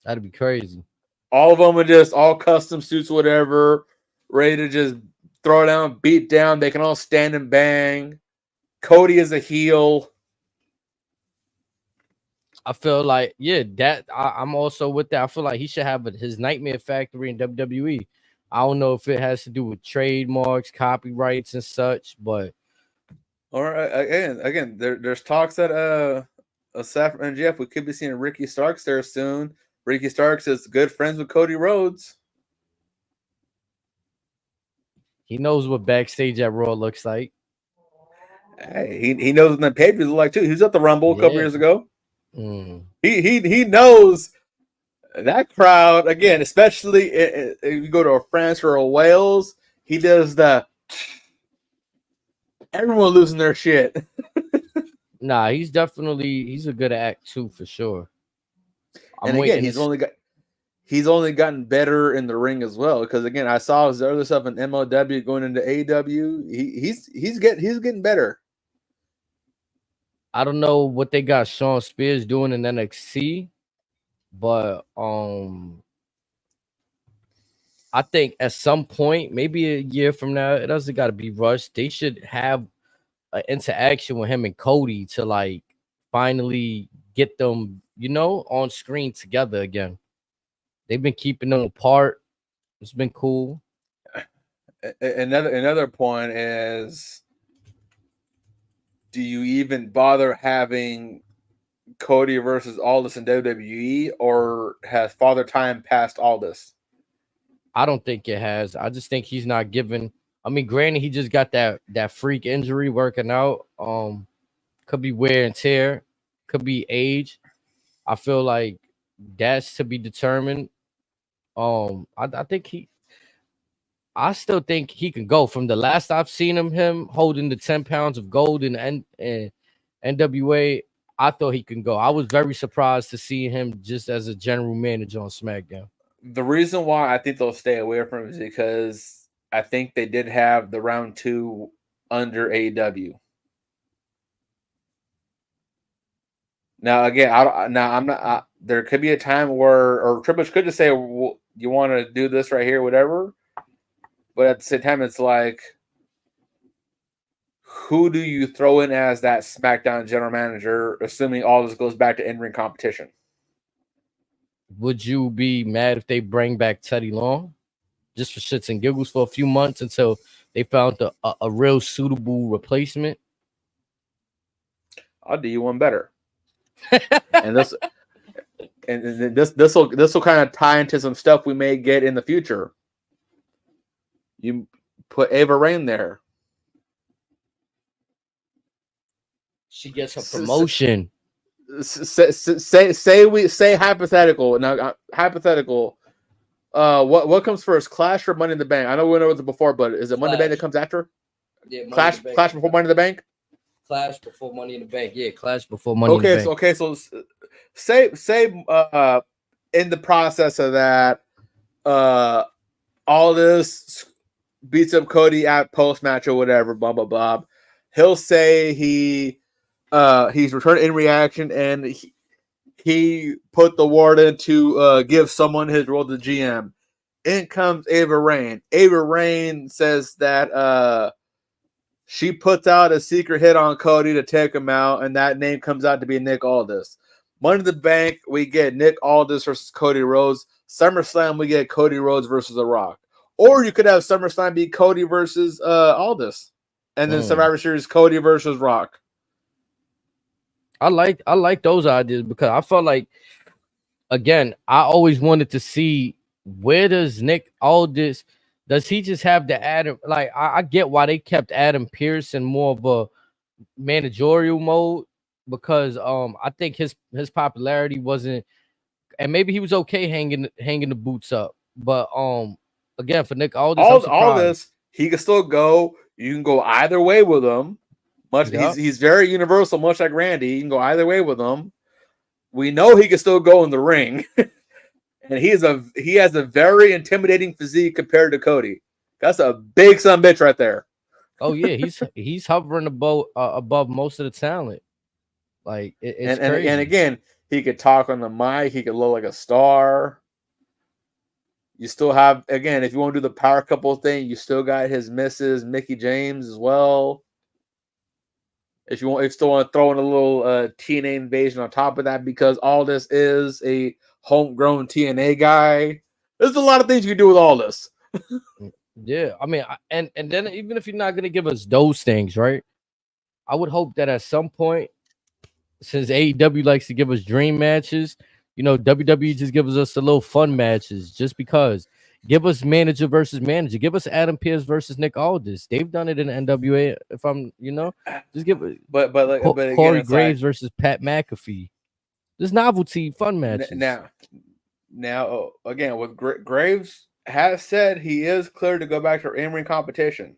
That'd be crazy. All of them are just all custom suits, whatever, ready to just throw down, beat down. They can all stand and bang. Cody is a heel. I feel like, I'm also with that. I feel like he should have his Nightmare Factory in WWE. I don't know if it has to do with trademarks, copyrights, and such, but or again, there's talks that Seth and Jeff, we could be seeing Ricky Starks there soon. Ricky Starks is good friends with Cody Rhodes. He knows what backstage at Raw looks like. Hey, he knows what the pay-per-views look like too. He was at the Rumble a couple years ago. He knows that crowd again, especially if you go to a France or a Wales. He does the everyone losing their shit. Nah, he's a good act too for sure. And again, he's only gotten better in the ring as well. Because again, I saw his other stuff in MLW going into AEW. He's getting better. I don't know what they got Shawn Spears doing in NXT, but I think at some point, maybe a year from now, it doesn't got to be rushed. They should have an interaction with him and Cody to finally get them, on screen together again. They've been keeping them apart. It's been cool. Another point is, do you even bother having Cody versus Aldis in WWE, or has Father Time passed Aldis? I don't think it has. I just think he's not given. I mean, granted, he just got that freak injury working out. Could be wear and tear, could be age. I feel like that's to be determined. I still think he can go. From the last I've seen him holding the 10 pounds of gold in NWA, I thought he can go. I was very surprised to see him just as a general manager on SmackDown. The reason why I think they'll stay away from him is because I think they did have the round 2 under AEW. Now, again, I'm not. There could be a time where Triple H could just say, well, "You want to do this right here, whatever." But at the same time, it's like, who do you throw in as that SmackDown general manager, assuming all this goes back to in-ring competition? Would you be mad if they bring back Teddy Long just for shits and giggles for a few months until they found a real suitable replacement? I'll do you one better. And this will kind of tie into some stuff we may get in the future. You put Ava Rain there. She gets her promotion. Say hypothetical. Now hypothetical. What comes first, Clash or Money in the Bank? I know we know it before, but is it Money in the Bank that comes after? Yeah, Clash before Money in the Bank. Clash before Money in the Bank. Yeah, Clash before Money in the Bank. Okay, so say in the process of that, all this beats up Cody at post match or whatever, blah blah blah. He'll say he's returned in reaction and he put the warden to give someone his role to GM. In comes Ava Rain. Ava Rain says that She puts out a secret hit on Cody to take him out, and that name comes out to be Nick Aldis. Money in the Bank, we get Nick Aldis versus Cody Rhodes. SummerSlam, we get Cody Rhodes versus The Rock. Or you could have SummerSlam be Cody versus Aldis. And then Survivor Series, Cody versus Rock. I like those ideas because I felt like, again, I always wanted to see where does Nick Aldis, does he just have the Adam? Like I get why they kept Adam Pearce in more of a managerial mode because I think his popularity wasn't, and maybe he was okay hanging the boots up, but again for Nick Aldis, all this he can still go. You can go either way with him. He's very universal, much like Randy. You can go either way with him. We know he can still go in the ring, and he has a very intimidating physique compared to Cody. That's a big son of a bitch right there. Oh yeah, he's hovering above most of the talent. Like it's crazy. And again, he could talk on the mic. He could look like a star. You still have, again, if you want to do the power couple thing, you still got his missus Mickey James as well. If you still want to throw in a little TNA invasion on top of that, because Aldis is a homegrown TNA guy. There's a lot of things you can do with Aldis. Yeah, I mean, and then even if you're not gonna give us those things, right? I would hope that at some point, since AEW likes to give us dream matches, WWE just gives us the little fun matches just because. Give us manager versus manager. Give us Adam Pearce versus Nick Aldis. They've done it in the NWA. If I'm, just give it. But Corey Graves versus Pat McAfee. This novelty fun matches. Now again, with Graves has said he is clear to go back to in-ring competition.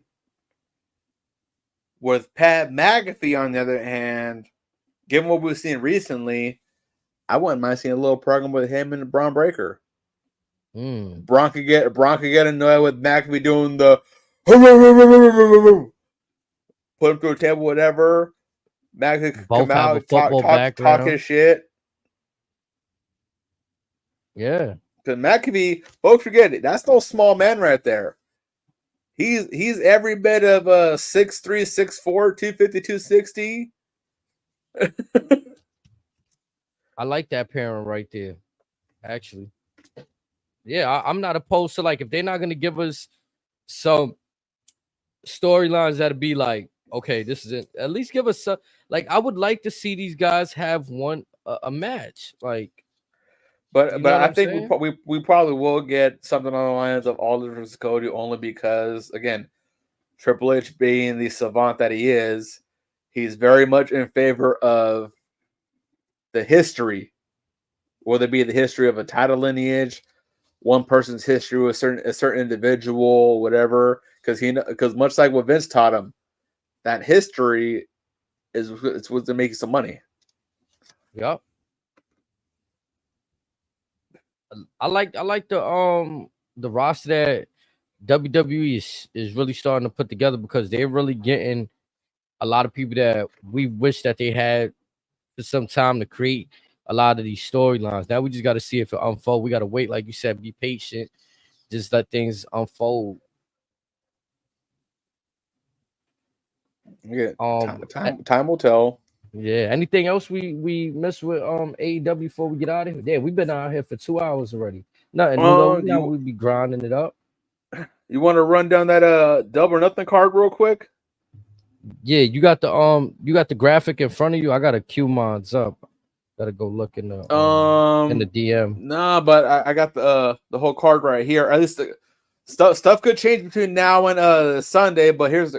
With Pat McAfee, on the other hand, given what we've seen recently, I wouldn't mind seeing a little program with him and Braun Breaker. Braun could get annoyed with McAfee doing the put him through a table, whatever. McAfee could come out, talk his shit. Yeah. Because McAfee, folks forget it. That's no small man right there. He's every bit of 6'3", 6'4", 250, 260. I like that pairing right there, actually. Yeah, I'm not opposed to, like, if they're not going to give us some storylines that'd be like, okay, this is it. At least give us some, like, I would like to see these guys have a match. Like, but I think we probably will get something on the lines of Aldis versus Cody, only because, again, Triple H being the savant that he is, he's very much in favor of the history, whether it be the history of a title lineage, one person's history with a certain individual, whatever. Because much like what Vince taught him, that history is what's making some money. Yep. I like the roster that WWE is really starting to put together, because they're really getting a lot of people that we wish that they had for some time to create a lot of these storylines. Now we just got to see if it unfold. We got to wait, like you said, be patient, just let things unfold. Yeah, time will tell. Yeah. Anything else we missed with AEW before we get out of here? Yeah, we've been out here for 2 hours already. Nothing. We'd be grinding it up. You want to run down that Double or Nothing card real quick? Yeah, you got the graphic in front of you. I got to queue mines up. Gotta go look in the DM. Nah, but I got the whole card right here. At least the stuff could change between now and Sunday. But here's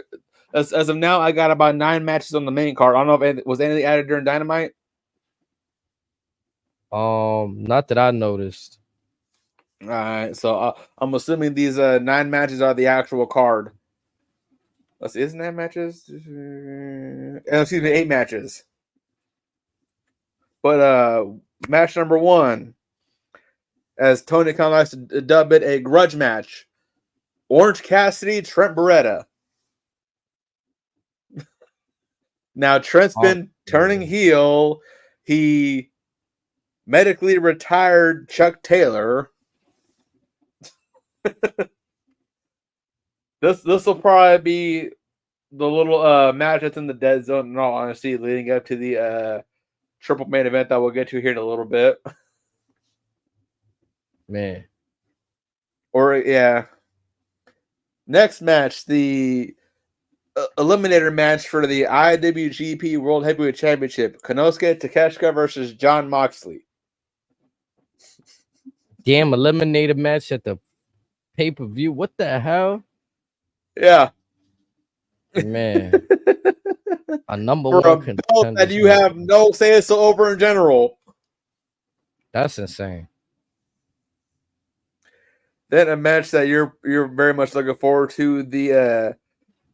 as of now, I got about 9 matches on the main card. I don't know if was anything added during Dynamite. Not that I noticed. All right, so I'm assuming these 9 matches are the actual card. Let's see, isn't 9 matches? Excuse me, 8 matches. But match number 1, as Tony Khan likes to dub it, a grudge match. Orange Cassidy, Trent Beretta. Now, Trent's been turning heel. He medically retired Chuck Taylor. This will probably be little match that's in the dead zone, in all honesty, leading up to the triple main event that we'll get to here in a little bit. Man. Or yeah. Next match, the eliminator match for the IWGP World Heavyweight Championship. Konosuke Takeshita versus Jon Moxley. Damn, eliminator match at the pay-per-view. What the hell? Yeah. Man. A number For one a belt that you have no say so over in general. That's insane. Then a match that you're very much looking forward to, the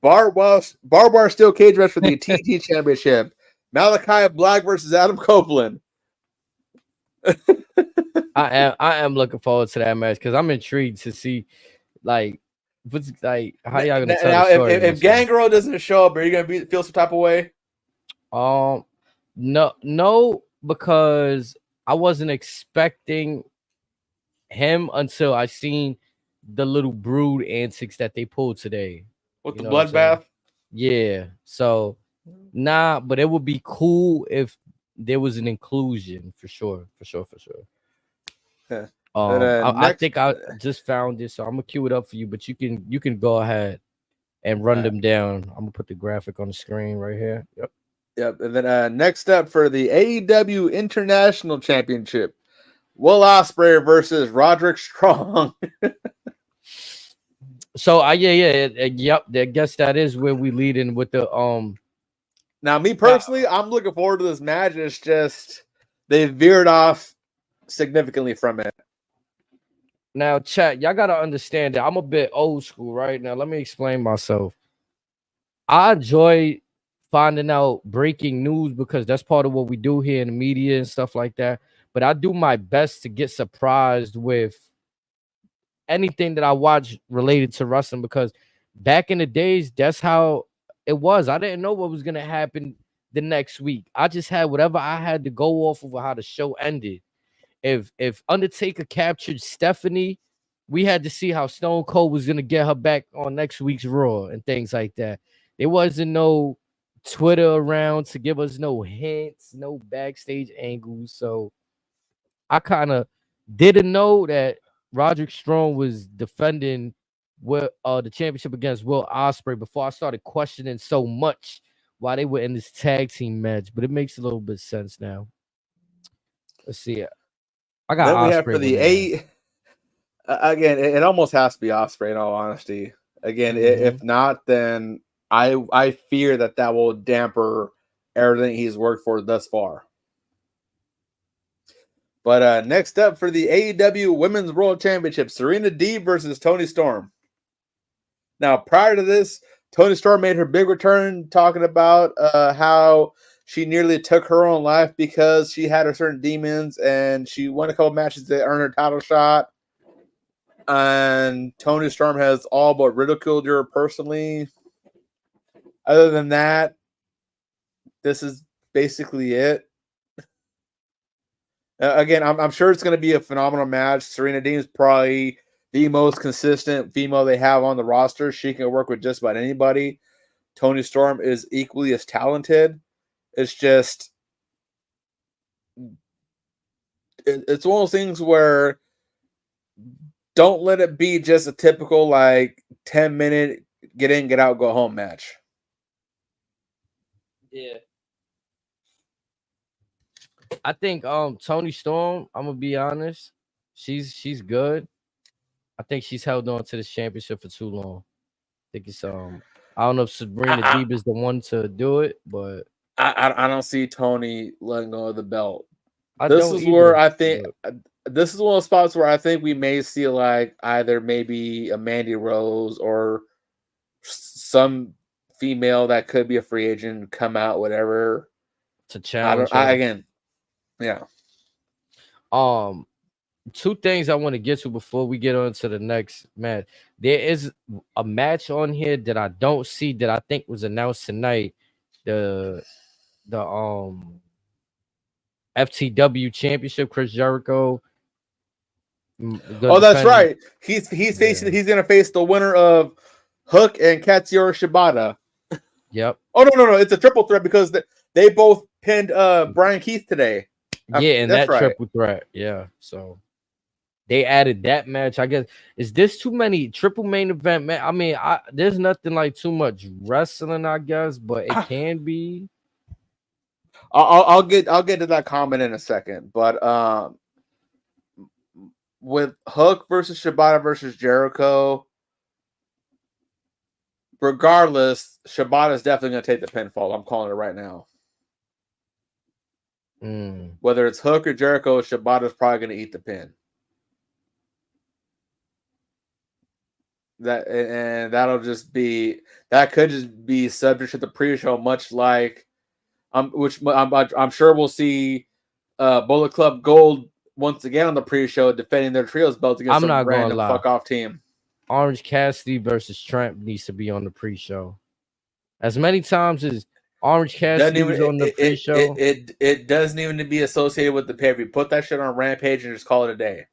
barbed wire steel cage match for the TT Championship. Malachi Black versus Adam Copeland. I am looking forward to that match because I'm intrigued to see like what's like how y'all gonna tell the story. If Gangrel doesn't show up, are you gonna feel some type of way? No, because I wasn't expecting him until I seen the little brood antics that they pulled today. With the bloodbath? Yeah. So but it would be cool if there was an inclusion for sure. Yeah. I think I just found this, so I'm gonna cue it up for you, but you can go ahead and run them down. I'm gonna put the graphic on the screen right here. Yep. And then next up for the AEW International Championship, Will Ospreay versus Roderick Strong. So yep. I guess that is where we lead in with the Now, me personally, I'm looking forward to this match. It's just they veered off significantly from it. Now, chat, y'all gotta understand that I'm a bit old school, right? Now, let me explain myself. I enjoy finding out breaking news because that's part of what we do here in the media and stuff like that. But I do my best to get surprised with anything that I watch related to wrestling because back in the days, that's how it was. I didn't know what was gonna happen the next week. I just had whatever I had to go off of how the show ended. If Undertaker captured Stephanie, we had to see how Stone Cold was gonna get her back on next week's Raw and things like that. There wasn't no Twitter around to give us no hints, no backstage angles. So I kind of didn't know that Roderick Strong was defending the championship against Will Ospreay before I started questioning so much why they were in this tag team match. But it makes a little bit of sense now. Let's see. I got then we Ospreay have for the again, it almost has to be Ospreay in all honesty. Again, if not, then I fear that will damper everything he's worked for thus far. But next up for the AEW Women's World Championship, Serena Deeb versus Toni Storm. Now, prior to this, Toni Storm made her big return talking about how she nearly took her own life because she had her certain demons and she won a couple matches to earn her title shot. And Toni Storm has all but ridiculed her personally. Other than that, this is basically it. Again, I'm sure it's going to be a phenomenal match. Serena Deeb is probably the most consistent female they have on the roster. She can work with just about anybody. Toni Storm is equally as talented. It's just, it's one of those things where don't let it be just a typical 10-minute get in, get out, go home match. Yeah. I think Toni Storm, I'm gonna be honest, she's good. I think she's held on to this championship for too long. I think it's I don't know if Sabrina Deeb is the one to do it, but I don't see Toni letting go of the belt. This is one of the spots where I think we may see either maybe a Mandy Rose or some female that could be a free agent come out, whatever, to challenge. Yeah. Two things I want to get to before we get on to the next match. There is a match on here that I don't see that I think was announced tonight. The FTW Championship, Chris Jericho. That's right. He's gonna face the winner of Hook and Katsuyori Shibata. Yep. Oh no! It's a triple threat because they both pinned Brian Keith today. Yeah, and That's that right. triple threat. Yeah. So they added that match. I guess is this too many triple main event? Man, I mean, there's nothing like too much wrestling, I guess, but it can be. I'll get to that comment in a second, but with Hook versus Shibata versus Jericho, regardless, Shibata is definitely going to take the pinfall. I'm calling it right now. Whether it's Hook or Jericho, Shibata is probably going to eat the pin. That'll just be that could just be subject to the pre-show, much like which I'm sure we'll see Bullet Club Gold once again on the pre-show defending their trios belts against some random fuck off team. Orange Cassidy versus Trent needs to be on the pre-show. As many times as Orange Cassidy was on the pre-show, it doesn't even be associated with the pay-per-view. Put that shit on Rampage and just call it a day.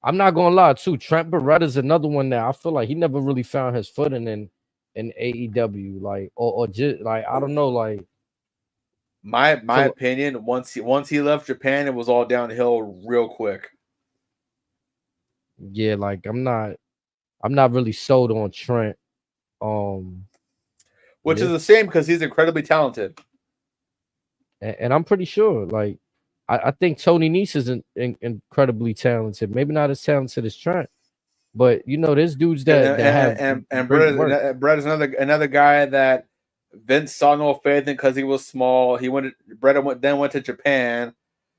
I'm not gonna lie too. Trent Beretta's another one that I feel like he never really found his footing in AEW, like or just like I don't know, like my opinion. Once he left Japan, it was all downhill real quick. Yeah, like I'm not really sold on Trent. Which is the same because he's incredibly talented, and I'm pretty sure, like. I think Tony Nese is incredibly talented. Maybe not as talented as Trent, but you know, there's dudes that have and Brett is another guy that Vince saw no faith in because he was small. Brett went to Japan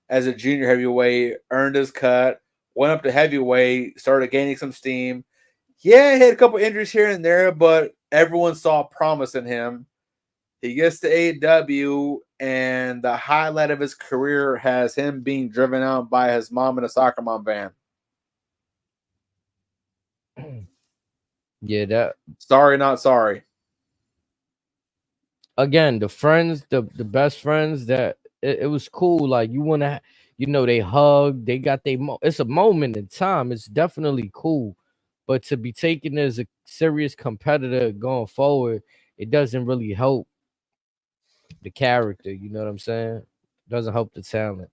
as a junior heavyweight, earned his cut, went up to heavyweight, started gaining some steam. Yeah, he had a couple injuries here and there, but everyone saw promise in him. He gets to AEW, and the highlight of his career has him being driven out by his mom in a soccer mom van. Yeah, that. Sorry, not sorry. Again, the friends, the best friends, that it was cool. Like you want to, they hug, they got it's a moment in time. It's definitely cool, but to be taken as a serious competitor going forward, it doesn't really help the character, you know what I'm saying? Doesn't help the talent.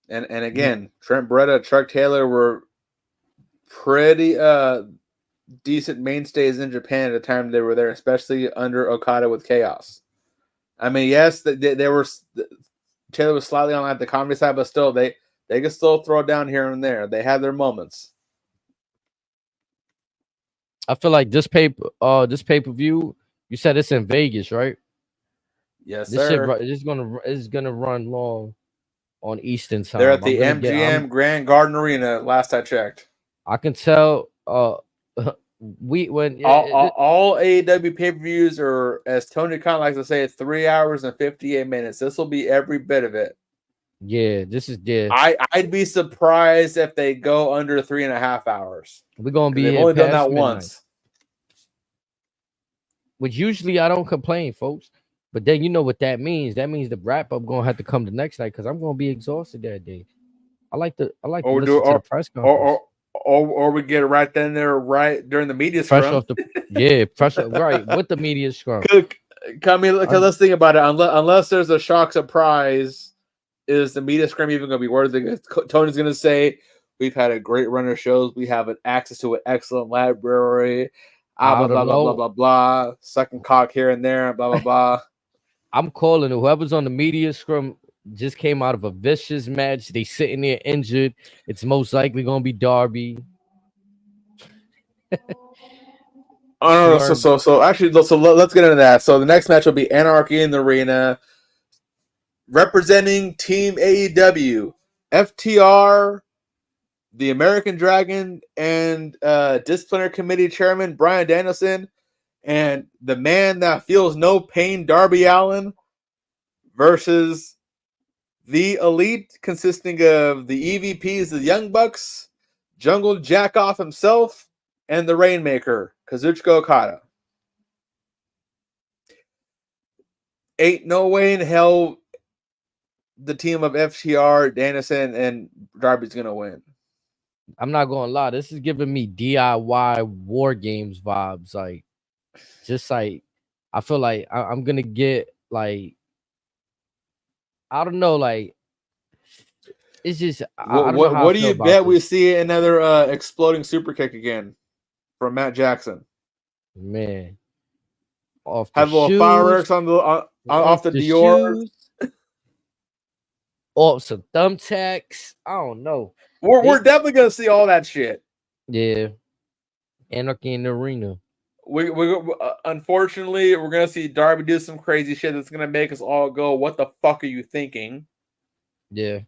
And again, Trent Beretta, Chuck Taylor were pretty decent mainstays in Japan at the time they were there, especially under Okada with Chaos. I mean, yes, they were Taylor was slightly on the comedy side, but still they could still throw down here and there. They had their moments. I feel like this pay-per-view, you said it's in Vegas, right? Yes, this sir. It's gonna run long on Eastern time. They're at the MGM Grand Garden Arena. Last I checked, I can tell. All AEW pay-per-views are, as Tony Khan likes to say, 3 hours and 58 minutes. This will be every bit of it. Yeah, this is dead. I'd be surprised if they go under 3.5 hours. We're gonna be only done that midnight. Once. Which usually I don't complain, folks. But then you know what that means. That means the wrap up gonna have to come the next night because I'm gonna be exhausted that day. I like to listen to the press conference. Or we get it right then there, right during the media fresh scrum. Off the fresh right with the media scrum. Let's think about it. Unless there's a shock surprise, is the media scrum even going to be worthy? Tony's going to say, "We've had a great run of shows. We have access to an excellent library." Blah blah blah blah blah blah. Sucking cock here and there. Blah blah blah. I'm calling it. Whoever's on the media scrum just came out of a vicious match. They sitting there injured. It's most likely gonna be Darby. Oh, so actually, let's get into that. So the next match will be Anarchy in the Arena, representing Team AEW, FTR, the American Dragon, and Disciplinary Committee Chairman Bryan Danielson, and the man that feels no pain, Darby Allin, versus the Elite, consisting of the EVPs, the Young Bucks, Jungle Jackoff himself, and the Rainmaker, Kazuchika Okada. Ain't no way in hell the team of FTR, Danielson, and Darby's going to win. I'm not gonna lie. This is giving me DIY war games vibes. Like, just like I feel like I'm gonna get like I don't know. Like, it's just I don't know how I What do feel you about bet we this. see another exploding super kick again from Matt Jackson? Man, off the Have little shoes, fireworks on the off off the the Dior. shoes, off some thumbtacks. I don't know. We're definitely gonna see all that shit. Yeah, Anarchy in the Arena. We unfortunately we're gonna see Darby do some crazy shit that's gonna make us all go, "What the fuck are you thinking?" Yeah.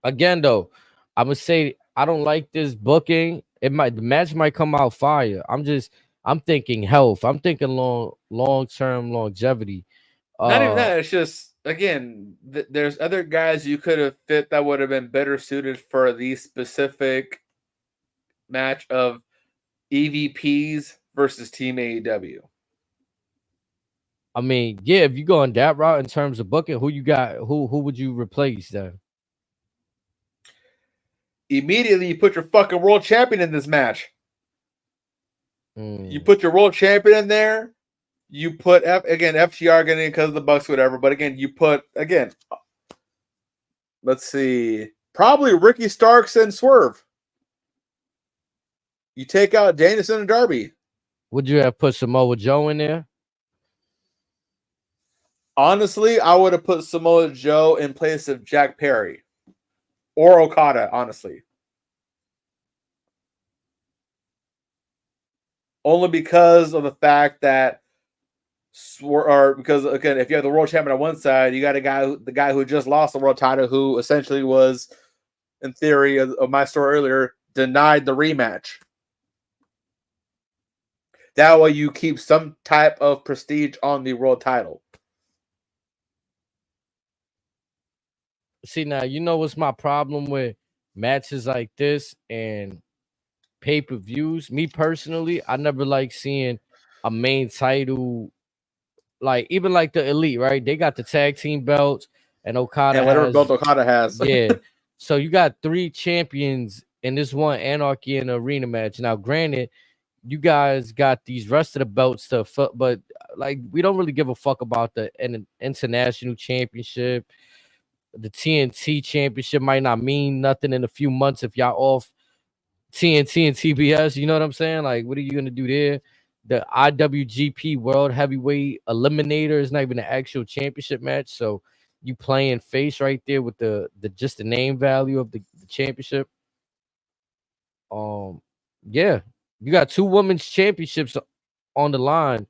Again, though, I'm gonna say I don't like this booking. The match might come out fire. I'm thinking health. I'm thinking long term longevity. Not even that. It's just again, there's other guys you could have fit that would have been better suited for the specific match of EVPs versus Team AEW. I mean, yeah, if you go on that route in terms of booking, who you got? Who would you replace then? Immediately, you put your fucking world champion in this match. You Mm. put your world champion in there. You put FTR getting because of the Bucks, whatever. But again, you put let's see, probably Ricky Starks and Swerve. You take out Danielson and Darby. Would you have put Samoa Joe in there? Honestly, I would have put Samoa Joe in place of Jack Perry or Okada, honestly. Only because of the fact that because again, if you have the world champion on one side, you got the guy who just lost the world title, who essentially was, in theory of my story earlier, denied the rematch. That way you keep some type of prestige on the world title. See, now you know what's my problem with matches like this and pay-per-views. Me personally, I never like seeing a main title, like even like the Elite, right? They got the tag team belts, and Okada And whatever has, belt Okada has. yeah. So you got 3 champions in this one Anarchy in the Arena match. Now, granted, you guys got these rest of the belts to, but like we don't really give a fuck about the international championship. The TNT championship might not mean nothing in a few months if y'all off TNT and TBS. You know what I'm saying? Like, what are you gonna do there? The IWGP World Heavyweight Eliminator is not even an actual championship match, so you playing face right there with the just the name value of the championship. Yeah, you got 2 women's championships on the line,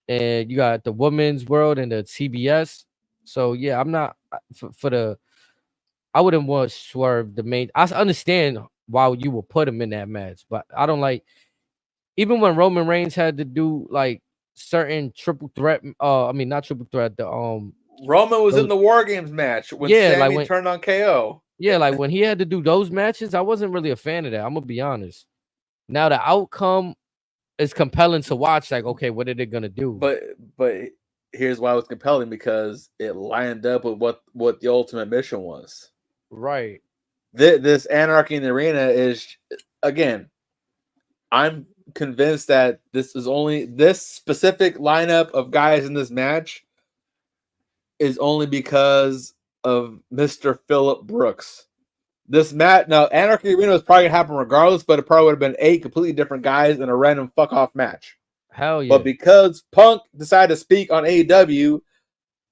and you got the women's world and the TBS. So yeah, I'm not for the. I wouldn't want Swerve the main. I understand why you would put him in that match, but I don't like. Even when Roman Reigns had to do like certain triple threat, I mean not triple threat. The Roman was in the War Games match when Sammy turned on KO. Yeah, like when he had to do those matches, I wasn't really a fan of that. I'm gonna be honest. Now the outcome is compelling to watch. Like, okay, what are they gonna do? But here's why it was compelling, because it lined up with what the ultimate mission was. Right. This Anarchy in the Arena is, again, I'm convinced that this specific lineup of guys in this match is only because of Mr. Phillip Brooks. This match, now Anarchy Arena was probably gonna happen regardless, but it probably would have been 8 completely different guys in a random fuck off match. Hell yeah. But because Punk decided to speak on AEW,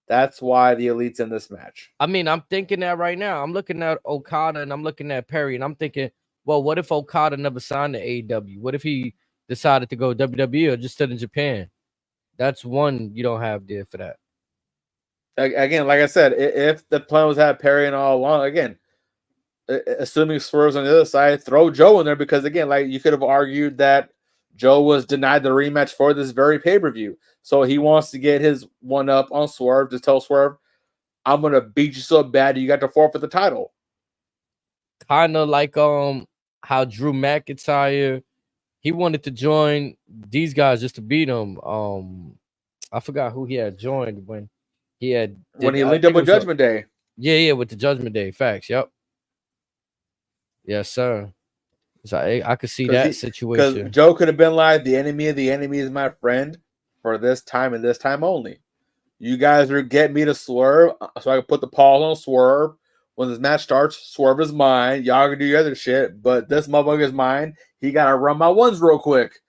that's why the Elite's in this match. I mean, I'm thinking that right now. I'm looking at Okada and I'm looking at Perry, and I'm thinking, well, what if Okada never signed to AEW? What if he decided to go WWE or just stayed in Japan? That's one you don't have there for that. Again, like I said, if the plan was to have Perry and all along, again, assuming Swerve's on the other side, throw Joe in there, because again, like you could have argued that Joe was denied the rematch for this very pay-per-view. So he wants to get his one up on Swerve to tell Swerve, I'm gonna beat you so bad you got to forfeit the title. Kind of like how Drew McIntyre, he wanted to join these guys just to beat him. I forgot who he had joined when he linked up with Judgment Day. Yeah, with the Judgment Day. Facts. Yep. Yes, sir. So I could see that Because situation. Joe could have been like, the enemy of the enemy is my friend for this time and this time only. You guys are getting me to swerve, so I can put the pause on Swerve. When this match starts, Swerve is mine. Y'all can do your other shit, but this motherfucker is mine. He gotta run my ones real quick.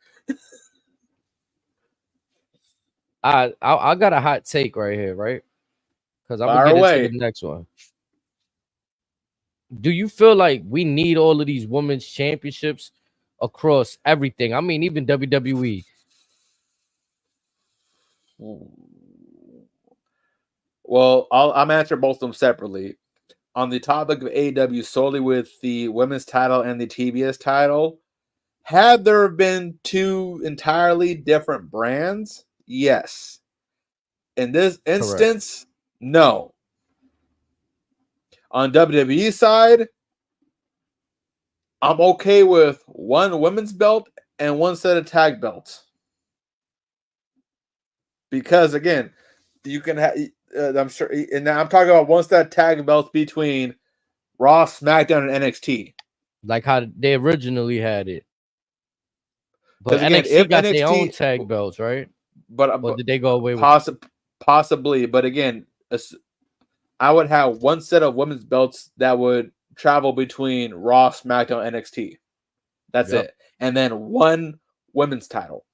I got a hot take right here, right? Because I'm gonna Fire get into away. the next one. Do you feel like we need all of these women's championships across everything? I mean, even WWE. Well, I'm answering both of them separately. On the topic of AEW, solely with the women's title and the TBS title, had there been two entirely different brands? Yes. In this Correct. instance, no. On WWE side, I'm okay with one women's belt and one set of tag belts. Because again, you can have, I'm sure, and now I'm talking about one set of tag belts between Raw, SmackDown, and NXT. Like how they originally had it. But Because again, NXT if got their own NXT, tag belts, right? but Or did they go away with possibly, but again, I would have one set of women's belts that would travel between Raw, SmackDown, NXT. That's Yep. it, and then one women's title.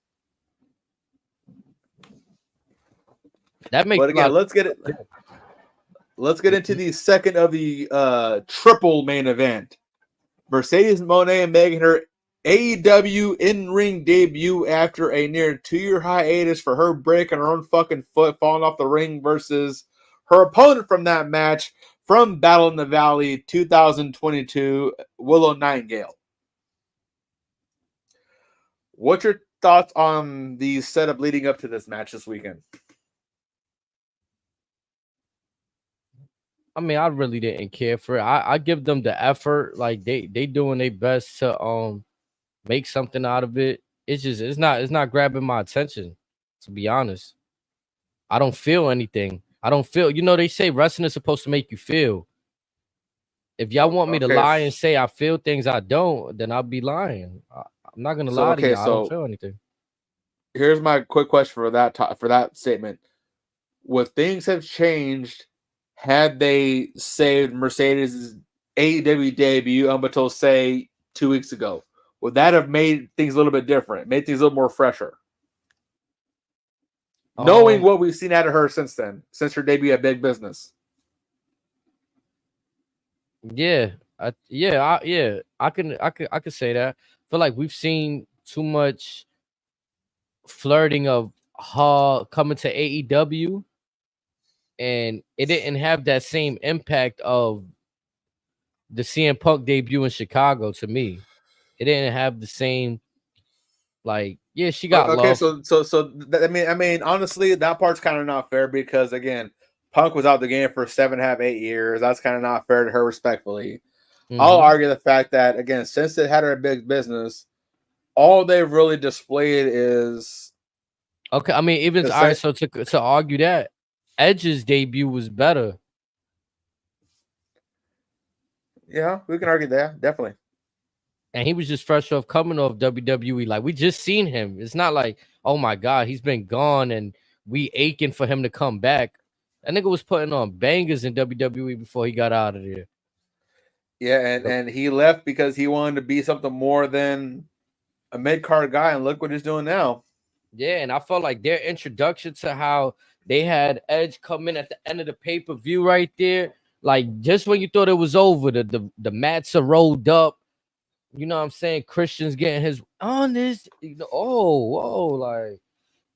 That makes But a lot again, of let's get it. Let's get into the second of the triple main event. Mercedes Moné making her AEW in-ring debut after a near 2-year hiatus for her breaking her own fucking foot, falling off the ring versus her opponent from that match from Battle in the Valley 2022, Willow Nightingale. What's your thoughts on the setup leading up to this match this weekend? I mean, I really didn't care for it. I give them the effort. Like they doing their best to make something out of it. It's not grabbing my attention, to be honest. I don't feel anything. I don't feel, they say wrestling is supposed to make you feel. If y'all want me to Okay, lie and say I feel things I don't, then I'll be lying. I'm not gonna so lie to okay, y'all. I don't so feel anything. here's my quick question for that statement. Would things have changed had they saved Mercedes' AEW debut up until, say, 2 weeks ago? Would that have made things a little bit different, made things a little more fresher? Knowing what we've seen out of her since then, since her debut at Big Business. Yeah, I can say that. I feel like we've seen too much flirting of her coming to AEW, and it didn't have that same impact of the CM Punk debut in Chicago. To me, it didn't have the same, like, yeah, she got Okay, love. so I mean, honestly, that part's kind of not fair because again, Punk was out the game for 7.5, 8 years. That's kind of not fair to her, respectfully. I'll argue the fact that again, since they had her at Big Business, all they've really displayed is Okay, I mean, even all right. So to argue that Edge's debut was better. Yeah, we can argue that, definitely. And he was just fresh off coming off WWE. Like, we just seen him. It's not like, oh my God, he's been gone and we aching for him to come back. That nigga was putting on bangers in WWE before he got out of there. Yeah, and he left because he wanted to be something more than a mid-card guy, and look what he's doing now. Yeah, and I felt like their introduction to how they had Edge come in at the end of the pay-per-view right there. Like, just when you thought it was over, the mats are rolled up. You know what I'm saying? Christian's getting his on this. Whoa, like,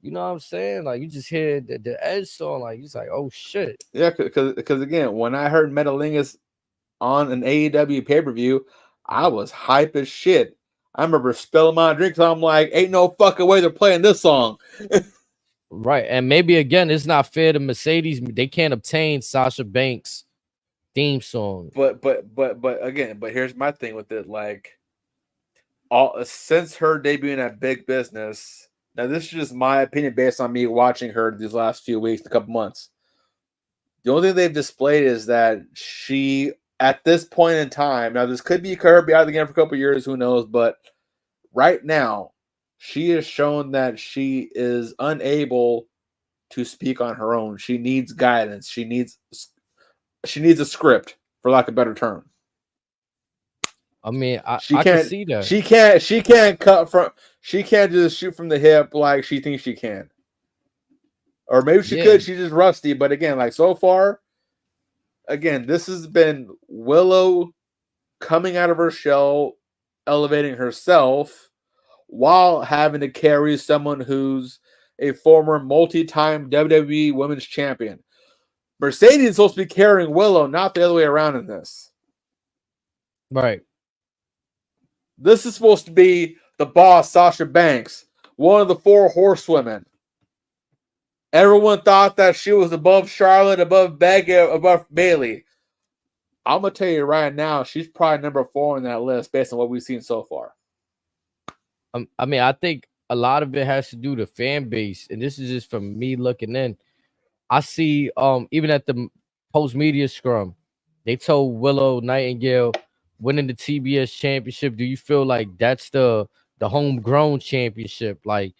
you know what I'm saying? Like, you just hear the Edge song, like, he's like, oh shit. Yeah, because again, when I heard Metalingus on an AEW pay-per-view, I was hype as shit. I remember spilling my drink, so I'm like, ain't no fucking way they're playing this song. Right. And maybe again, it's not fair to Mercedes. They can't obtain Sasha Banks' theme song. But again, here's my thing with it. Like, since her debuting at Big Business, now this is just my opinion based on me watching her these last few weeks, a couple months. The only thing they've displayed is that she at this point in time, now this could be Kirby out of the game for a couple of years, who knows? But right now, she has shown that she is unable to speak on her own. She needs guidance. She needs a script, for lack of a better term. I mean, I She can can't see that. she can't just shoot from the hip like she thinks she can. Or maybe she could, she's just rusty. But again, like so far, again, this has been Willow coming out of her shell, elevating herself, while having to carry someone who's a former multi-time WWE Women's Champion. Mercedes is supposed to be carrying Willow, not the other way around in this. Right. This is supposed to be the boss, Sasha Banks, one of the 4 horsewomen. Everyone thought that she was above Charlotte, above Becky, above Bayley. I'm going to tell you right now, she's probably number 4 on that list based on what we've seen so far. I mean, I think a lot of it has to do with the fan base, and this is just from me looking in. I see, even at the post media scrum, they told Willow Nightingale winning the TBS championship. Do you feel like that's the homegrown championship? Like,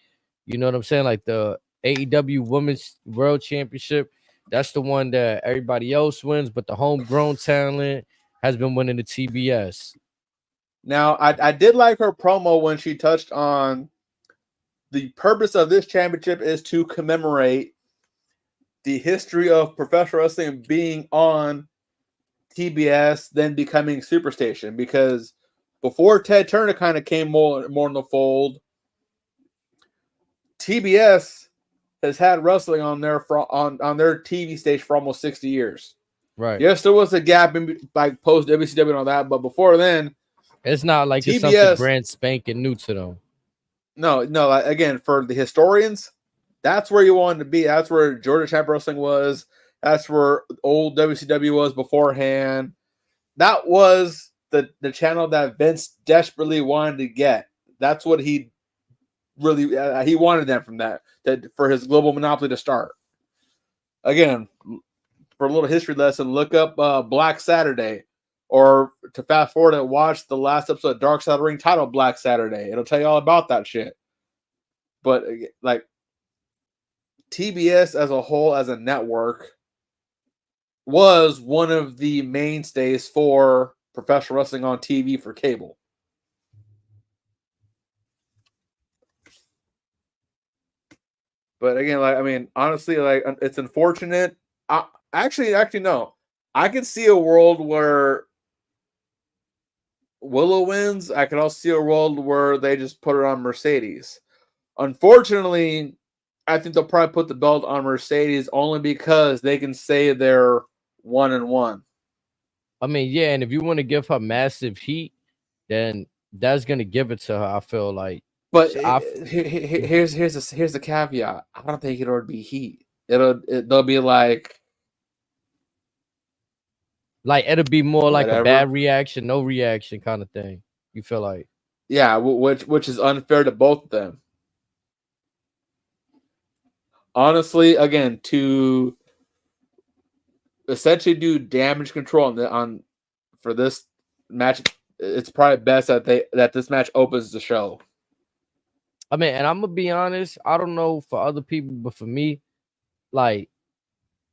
you know what I'm saying? Like the AEW Women's World Championship, that's the one that everybody else wins, but the homegrown talent has been winning the TBS. Now, I did like her promo when she touched on the purpose of this championship is to commemorate the history of professional wrestling being on TBS, then becoming Superstation. Because before Ted Turner kind of came more in the fold, TBS has had wrestling on their TV station for almost 60 years. Right. Yes, there was a gap in like post WCW and all that, but before then, it's not like TBS, it's something brand spanking new to them. No. Again, for the historians, that's where you wanted to be. That's where Georgia Champ Wrestling was. That's where old WCW was beforehand. That was the channel that Vince desperately wanted to get. That's what he really he wanted them from that for his global monopoly to start. Again, for a little history lesson, look up Black Saturday, or to fast forward and watch the last episode of Dark Side of the Ring titled Black Saturday. It'll tell you all about that shit. But like TBS as a whole, as a network, was one of the mainstays for professional wrestling on TV for cable. But again, like, I mean, honestly, like, it's unfortunate. Actually, no. I could see a world where Willow wins. I could also see a world where they just put her on Mercedes. Unfortunately, I think they'll probably put the belt on Mercedes only because they can say they're 1-1. I mean, yeah, and if you want to give her massive heat, then that's gonna give it to her. I feel like. But here's the caveat. I don't think it'll be heat. They'll be like it'll be more whatever. like a bad reaction, no reaction kind of thing. You feel like, yeah, which is unfair to both of them. Honestly, again, to essentially do damage control for this match, it's probably best that this match opens the show. I mean, and I'm gonna be honest, I don't know for other people, but for me, like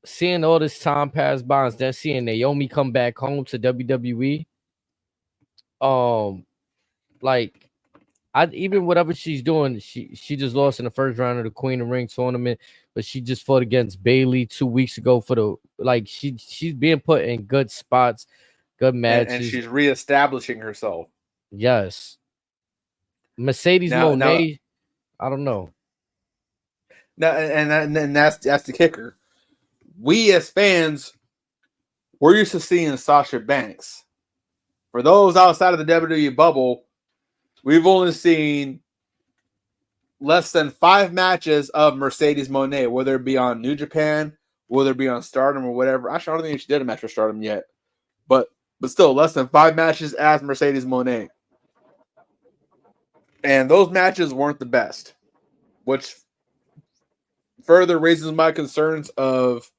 seeing all this time pass by and then seeing Naomi come back home to WWE, like even whatever she's doing, she just lost in the first round of the Queen of Ring tournament, but she just fought against Bayley 2 weeks ago for the she's being put in good spots, good matches, and she's reestablishing herself. Yes, Mercedes Moné. I don't know. No, and that's the kicker. We as fans, we're used to seeing Sasha Banks. For those outside of the WWE bubble, we've only seen less than 5 matches of Mercedes Moné, whether it be on New Japan, whether it be on Stardom or whatever. Actually, I don't think she did a match for Stardom yet. But still, less than 5 matches as Mercedes Moné. And those matches weren't the best, which further raises my concerns of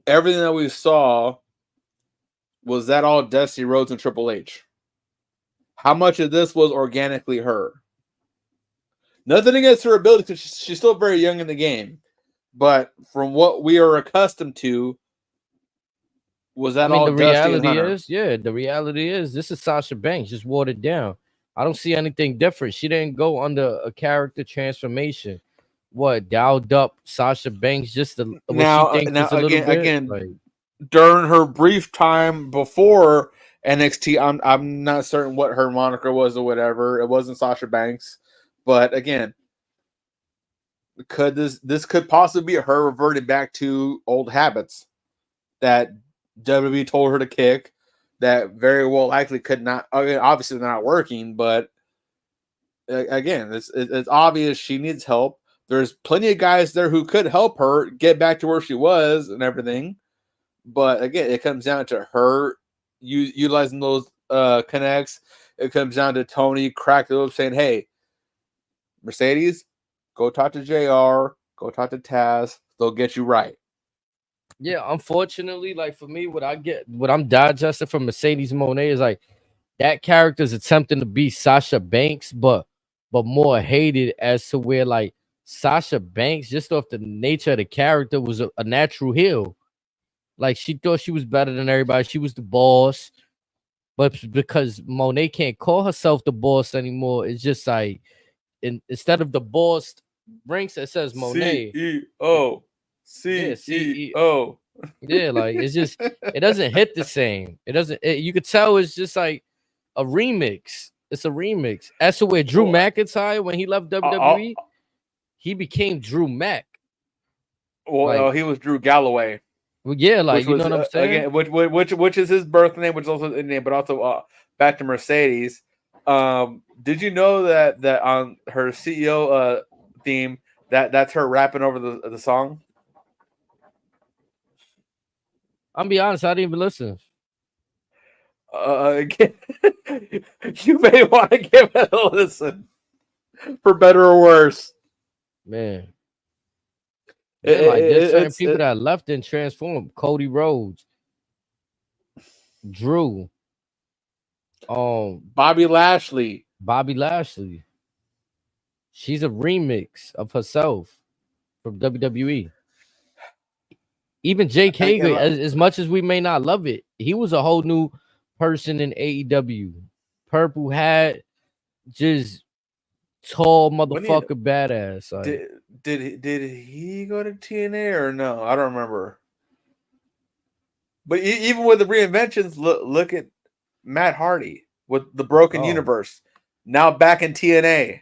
everything that we saw was that all Dusty Rhodes and Triple H? How much of this was organically her? Nothing against her ability, because she's still very young in the game. But from what we are accustomed to, was that all the Dusty and reality Hunter? the reality is this is Sasha Banks, just watered down. I don't see anything different. She didn't go under a character transformation. What, dialed up Sasha Banks just the what she thinks is a little bit again, like, during her brief time before NXT, I'm not certain what her moniker was or whatever. It wasn't Sasha Banks, but again, could this could possibly be her reverting back to old habits that WWE told her to kick, that very well likely could not. I mean, obviously they're not working, but again, it's obvious she needs help. There's plenty of guys there who could help her get back to where she was and everything. But again, it comes down to her utilizing those connects. It comes down to Tony cracked it up saying, "Hey, Mercedes, go talk to JR, go talk to Taz. They'll get you right." yeah, unfortunately, like for me, what I'm digesting from Mercedes Moné is like that character's attempting to be Sasha Banks, but more hated, as to where like Sasha Banks, just off the nature of the character, was a natural heel. Like she thought she was better than everybody. She was the boss. But because Monet can't call herself the boss anymore, it's just like instead of the boss ranks, it says Monet. CEO. CEO. Yeah, like it's just it doesn't hit the same. It doesn't. You could tell it's just like a remix. It's a remix. As to where Drew McIntyre, when he left WWE, he became Drew Mac. Well, he was Drew Galloway. Well, yeah, like you was, know what I'm saying. Again, which is his birth name, which is also his name, but also back to Mercedes. Did you know that on her CEO theme that's her rapping over the song? I'll be honest, I didn't even listen. You may want to give it a listen, for better or worse. Man, like there's certain people that left and transformed. Cody Rhodes, Drew, Bobby Lashley. She's a remix of herself from WWE. Even Jake Hager, as much as we may not love it, he was a whole new person in AEW. Purple hat, just tall motherfucker, badass. Like, did he go to TNA or no? I don't remember. But even with the reinventions, look at Matt Hardy with the Broken Universe, now back in TNA.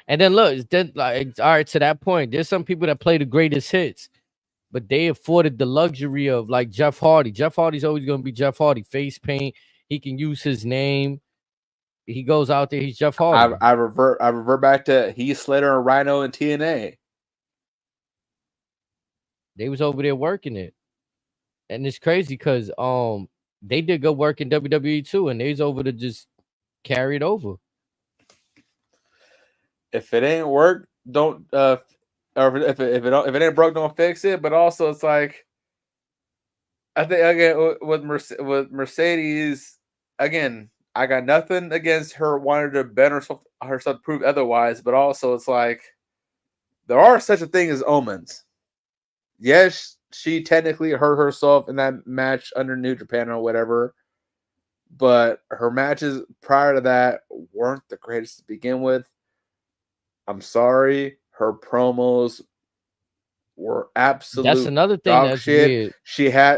And then look, like, all right, to that point, there's some people that play the greatest hits, but they afforded the luxury of like Jeff Hardy. Jeff Hardy's always going to be Jeff Hardy. Face paint. He can use his name. He goes out there. He's Jeff Hardy. I revert back to Heath Slater and Rhino in TNA. They was over there working it, and it's crazy because they did good work in WWE too, and they was over to just carry it over. If it ain't work, don't or if it ain't broke, don't fix it. But also, it's like I think again with Mercedes, again, I got nothing against her wanting to better herself to prove otherwise. But also, it's like there are such a thing as omens. Yes, she technically hurt herself in that match under New Japan or whatever, but her matches prior to that weren't the greatest to begin with. I'm sorry, her promos were absolute. That's another thing dog that's shit. weird.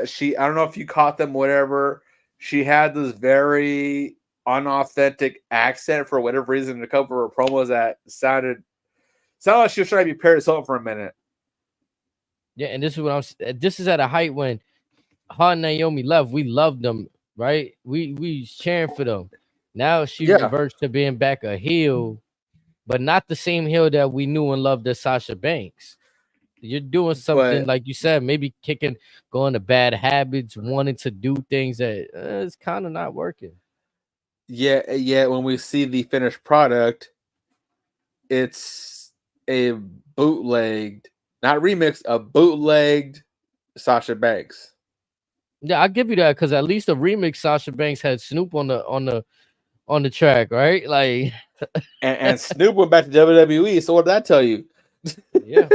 She I don't know if you caught them, whatever. She had this very unauthentic accent for whatever reason in a couple of her promos that sounded like she was trying to be Paris Hilton for a minute. Yeah, and this is what this is at a height when her and Naomi left. We loved them, right? We cheering for them. Now she reverts to being back a heel, but not the same heel that we knew and loved as Sasha Banks. You're doing something like you said, maybe going to bad habits, wanting to do things that it's kind of not working. Yeah. When we see the finished product, it's a bootlegged, not remixed, a bootlegged Sasha Banks. Yeah, I'll give you that because at least the remix Sasha Banks had Snoop on the track, right? Like, and Snoop went back to WWE. So what did that tell you? yeah.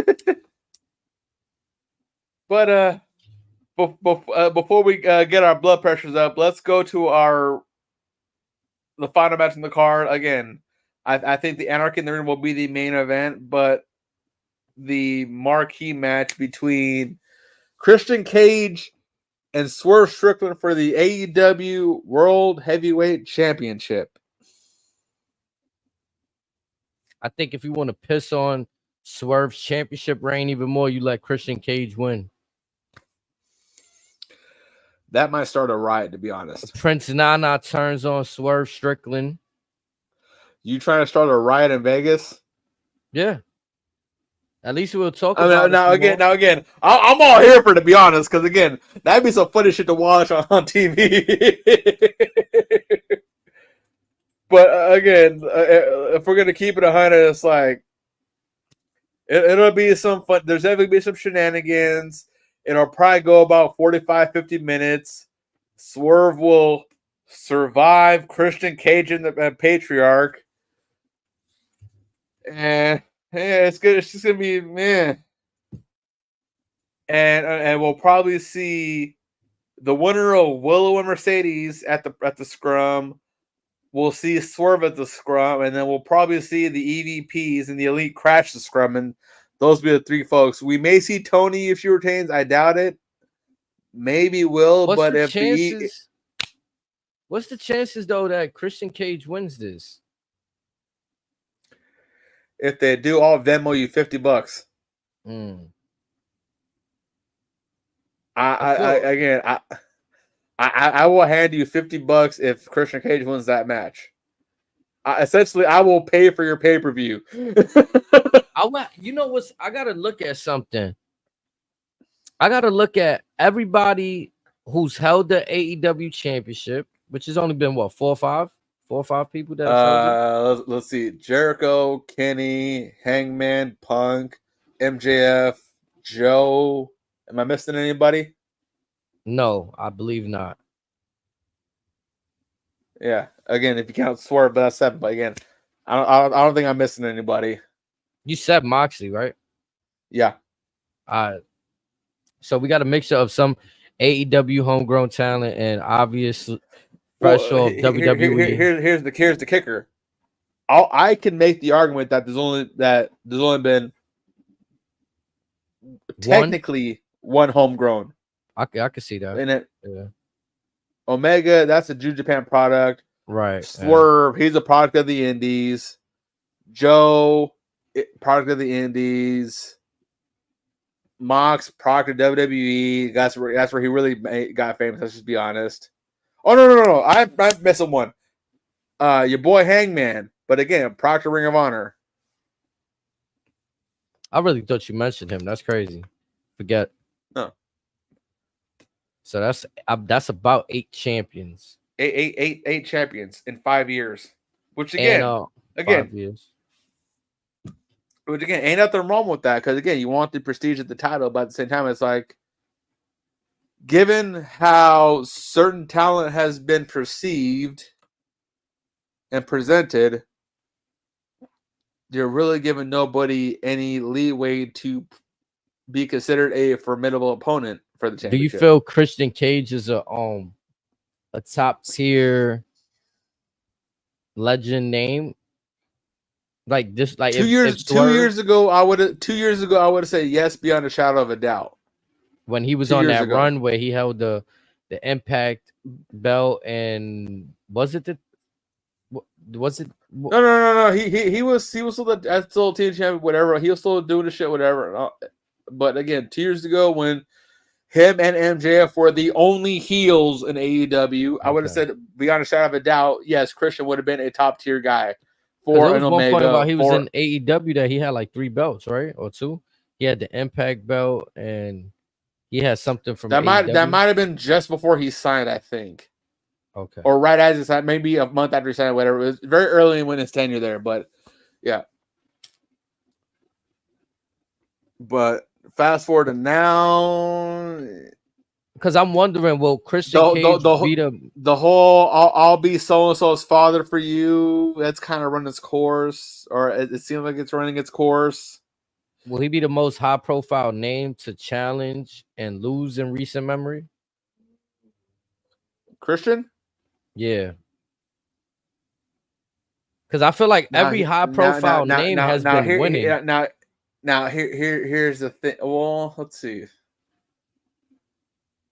But before we get our blood pressures up, let's go to the final match in the card. Again, I think the Anarchy in the Ring will be the main event, but the marquee match between Christian Cage and Swerve Strickland for the AEW World Heavyweight Championship. I think if you want to piss on Swerve's championship reign even more, you let Christian Cage win. That might start a riot, to be honest. Prince Nana turns on Swerve Strickland. You trying to start a riot in Vegas? Yeah. At least we'll talk I about mean, it. now again, I'm all here for it, to be honest, because again, that'd be some funny shit to watch on TV. But again, if we're gonna keep it 100, it's like it'll be some fun. There's definitely be some shenanigans. It'll probably go about 45, 50 minutes. Swerve will survive Christian Cage and the Patriarch, and yeah, it's good. It's just gonna be man. And we'll probably see the winner of Willow and Mercedes at the scrum. We'll see Swerve at the scrum, and then we'll probably see the EVPs and the Elite crash the scrum, and those will be the three folks. We may see Tony if she retains. I doubt it. Maybe will, What's but the if chances? What's the chances though that Christian Cage wins this? if they do, I'll Venmo you $50. I will hand you $50 if Christian Cage wins that match. Essentially, I will pay for your pay-per-view. You know what's? I gotta look at something. I gotta look at everybody who's held the AEW championship, which has only been what 4 or 5 people that held it. Let's see: Jericho, Kenny, Hangman, Punk, MJF, Joe. Am I missing anybody? No, I believe not. Yeah. Again, if you count Swerve, but that's 7. But again, I don't think I'm missing anybody. You said Moxley, right? Yeah. So we got a mixture of some AEW homegrown talent and obvious fresh off WWE. Here's the kicker. I can make the argument that there's only been technically one homegrown. I can see that. In it. Yeah. Omega, that's a New Japan product. Right. Swerve, he's a product of the Indies. Joe, product of the Indies. Mox, product of WWE. That's where he really got famous. Let's just be honest. Oh no! I'm missing one. Your boy Hangman, but again, product of Ring of Honor. I really thought you mentioned him. That's crazy. Forget. No. So that's about 8 champions. Eight champions in 5 years. Which again, 5 years. Which again, ain't nothing wrong with that, because again, you want the prestige of the title, but at the same time, it's like, given how certain talent has been perceived and presented, you're really giving nobody any leeway to be considered a formidable opponent for the championship. Do you feel Christian Cage is a top tier legend name? Like this, like 2 years ago, I would have said yes beyond a shadow of a doubt. When he was on that run where he held the Impact belt, and was it? No. He was still still team champion, whatever. He was still doing the shit, whatever. But again, 2 years ago, when him and MJF were the only heels in AEW, I would have said beyond a shadow of a doubt, yes, Christian would have been a top tier guy. For an one Omega, point about he was in AEW that he had like 3 belts, right, or 2. He had the Impact belt, and he had something from that AEW. might have been just before he signed, I think. Okay. Or right as he signed, maybe a month after he signed, whatever. It was very early in his tenure there, but yeah. But fast forward to now, Because I'm wondering, will Christian Cage beat him? The whole I'll be so and so's father for you. That's kind of run its course, or it seems like it's running its course. Will he be the most high-profile name to challenge and lose in recent memory? Christian? Yeah. Because I feel like every high-profile name has been winning. Here's the thing. Well, let's see.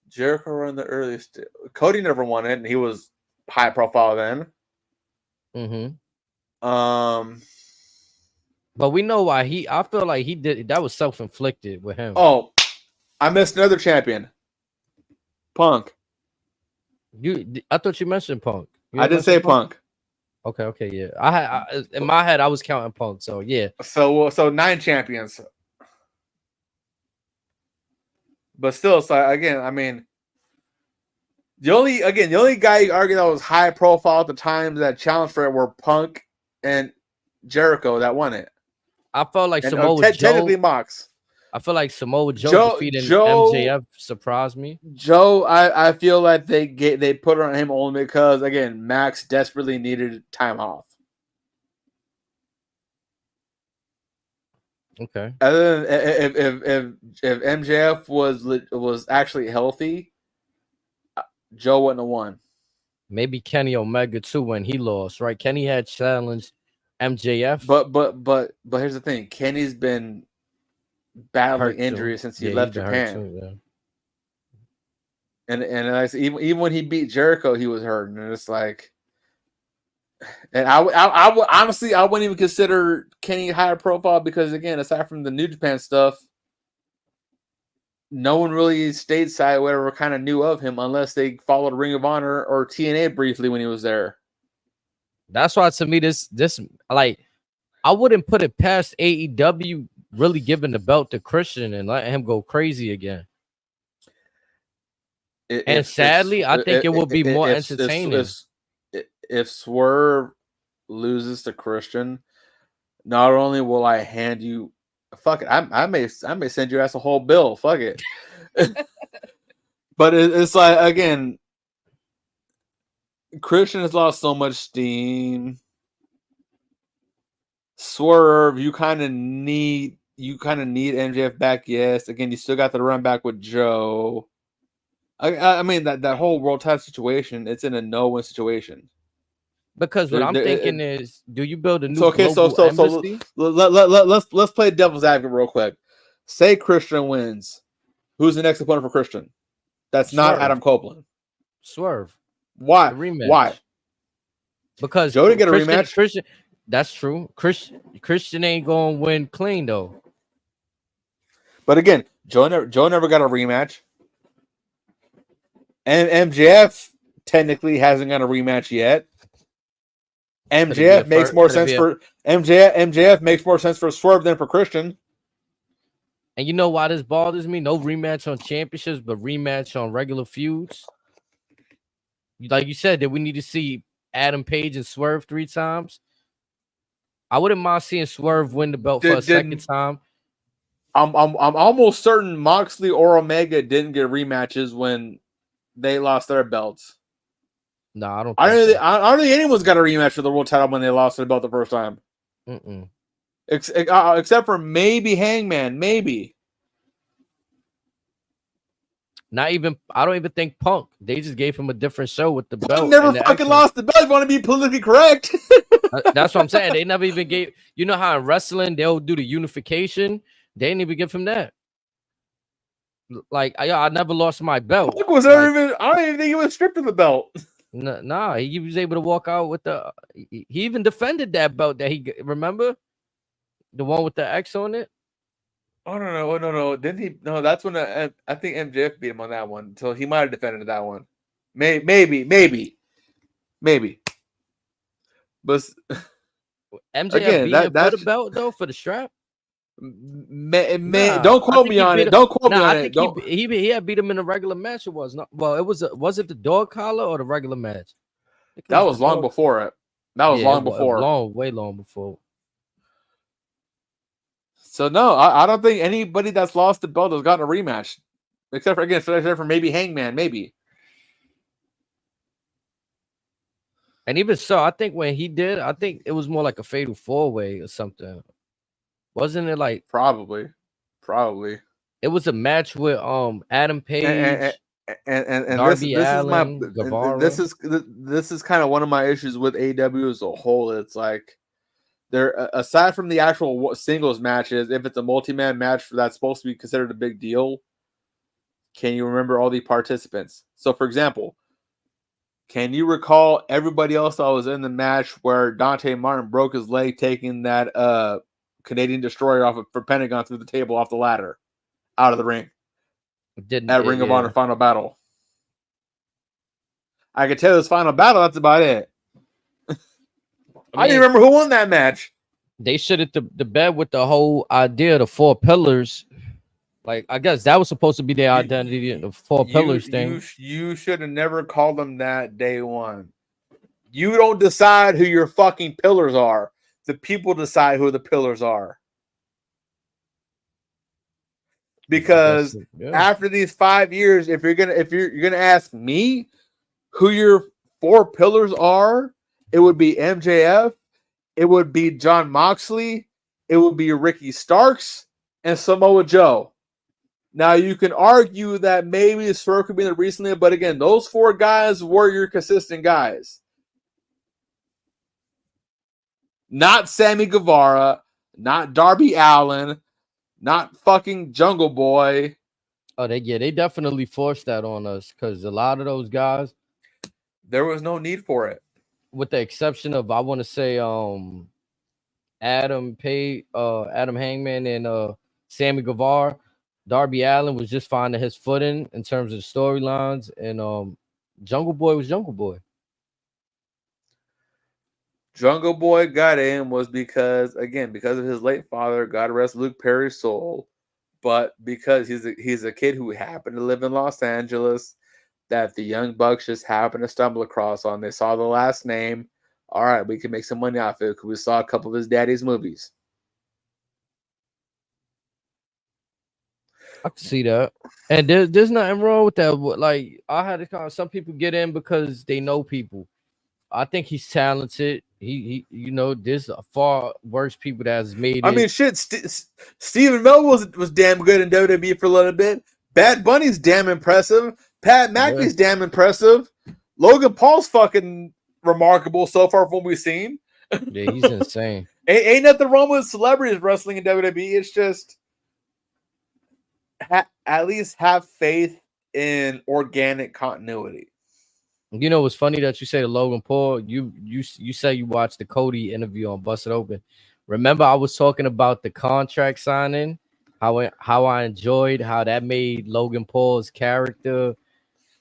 Jericho won the earliest. Cody never won it, and he was high-profile then. But we know why I feel like he did that was self-inflicted with him. Oh, I missed another champion. Punk. I thought you mentioned Punk. I didn't say Punk. Okay, yeah. I in my head I was counting Punk, so yeah. So 9 champions. But still, so again, I mean, the only guy you argue that was high profile at the time that challenged for it were Punk and Jericho that won it. I felt like Samoa Joe. Technically, Mox. I feel like Samoa Joe defeating MJF surprised me. Joe, I feel like they put it on him only because again Max desperately needed time off. Okay. Other than if MJF was actually healthy, Joe wouldn't have won. Maybe Kenny Omega too when he lost, right? Kenny had challenged MJF. But here's the thing: Kenny's been battling injuries since he left Japan. Too, And like, even when he beat Jericho, he was hurt, and it's like, and I would honestly I wouldn't even consider Kenny higher profile because again, aside from the New Japan stuff, no one really stateside whatever kind of knew of him unless they followed Ring of Honor or TNA briefly when he was there. That's why to me this like I wouldn't put it past AEW really giving the belt to Christian and letting him go crazy again. And sadly, I think it would be more entertaining. If Swerve loses to Christian, not only will I hand you, fuck it, I may send your ass a whole bill. Fuck it. But it's like again, Christian has lost so much steam. Swerve, you kind of need MJF back. Yes, again, you still got the run back with Joe. I mean that whole world title situation, it's in a no-win situation. Because what I'm thinking is, do you build a new embassy? Let's play devil's advocate real quick. Say Christian wins. Who's the next opponent for Christian? That's not Adam Copeland. Swerve. Why? Rematch. Why? Because Joe didn't get a rematch. Christian, that's true. Christian ain't gonna win clean though. But again, Joe never got a rematch. And MJF technically hasn't got a rematch yet. MJF makes more sense for MJF makes more sense for Swerve than for Christian. And you know why this bothers me? No rematch on championships, but rematch on regular feuds. Like you said, that we need to see Adam Page and Swerve 3 times. I wouldn't mind seeing Swerve win the belt for a second time. I'm almost certain Moxley or Omega didn't get rematches when they lost their belts. No, I don't. I don't think anyone's got a rematch for the world title when they lost their belt the first time. Except for maybe Hangman, maybe. Not even. I don't even think Punk. They just gave him a different show with the belt. Punk never fucking lost the belt. If you want to be politically correct. That's what I'm saying. They never even gave. You know how in wrestling they'll do the unification. They didn't even give him that. Like I never lost my belt. Punk was never even. I don't even think he was stripped of the belt. Nah, he was able to walk out with the. He even defended that belt that he remember, the one with the X on it. Oh no! Didn't he? No, that's when I think MJF beat him on that one. So he might have defended that one. Maybe. But MJF again, beat him for the belt though, for the strap. Don't quote me on it. Don't quote me on it. He had beat him in a regular match. It was not. Well, it was it the dog collar or the regular match? That was long before it. That was long before. Way long before. So no, I don't think anybody that's lost the belt has gotten a rematch. Except for maybe Hangman, maybe. And even so, I think when he did, I think it was more like a fatal 4-way or something. Wasn't it like Probably. It was a match with Adam Page, And Darby this is my Allin, Guevara. this is kind of one of my issues with AEW as a whole. It's like there, aside from the actual singles matches, if it's a multi-man match that's supposed to be considered a big deal, can you remember all the participants? So, for example, can you recall everybody else that was in the match where Dante Martin broke his leg taking that Canadian Destroyer off for Pentagon through the table off the ladder out of the ring? At Ring of Honor Final Battle. I can tell you this Final Battle, that's about it. I didn't remember who won that match. They should have the bed with the whole idea of the 4 pillars. Like, I guess that was supposed to be their identity, the 4 pillars thing. You should have never called them that day one. You don't decide who your fucking pillars are. The people decide who the pillars are. Because after these 5 years, if you're gonna ask me who your 4 pillars are, it would be MJF, it would be John Moxley, it would be Ricky Starks, and Samoa Joe. Now you can argue that maybe Swerve could be in it recently, but again, those 4 guys were your consistent guys. Not Sammy Guevara, not Darby Allin, not fucking Jungle Boy. Oh, they definitely forced that on us because a lot of those guys, there was no need for it. With the exception of, I want to say, Adam Hangman and Sammy Guevara. Darby Allin was just finding his footing in terms of the storylines, and Jungle Boy was Jungle Boy. Jungle Boy got in was because of his late father, God rest Luke Perry's soul, but because he's a kid who happened to live in Los Angeles that the Young Bucks just happened to stumble across on. They saw the last name. All right, we can make some money off it because we saw a couple of his daddy's movies. I can see that, and there's nothing wrong with that. Like, I had to some people get in because they know people. I think he's talented. He there's far worse people that has made it. I mean, shit. Stephen Mel was damn good in WWE for a little bit. Bad Bunny's damn impressive. Pat McAfee's damn impressive. Logan Paul's fucking remarkable so far from what we've seen. Yeah, he's insane. Ain't nothing wrong with celebrities wrestling in WWE. It's just at least have faith in organic continuity. You know, it's funny that you say to Logan Paul. You say you watched the Cody interview on Busted Open. Remember, I was talking about the contract signing, how I enjoyed how that made Logan Paul's character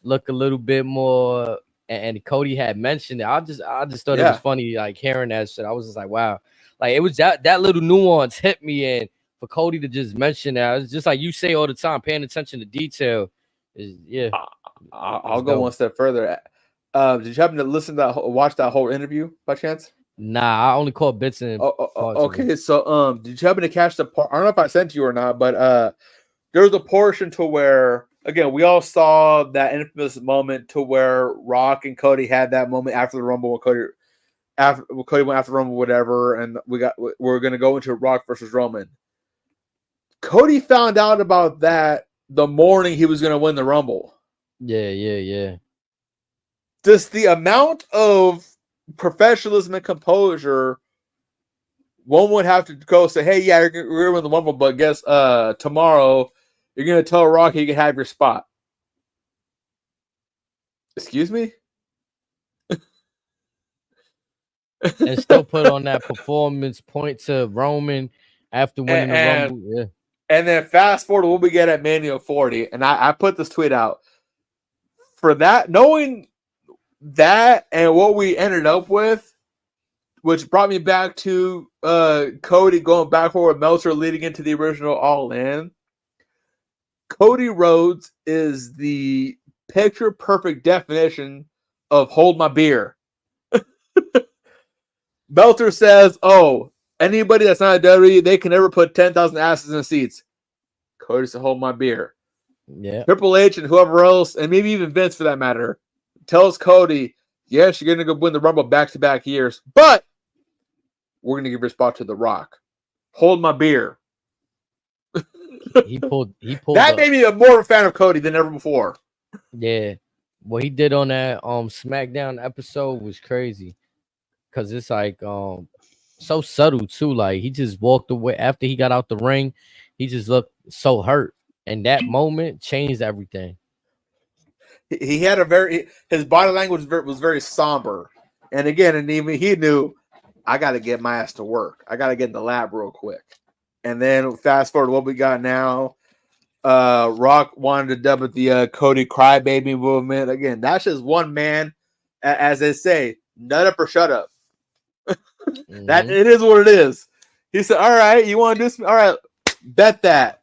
look a little bit more. And Cody had mentioned it. I just thought it was funny, like hearing that shit. I was just like, wow, like it was that little nuance hit me, and for Cody to just mention that, it's just like you say all the time, paying attention to detail. I'll go one step further. Did you happen to watch that whole interview by chance? Nah, I only caught bits and okay, so did you happen to catch the part? I don't know if I sent you or not, but there was a portion to where, again, we all saw that infamous moment to where Rock and Cody had that moment after the Rumble when Cody went after the Rumble, whatever, and we're gonna go into Rock versus Roman. Cody found out about that the morning he was gonna win the Rumble. Yeah. Just the amount of professionalism and composure one would have to go say, hey, yeah, you're going to win the Rumble, but guess tomorrow you're going to tell Rocky you can have your spot. Excuse me? And still put on that performance point to Roman after winning the Rumble. Yeah. And then fast forward to what we get at Mania 40, and I put this tweet out. For that, knowing that and what we ended up with, which brought me back to Cody going back forward, Meltzer leading into the original All In. Cody Rhodes is the picture perfect definition of hold my beer. Meltzer says, oh, anybody that's not a WWE, they can never put 10,000 asses in the seats. Cody said, hold my beer. Yeah. Triple H and whoever else, and maybe even Vince for that matter, tells Cody, yes, you're going to go win the Rumble back-to-back years, but we're going to give your spot to The Rock. Hold my beer. He pulled that made me more of a fan of Cody than ever before. Yeah. What he did on that SmackDown episode was crazy. Cause it's like so subtle too. Like he just walked away after he got out the ring, he just looked so hurt. And that moment changed everything. He had his body language was very somber. And again, and even he knew, I got to get my ass to work. I got to get in the lab real quick. And then fast forward to what we got now. Rock wanted to dub it the Cody Crybaby movement. Again, that's just one man, as they say, nut up or shut up. That it is what it is. He said, all right, you want to do some? All right, bet that.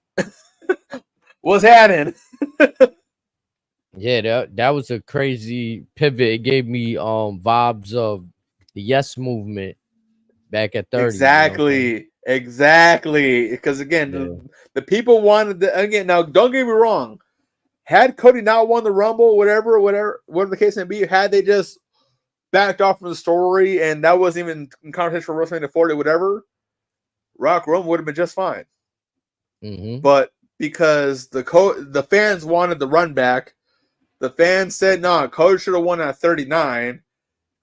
What's happening? Yeah, that was a crazy pivot. It gave me vibes of the Yes movement back at 30. Exactly. Because again, the people wanted again. Now, don't get me wrong. Had Cody not won the Rumble, whatever the case may be, had they just backed off from the story and that wasn't even in conversation for WrestleMania 40, whatever, Rock Rumble would have been just fine. But because the fans wanted the run back, the fans said, no, Cody should have won at 39.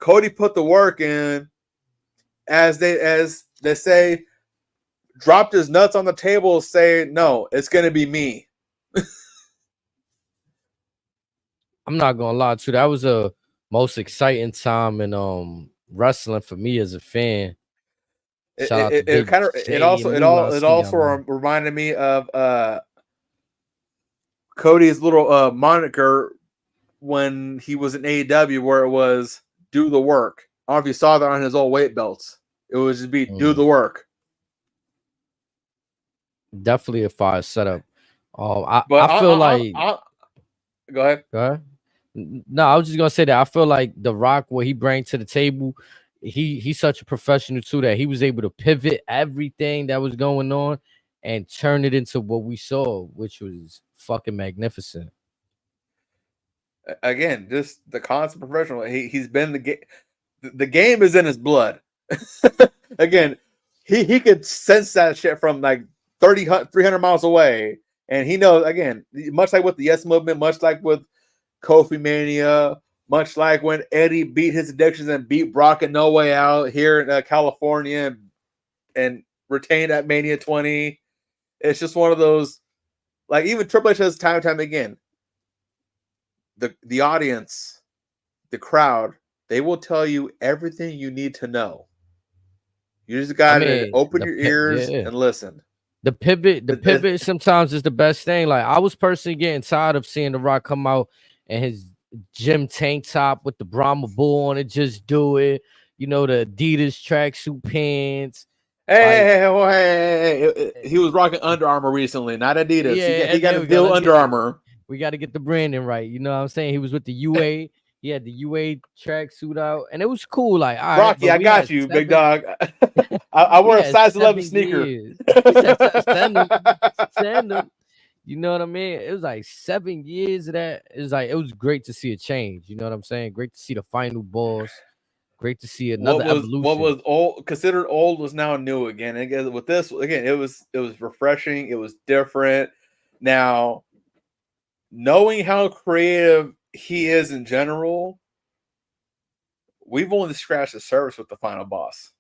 Cody put the work in, as they say, dropped his nuts on the table, saying, no, it's going to be me. I'm not going to lie to you. That was a most exciting time in wrestling for me as a fan. It also reminded me of Cody's little moniker when he was in AEW, where it was "do the work." I don't know if you saw that on his old weight belts. It would just be "do the work." Definitely a fire setup. I feel like. Go ahead. Go ahead. No, I was just gonna say that I feel like The Rock, what he brings to the table, he's such a professional too that he was able to pivot everything that was going on and turn it into what we saw, which was fucking magnificent. Again, just the constant professional. He's been the game is in his blood. Again, he could sense that shit from like 300 miles away, and he knows. Again, much like with the Yes Movement, much like with Kofi Mania, much like when Eddie beat his addictions and beat Brock at No Way Out here in California and retained at Mania 20. It's just one of those, like even Triple H says time and time again, the audience, the crowd, they will tell you everything you need to know. You just got to open your ears and listen. The pivot sometimes is the best thing. Like I was personally getting tired of seeing The Rock come out and his gym tank top with the Brahma Bull on it, just do it. You know, the Adidas tracksuit pants. Hey, he was rocking Under Armour recently, not Adidas. Yeah, he got to deal Under Armour. We got to get the branding right. You know what I'm saying? He was with the UA. He had the UA tracksuit out, and it was cool. Like, all right, Rocky, I got you, big dog. I wear a size 11 sneaker. Send them. You know what I mean? It was like 7 years of that. It was great to see a change. You know what I'm saying? Great to see the final boss. Great to see another evolution. What was old, considered old, was now new again. And again, with this, again, it was refreshing. It was different. Now, knowing how creative he is in general, we've only scratched the surface with the final boss.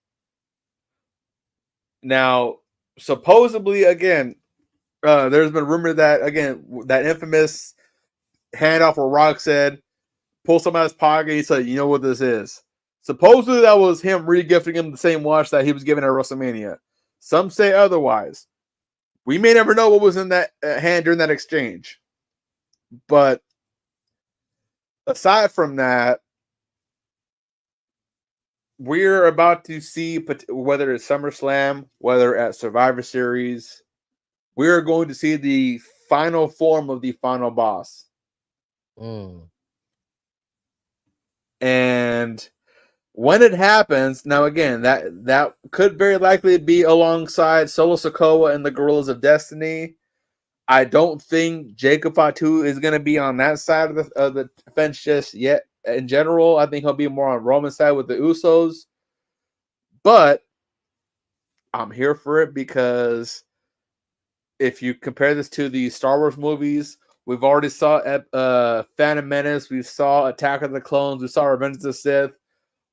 Now, supposedly, again, there's been rumor that, again, that infamous handoff where Rock said, pull some out of his pocket. He said, you know what this is? Supposedly, that was him re-gifting him the same watch that he was given at WrestleMania. Some say otherwise. We may never know what was in that hand during that exchange. But aside from that, we're about to see, whether it's SummerSlam, whether at Survivor Series, we're going to see the final form of the final boss. And when it happens, now again, that could very likely be alongside Solo Sikoa and the Gorillas of Destiny. I don't think Jacob Fatu is going to be on that side of the fence just yet. In general, I think he'll be more on Roman's side with the Usos. But I'm here for it because if you compare this to the Star Wars movies, we've already saw Phantom Menace, we saw Attack of the Clones, we saw Revenge of the Sith,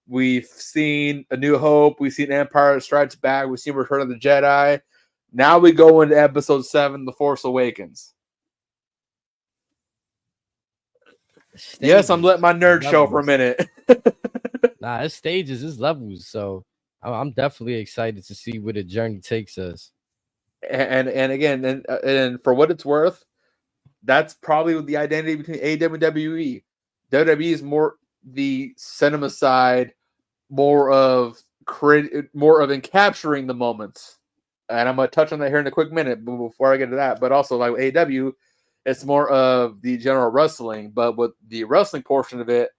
we've seen A New Hope, we've seen Empire Strikes Back, we've seen Return of the Jedi. Now we go into Episode 7, The Force Awakens. Stages. Yes, I'm letting my nerd show for a minute. Nah, it's stages, it's levels. So I'm definitely excited to see where the journey takes us. And again, and for what it's worth, that's probably the identity between AEW and WWE. WWE is more the cinema side, more of in capturing the moments. And I'm gonna touch on that here in a quick minute before I get to that. But also, like AEW, it's more of the general wrestling. But with the wrestling portion of it,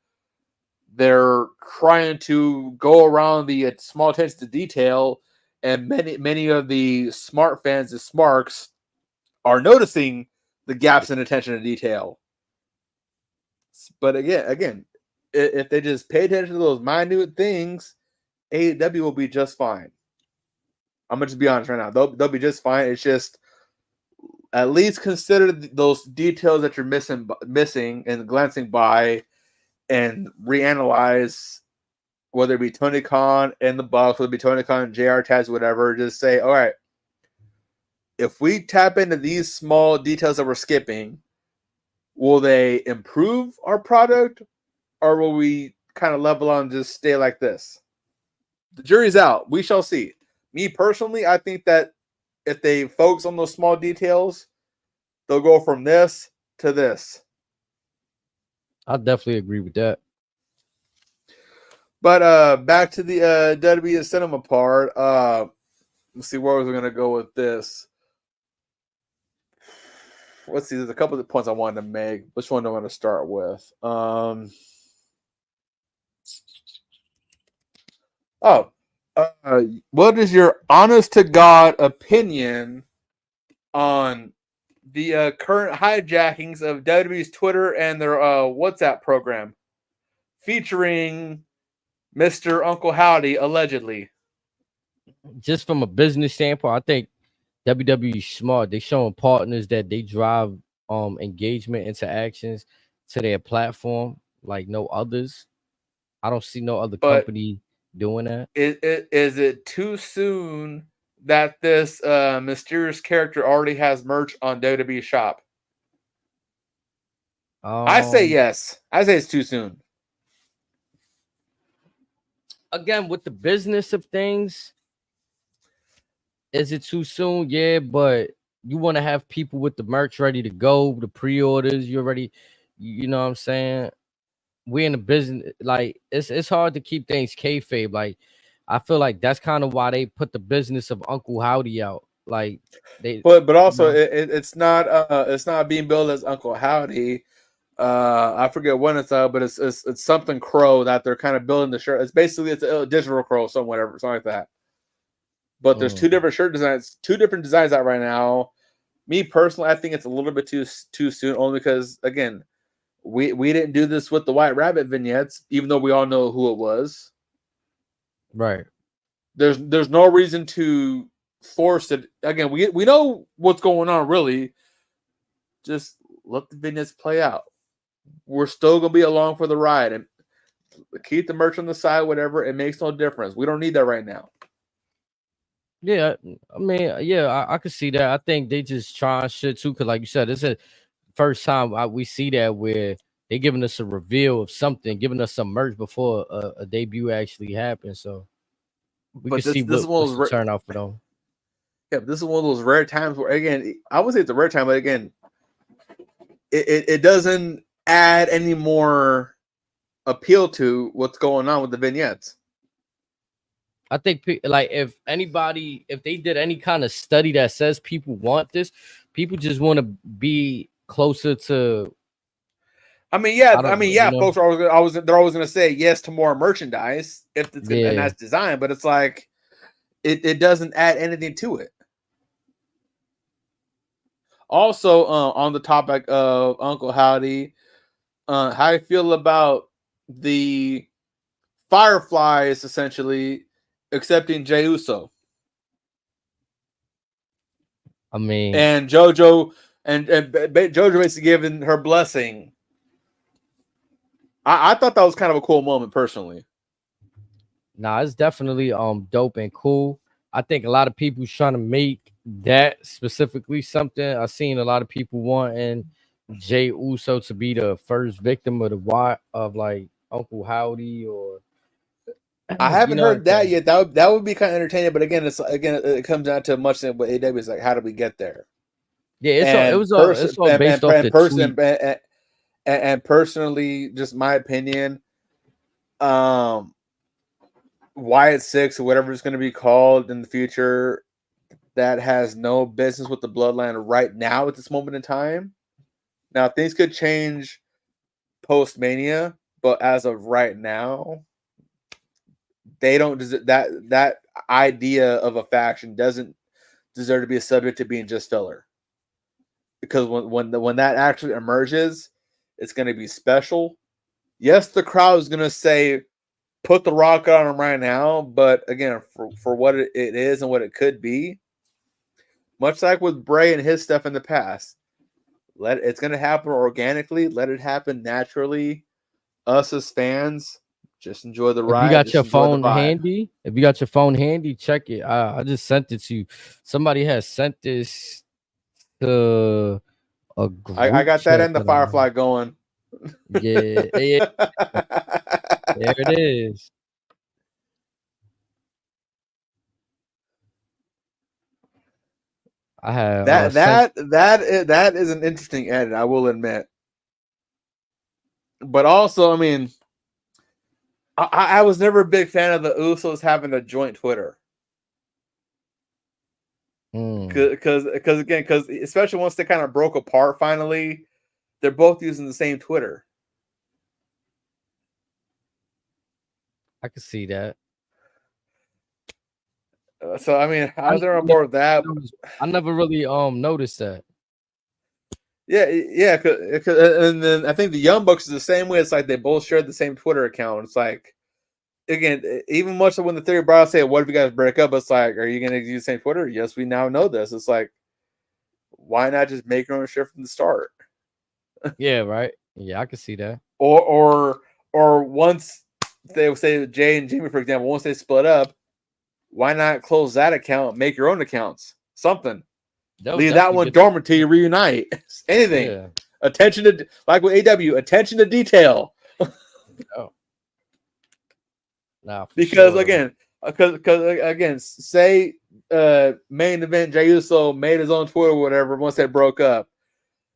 they're trying to go around the small attention to detail, and many of the smart fans, the smarks, are noticing the gaps in attention to detail. But again, if they just pay attention to those minute things, AEW will be just fine. I'm gonna just be honest right now; they'll be just fine. It's just at least consider those details that you're missing and glancing by, and reanalyze, whether it be Tony Khan and the Bucks, whether it be Tony Khan and JR Taz, whatever. Just say, all right, if we tap into these small details that we're skipping, will they improve our product, or will we kind of level on and just stay like this? The jury's out. We shall see. Me personally, I think that if they focus on those small details, they'll go from this to this. I definitely agree with that. But back to the WWE cinema part. Let's see, where was I going to go with this? Let's see, there's a couple of points I wanted to make. Which one do I want to start with? What is your honest to God opinion on the current hijackings of WWE's Twitter and their WhatsApp program featuring Mr. Uncle Howdy, allegedly? Just from a business standpoint, I think WWE is smart. They're showing partners that they drive engagement, interactions to their platform like no others. I don't see no other company doing that. Is it too soon that this mysterious character already has merch on WWE Shop? I say yes. I say it's too soon. Again, with the business of things, is it too soon? Yeah, but you want to have people with the merch ready to go, the pre-orders. You already, you know what I'm saying? We're in the business, like it's hard to keep things kayfabe. Like I feel like that's kind of why they put the business of Uncle Howdy out. Like they, but also it's not being billed as Uncle Howdy. I forget when it's out, but it's something Crow that they're kind of building the shirt. It's basically it's a digital Crow, something like that. But there's two different shirt designs, two different designs out right now. Me personally, I think it's a little bit too soon, only because again, we didn't do this with the White Rabbit vignettes, even though we all know who it was. Right. There's no reason to force it. Again, we know what's going on, really. Just let the vignettes play out. We're still gonna be along for the ride, and keep the merch on the side, whatever. It makes no difference. We don't need that right now. Yeah, I mean, yeah, I could see that. I think they just trying shit too, because like you said, it's the first time we see that where they giving us a reveal of something, giving us some merch before a debut actually happens. So we can see what's the turnout for them. Yeah, but this is one of those rare times where, again, I would say it's a rare time, but again, it doesn't add any more appeal to what's going on with the vignettes. I think like if they did any kind of study that says people want this, people just want to be closer to. Folks are always they're always going to say yes to more merchandise if it's a nice design, but it's like it doesn't add anything to it. Also, on the topic of Uncle Howdy, how do you feel about the Fireflies essentially accepting Jey Uso? I mean, And JoJo JoJo basically giving her blessing. I thought that was kind of a cool moment personally. nah, it's definitely dope and cool. I think a lot of people trying to make that specifically something. I've seen a lot of people wanting Jey Uso to be the first victim of like Uncle Howdy, or I you haven't know what heard I'm that saying? yet. That would be kind of entertaining. But again, it comes down to much than what AEW is like. How do we get there? Yeah, And it's all based off the tweet. and personally, just my opinion, Wyatt 6 or whatever it's going to be called in the future, that has no business with the bloodline right now at this moment in time. Now things could change post Mania, but as of right now, they don't that idea of a faction doesn't deserve to be a subject to being just filler. Because when that actually emerges, it's going to be special. Yes, the crowd is going to say, "Put the rocket on him right now," but again, for what it is and what it could be, much like with Bray and his stuff in the past, it's going to happen organically. Let it happen naturally. Us as fans, just enjoy the If you ride. got Just your enjoy the phone vibe. handy, check it. I just sent it to you. Somebody has sent this to a I group got that chat in the that I'm Firefly going. yeah, yeah, there it is. I had sent that is an interesting edit, I will admit. But also, I mean, I was never a big fan of the Usos having a joint Twitter. Because especially once they kind of broke apart finally, they're both using the same Twitter. I can see that. So I mean, I I was never on never board with that. I never really noticed that. Yeah, and then I think the Young Bucks is the same way. It's like they both shared the same Twitter account. It's like, again, even much so when the theory brought say, "What if you guys break up?" It's like, are you going to use the same Twitter? Yes, we now know this. It's like, why not just make your own shit from the start? Yeah, right. Yeah, I can see that. Or once they say Jay and Jimmy, for example, once they split up, why not close that account? Make your own accounts. Something. They'll Leave that definitely one get dormant till you reunite. Anything. yeah. Attention to, like with AW, attention to detail. Oh. Nah, Because sure, again, say main event Jey Uso made his own Twitter or whatever once they broke up,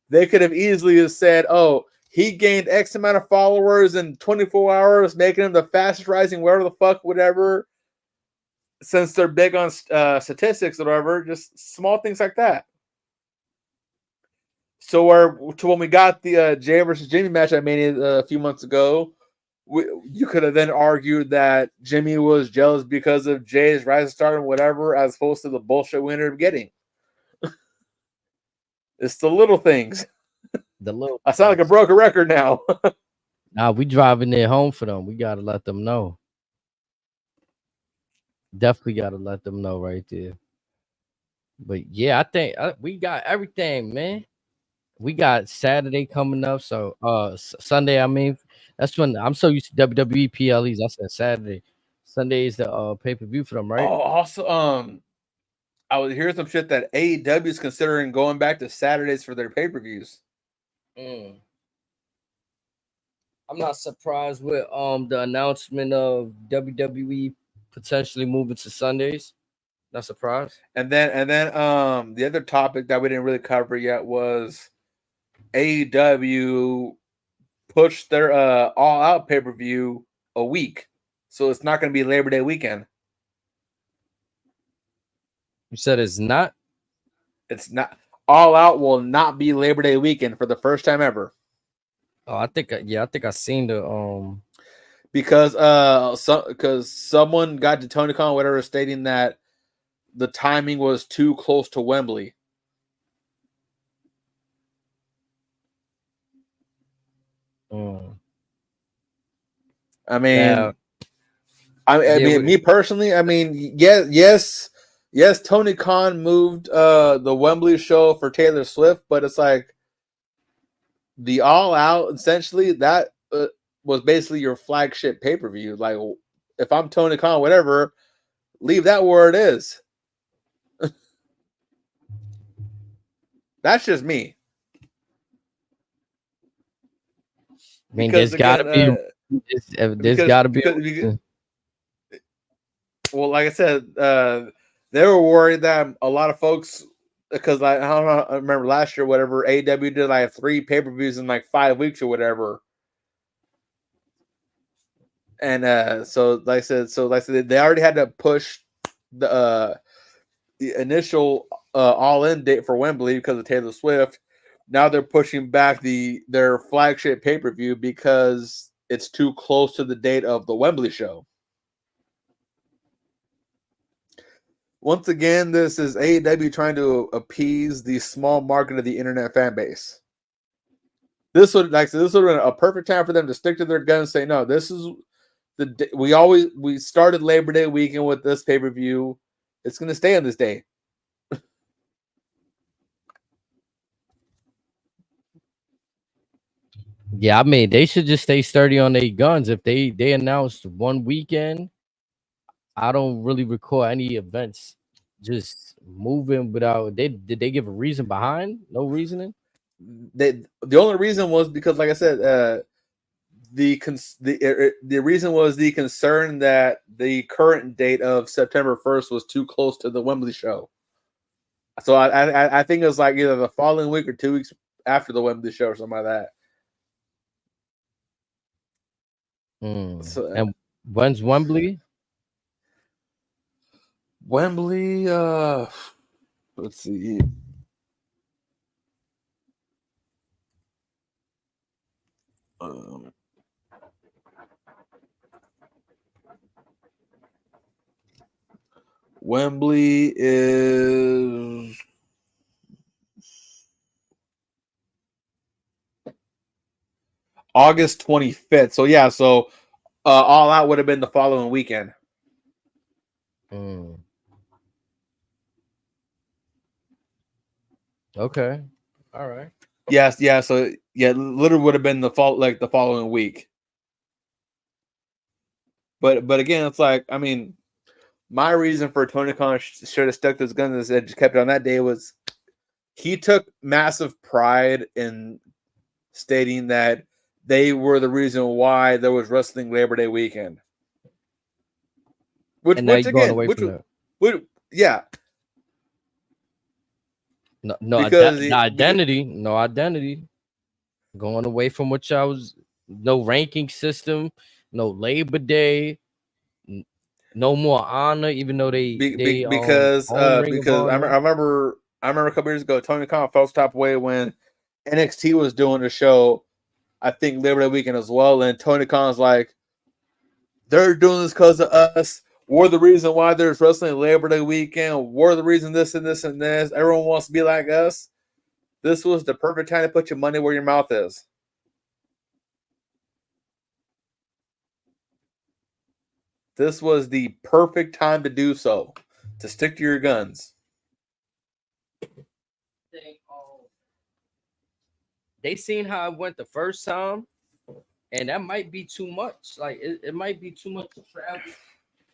they could have easily said, "Oh, he gained X amount of followers in 24 hours, making him the fastest rising, whatever the fuck, whatever." Since they're big on statistics or whatever, just small things like that. So when we got the Jay versus Jimmy match I made a few months ago, you could have then argued that Jimmy was jealous because of Jay's rise to stardom, whatever, as opposed to the bullshit we ended up getting. It's the little things. the little I sound like a broken record now. Nah, we driving it home for them. We gotta let them know. Definitely gotta let them know right there. But yeah, I think we got everything, man. We got Saturday coming up, so Sunday. I mean, that's when I'm so used to WWE PLEs. I said Saturday. Sunday is the pay-per-view for them, right? Oh, also, I was hearing some shit that AEW is considering going back to Saturdays for their pay-per-views. I'm not surprised with the announcement of WWE potentially moving to Sundays. Not surprised. And then the other topic that we didn't really cover yet was AEW pushed their all out pay-per-view a week. So it's not going to be Labor Day weekend. You said it's not? It's not. All Out will not be Labor Day weekend for the first time ever. Oh, I think I seen the because someone got to Tony Khan, whatever, stating that the timing was too close to Wembley. I mean, Yeah. I mean, me personally, I mean, yes. Tony Khan moved the Wembley show for Taylor Swift, but it's like the All Out. Essentially, that was basically your flagship pay per view. Like, if I'm Tony Khan, whatever, leave that where it is. That's just me. I mean, there's got to be. There's got to be. Well, like I said, they were worried that a lot of folks, because I don't know, I remember last year, whatever, AEW did like 3 pay-per-views in like 5 weeks or whatever. And so like I said, they already had to push the initial all-in date for Wembley because of Taylor Swift. Now they're pushing back their flagship pay-per-view because it's too close to the date of the Wembley show. Once again, this is AEW trying to appease the small market of the internet fan base. This would have been a perfect time for them to stick to their guns and say, no, this is we started Labor Day weekend with this pay-per-view. It's going to stay on this day. Yeah, I mean, they should just stay sturdy on their guns. If they announced one weekend, I don't really recall any events just moving without. Did they give a reason behind? No reasoning. The only reason was because, like I said, the reason was the concern that the current date of September 1st was too close to the Wembley show. So I think it was like either the following week or 2 weeks after the Wembley show or something like that. So, and when's Wembley? Wembley, let's see. Wembley is August 25th. So yeah, All Out would have been the following weekend. Okay. All right. Yes, yeah. So yeah, literally would have been the following week. But again, it's like, I mean, my reason for Tony Khan should have stuck to his guns and just kept it on that day was he took massive pride in stating that they were the reason why there was wrestling Labor Day weekend. Which yeah. No identity. Going away from what y'all was, no ranking system, no Labor Day, no more honor, even though because I remember a couple years ago, Tony Khan felt top way when NXT was doing a show, I think Labor Day weekend as well, and Tony Khan's like, they're doing this because of us. We're the reason why there's wrestling Labor Day weekend. We're the reason this and this and this. Everyone wants to be like us. This was the perfect time to put your money where your mouth is. This was the perfect time to do so, to stick to your guns. They seen how it went the first time, and that might be too much. Like it might be too much to travel,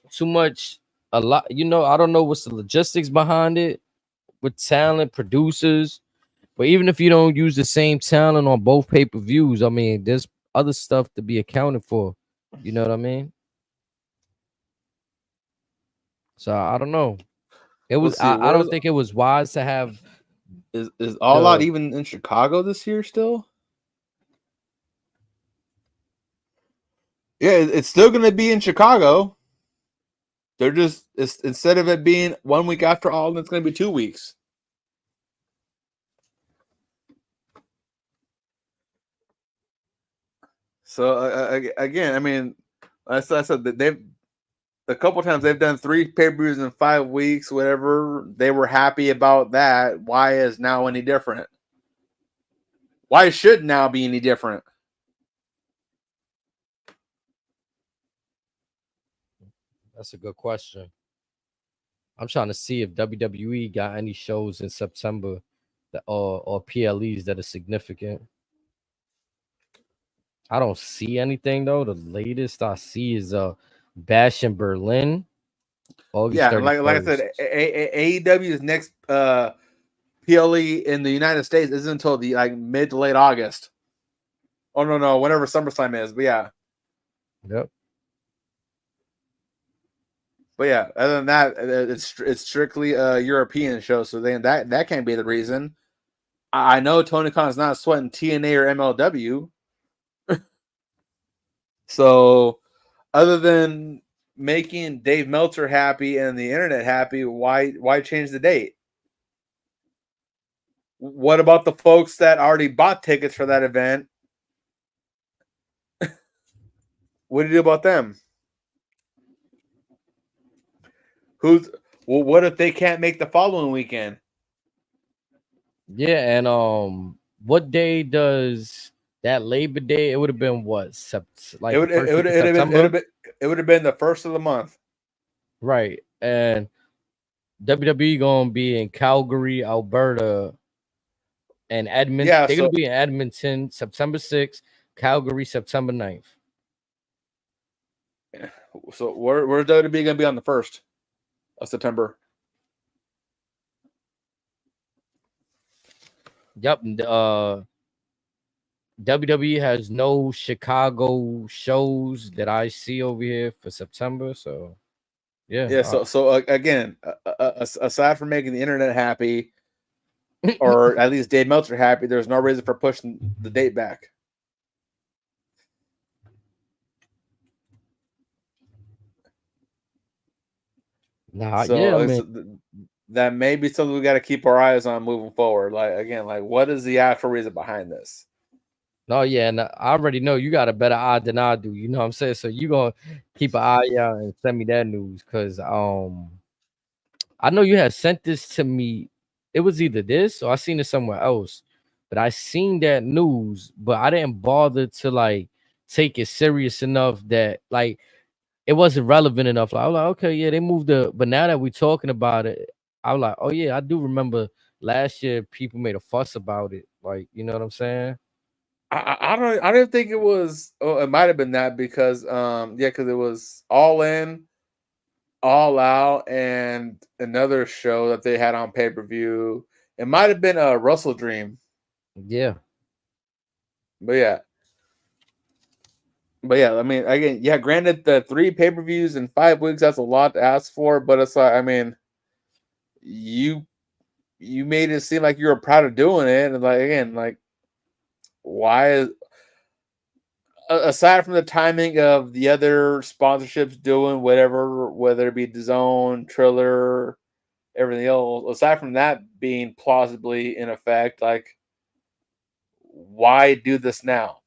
too much. A lot, I don't know what's the logistics behind it with talent, producers. But even if you don't use the same talent on both pay-per-views, I mean, there's other stuff to be accounted for. You know what I mean? So I don't know. It was. I don't think it was wise to have. Is All Out even in Chicago this year still? Yeah, it's still going to be in Chicago. They're just, instead of it being 1 week after All Out, it's going to be 2 weeks. So again, I mean, as I said, that they've a couple times they've done 3 pay-per-views in 5 weeks, whatever. They were happy about that. Why is now any different? Why should now be any different? That's a good question. I'm trying to see if WWE got any shows in September that or PLEs that are significant. I don't see anything though. The latest I see is Bash in Berlin, August Yeah, 31st. like I said, AEW's next PLE in the United States isn't until the like mid to late August. Oh no, whenever SummerSlam is. But yeah. Yep. But yeah, other than that, it's strictly a European show, so then that can't be the reason. I know Tony Khan's not sweating TNA or MLW. So other than making Dave Meltzer happy and the internet happy, why change the date? What about the folks that already bought tickets for that event? What do you do about them? What if they can't make the following weekend? Yeah, and what day does that Labor Day? It would have been what? Like It would have been the first of the month. Right. And WWE gonna be in Calgary, Alberta, and Edmonton. Yeah, they're gonna be in Edmonton September 6th, Calgary September 9th. So where's WWE gonna be on the 1st of September? Yep. WWE has no Chicago shows that I see over here for September. So yeah. So again, aside from making the internet happy, or at least Dave Meltzer happy, there's no reason for pushing the date back. Nah, so, yeah, I mean, that may be something we got to keep our eyes on moving forward. Like again, like what is the actual reason behind this? No, yeah, and I already know you got a better eye than I do. You know what I'm saying? So you gonna keep an eye out and send me that news, because I know you had sent this to me. It was either this or I seen it somewhere else, but I seen that news, but I didn't bother to like take it serious enough that like it wasn't relevant enough. Like, I was like, okay, yeah, they moved the. But now that we're talking about it, I was like, oh yeah, I do remember last year people made a fuss about it. Like, you know what I'm saying? I don't think it was. Oh, it might have been that because because it was All In, All Out, and another show that they had on pay-per-view. It might have been a Russell Dream. Yeah. But yeah. I mean, again, yeah, granted, the 3 pay-per-views in 5 weeks, that's a lot to ask for, but it's like, I mean, you made it seem like you were proud of doing it, and like, again, like, why is, aside from the timing of the other sponsorships doing whatever, whether it be DAZN, Triller, everything else, aside from that being plausibly in effect, like, why do this now?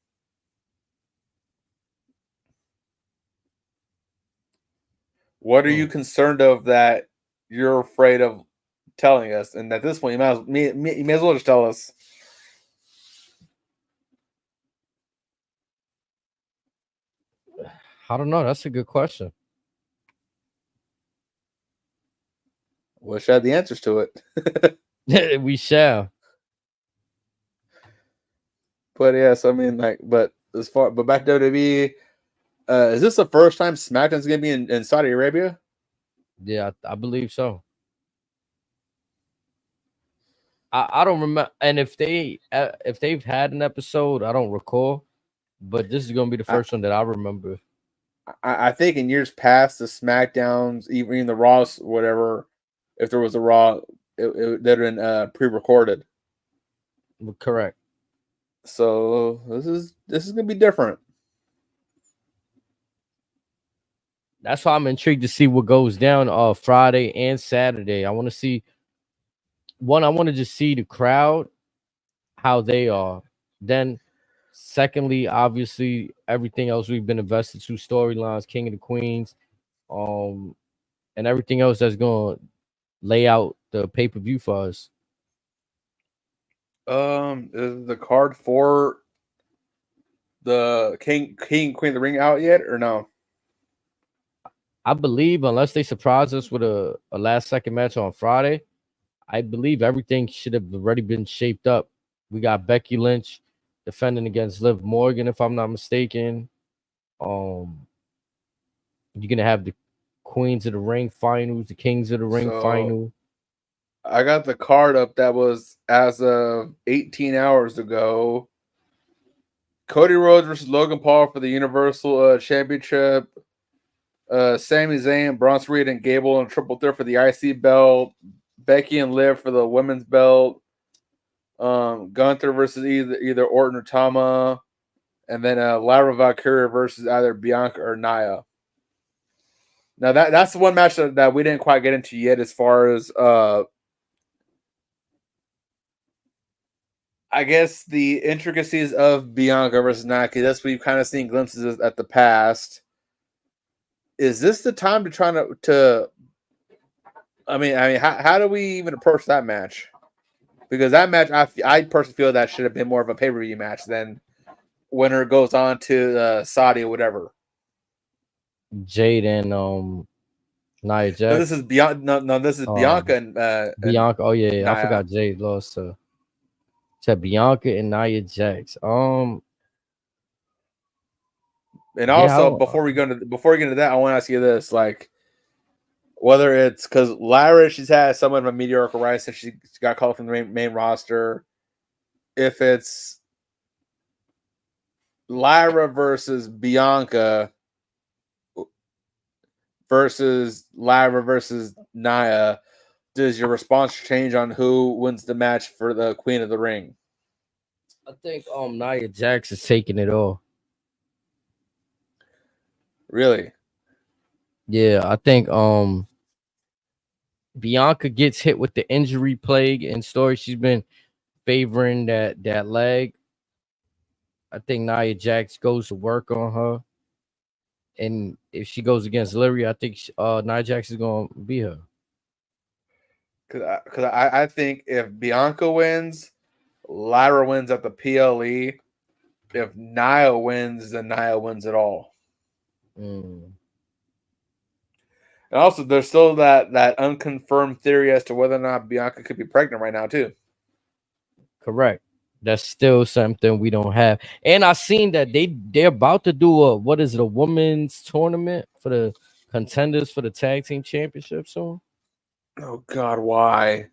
What are you concerned of that you're afraid of telling us? And at this point, you may as well just tell us. I don't know. That's a good question. Wish I had the answers to it. We shall. But yes, I mean, like, but back to WWE, is this the first time SmackDown's gonna be in Saudi Arabia? Yeah, I believe so. I don't remember, and if they've had an episode, I don't recall, but this is gonna be the first one that I remember. I think in years past, the SmackDowns, even the Raws, whatever, if there was a Raw, they'd have been pre-recorded. Correct. So this is gonna be different. That's why I'm intrigued to see what goes down Friday and Saturday. I want to see one. I want to just see the crowd, how they are. Then, secondly, obviously everything else we've been invested to, storylines, King of the Queens, and everything else that's going to lay out the pay-per-view for us. Is the card for the King Queen of the Ring out yet or no? I believe unless they surprise us with a last second match on Friday, I believe everything should have already been shaped up. We got Becky Lynch defending against Liv Morgan, if I'm not mistaken. You're gonna have the Queens of the Ring finals, the Kings of the Ring final. I got the card up that was as of 18 hours ago. Cody Rhodes versus Logan Paul for the Universal Championship. Sami Zayn, Bronson Reed, and Gable in triple threat for the IC belt. Becky and Liv for the women's belt. Gunther versus either Orton or Tama. And then Lyra Valkyria versus either Bianca or Nia. Now that's the one match that we didn't quite get into yet as far as I guess the intricacies of Bianca versus Nia. That's we've kind of seen glimpses at the past. Is this the time to try to I mean, how do we even approach that match? Because that match, I personally feel that should have been more of a pay-per-view match than winner goes on to Saudi or whatever. Jade and Nia Jax. No, this is Bianca. No, this is Bianca and Bianca. Oh yeah, Nia. I forgot Jade lost to. Said Bianca and Nia Jax. And also before we get into that, I want to ask you this: like, whether it's because Lyra, she's had somewhat of a mediocre rise since she got called from the main roster. If it's Lyra versus Bianca versus Lyra versus Nia, does your response change on who wins the match for the Queen of the Ring? I think Nia Jax is taking it all. Really? Yeah, I think Bianca gets hit with the injury plague and story. She's been favoring that leg. I think Nia Jax goes to work on her. And if she goes against Lyria, I think Nia Jax is going to beat her. Because I think if Bianca wins, Lyra wins at the PLE. If Nia wins, then Nia wins it all. And also, there's still that unconfirmed theory as to whether or not Bianca could be pregnant right now, too. Correct. That's still something we don't have. And I seen that they're about to do a women's tournament for the contenders for the tag team championship soon. Oh God, why?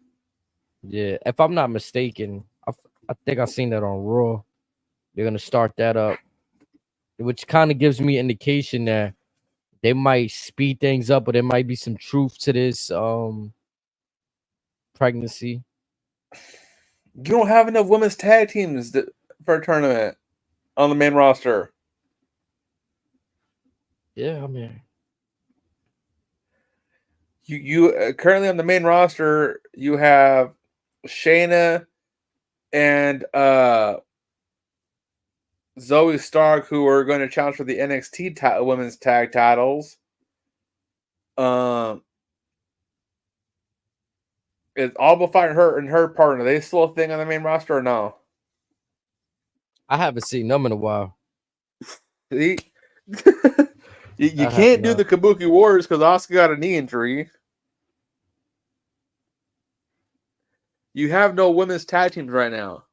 Yeah, if I'm not mistaken, I think I seen that on Raw. They're gonna start that up, which kind of gives me indication that they might speed things up, but there might be some truth to this pregnancy. You don't have enough women's tag teams for a tournament on the main roster. Yeah, I mean, you currently on the main roster, you have Shayna and Zoe Stark, who are going to challenge for the NXT women's tag titles. Is Alba fighting her and her partner? Are they still a thing on the main roster or no? I haven't seen them in a while. See? you can't do the Kabuki Warriors because Asuka got a knee injury. You have no women's tag teams right now.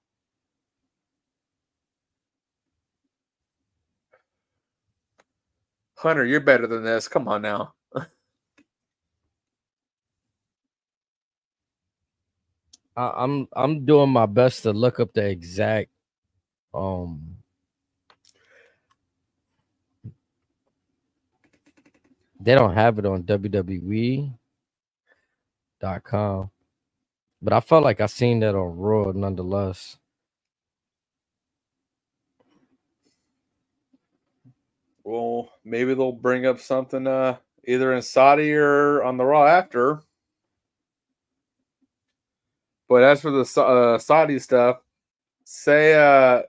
Hunter, you're better than this. Come on now. I'm doing my best to look up the exact they don't have it on WWE.com. But I felt like I seen that on Raw nonetheless. Well, maybe they'll bring up something either in Saudi or on the Raw after. But as for the Saudi stuff, say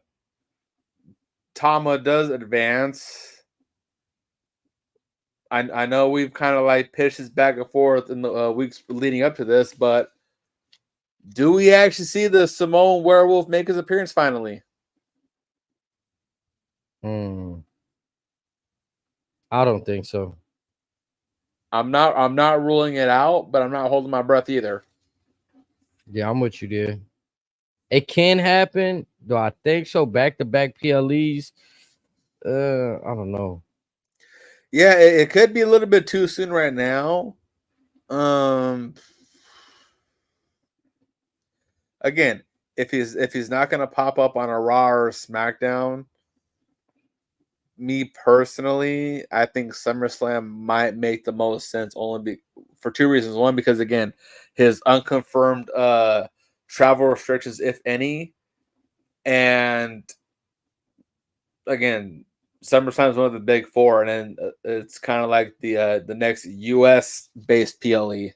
Tama does advance. I know we've kind of like pitched this back and forth in the weeks leading up to this, but do we actually see the Samoan werewolf make his appearance finally? I don't think so. I'm not ruling it out, but I'm not holding my breath either. Yeah, I'm with you there. It can happen. Do I think so? Back-to-back PLEs. I don't know. Yeah, it could be a little bit too soon right now. Again, if he's not gonna pop up on a Raw or SmackDown, me personally, I think SummerSlam might make the most sense for two reasons. One, because again, his unconfirmed travel restrictions, if any, and again, SummerSlam is one of the big four, and then it's kind of like the next US based PLE.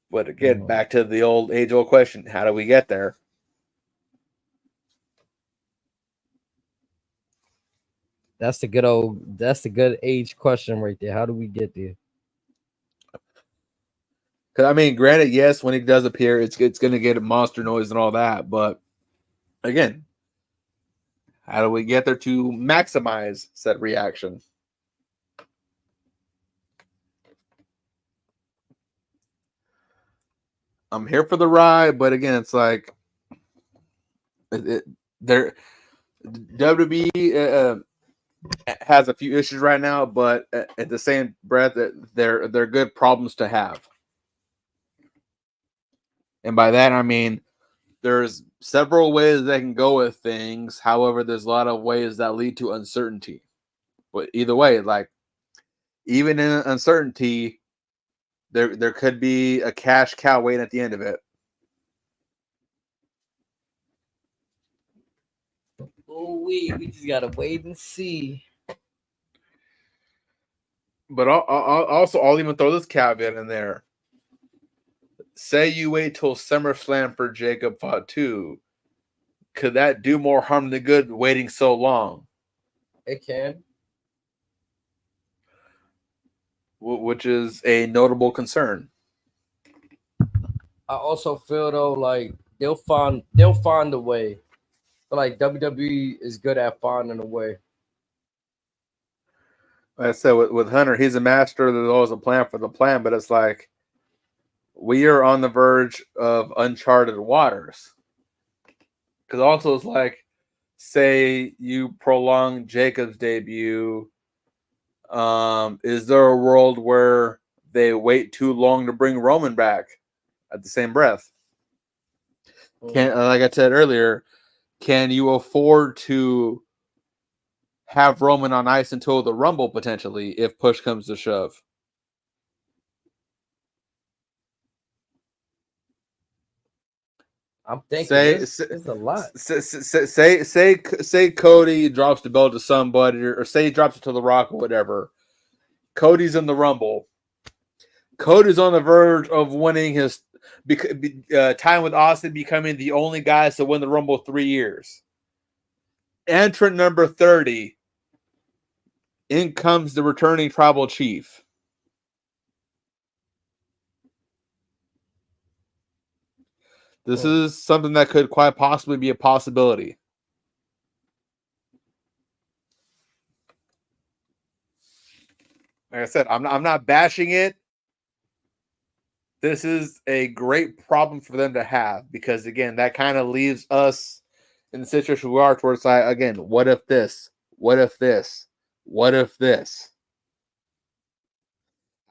But again, back to the age-old question: how do we get there? That's the good age question right there. How do we get there? Because I mean, granted, yes, when he does appear, it's going to get a monster noise and all that. But again, how do we get there to maximize said reaction? I'm here for the ride, but again, it's like WWE has a few issues right now, but at the same breath, they're good problems to have. And by that, I mean there's several ways they can go with things. However, there's a lot of ways that lead to uncertainty. But either way, like even in uncertainty, there could be a cash cow waiting at the end of it. Oh, we just gotta wait and see. But I'll even throw this caveat in there. Say you wait till SummerSlam for Jacob Fatu. Could that do more harm than good waiting so long? It can. Which is a notable concern. I also feel though like they'll find a way. But like WWE is good at finding a way. Like I said, with Hunter, he's a master. There's always a plan for the plan, but it's like we are on the verge of uncharted waters. Because also it's like, say you prolong Jacob's debut, is there a world where they wait too long to bring Roman back at the same breath? Like I said earlier, can you afford to have Roman on ice until the Rumble potentially if push comes to shove? I'm thinking there's a lot. Say Cody drops the belt to somebody, or say he drops it to The Rock or whatever. Cody's in the Rumble. Cody's on the verge of winning his time with Austin, becoming the only guy to win the Rumble 3 years. Entrant number 30. In comes the returning tribal chief. This is something that could quite possibly be a possibility. Like I said, I'm not bashing it. This is a great problem for them to have because, again, that kind of leaves us in the situation we are towards, like, again, what if this? What if this? What if this?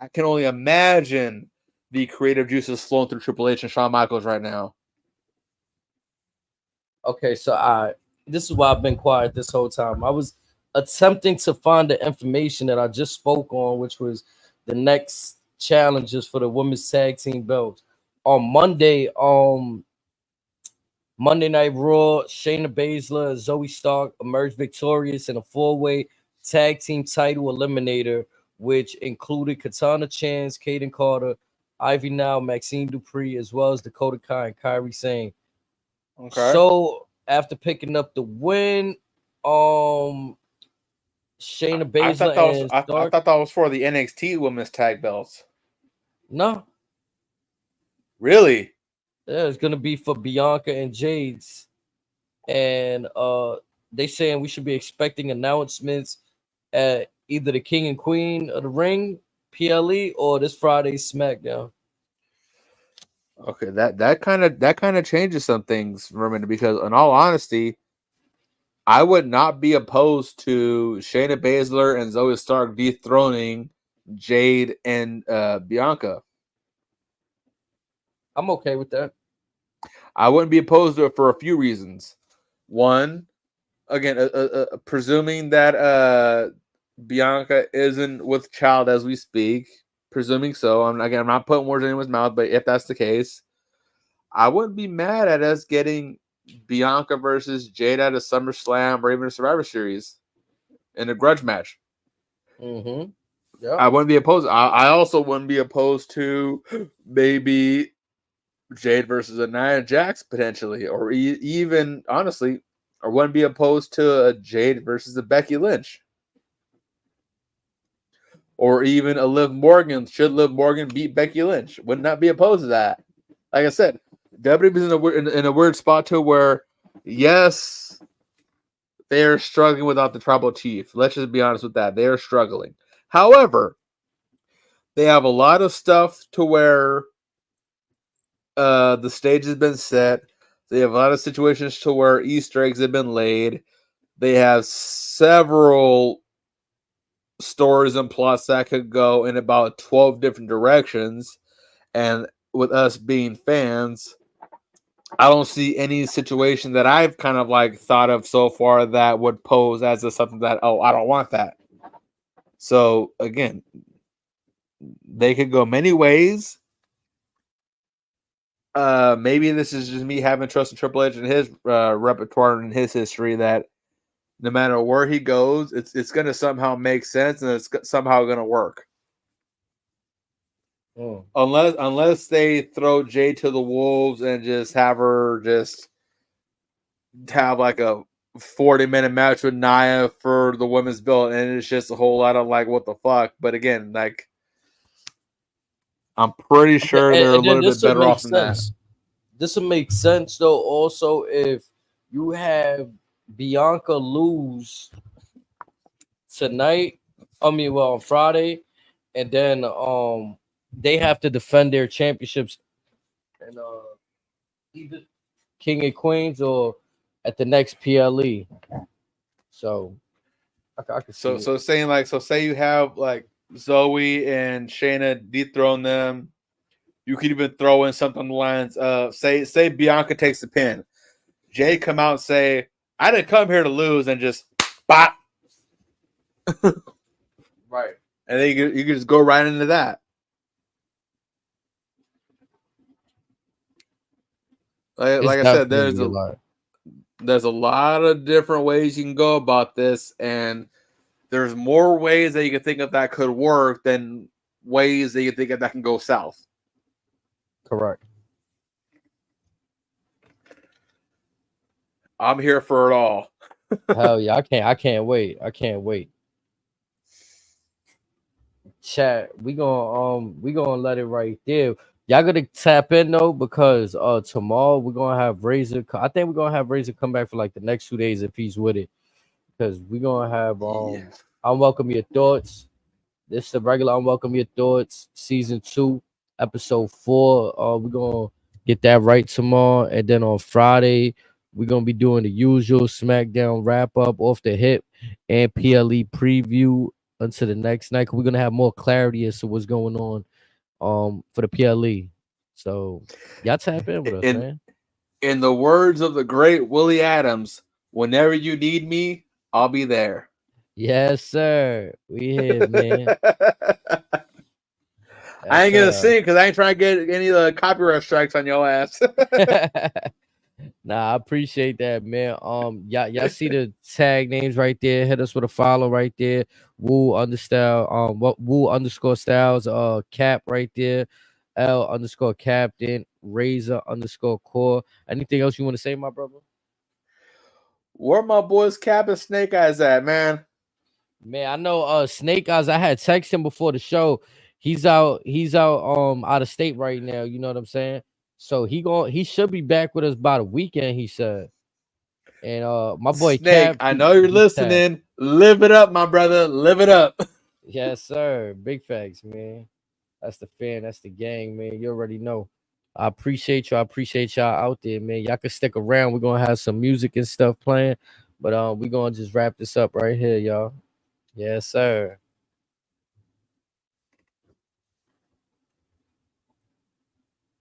I can only imagine the creative juices flowing through Triple H and Shawn Michaels right now. Okay, so this is why I've been quiet this whole time. I was attempting to find the information that I just spoke on, which was the next challenges for the women's tag team belts. On Monday, Monday Night Raw, Shayna Baszler and Zoe Stark emerged victorious in a four-way tag team title eliminator, which included Katana Chance, Kaden Carter, Ivy Now, Maxine Dupree, as well as Dakota Kai and Kyrie Sane. Okay. So after picking up the win, Shayna Baszler I thought that was for the NXT women's tag belts. No. Really? Yeah, it's gonna be for Bianca and Jade's. And they saying we should be expecting announcements at either the King and Queen of the Ring, PLE, or this Friday's SmackDown. Okay, that kind of changes some things for me, because in all honesty, I would not be opposed to Shayna Baszler and Zoe Stark dethroning Jade and Bianca. I'm okay with that. I wouldn't be opposed to it for a few reasons. One, again, presuming that Bianca isn't with child as we speak, presuming so. I'm not putting words in anyone's mouth, but if that's the case, I wouldn't be mad at us getting Bianca versus Jade at a SummerSlam or even a Survivor Series in a grudge match. Mm-hmm. Yeah. I wouldn't be opposed. I also wouldn't be opposed to maybe Jade versus a Nia Jax potentially, or even honestly, I wouldn't be opposed to a Jade versus a Becky Lynch, or even a Liv Morgan. Should Liv Morgan beat Becky Lynch? Would not be opposed to that. Like I said, WWE's in a weird spot too, where yes, they are struggling without the tribal chief. Let's just be honest with that. They are struggling. However, they have a lot of stuff to where the stage has been set. They have a lot of situations to where Easter eggs have been laid. They have several stories and plots that could go in about 12 different directions. And with us being fans, I don't see any situation that I've kind of like thought of so far that would pose as something that, oh, I don't want that. So again, they could go many ways. Maybe this is just me having trust in Triple H and his repertoire and his history, that no matter where he goes, it's going to somehow make sense and it's somehow going to work. Unless they throw Jade to the wolves and just have her just have like a 40-minute match with Nia for the women's belt, and it's just a whole lot of like, what the fuck. But again, like, I'm pretty sure they're a little bit better off than that. This will make sense though. Also, if you have Bianca lose tonight, on Friday, and then they have to defend their championships, and either King and Queens or at the next PLE. So I could see so saying like, so say you have like Zoe and Shayna dethrone them. You could even throw in something on the lines of say Bianca takes the pin. Jay come out and say, I didn't come here to lose, and just bop. Right. And then you can just go right into that. Like I said, there's a lot of different ways you can go about this, and there's more ways that you can think of that could work than ways that you think of that can go south. Correct. I'm here for it all. Hell yeah, I can't wait. Chat, we gonna let it right there. Y'all gotta tap in though, because tomorrow we're gonna have Razor. I think we're gonna have Razor come back for like the next 2 days if he's with it, because we're gonna have Unwelcome Your Thoughts. This is the regular Unwelcome Your Thoughts season 2, episode 4. We're gonna get that right tomorrow, and then on Friday we're gonna be doing the usual SmackDown wrap up off the hip and PLE preview until the next night. We're gonna have more clarity as to what's going on for the PLE. So y'all tap in with us, man. In the words of the great Willie Adams, whenever you need me, I'll be there. Yes, sir. We here, man. I ain't gonna sing because I ain't trying to get any of the copyright strikes on your ass. Nah, I appreciate that, man. Y'all see the tag names right there. Hit us with a follow right there. Woo underscore styles, cap right there. L underscore captain, razor underscore core. Anything else you want to say, my brother? Where my boys Cap and Snake Eyes at, man? Man, I know Snake Eyes. I had texted him before the show. He's out out of state right now. You know what I'm saying? So he should be back with us by the weekend, he said. And my boy Snake, Cap, I know you're he's tagged. listening. Live it up, my brother. Live it up. Yes, sir. Big facts, man. That's the fan. That's the gang, man. You already know. I appreciate you. I appreciate y'all out there, man. Y'all can stick around. We're gonna have some music and stuff playing, but we're gonna just wrap this up right here, y'all. Yes, sir.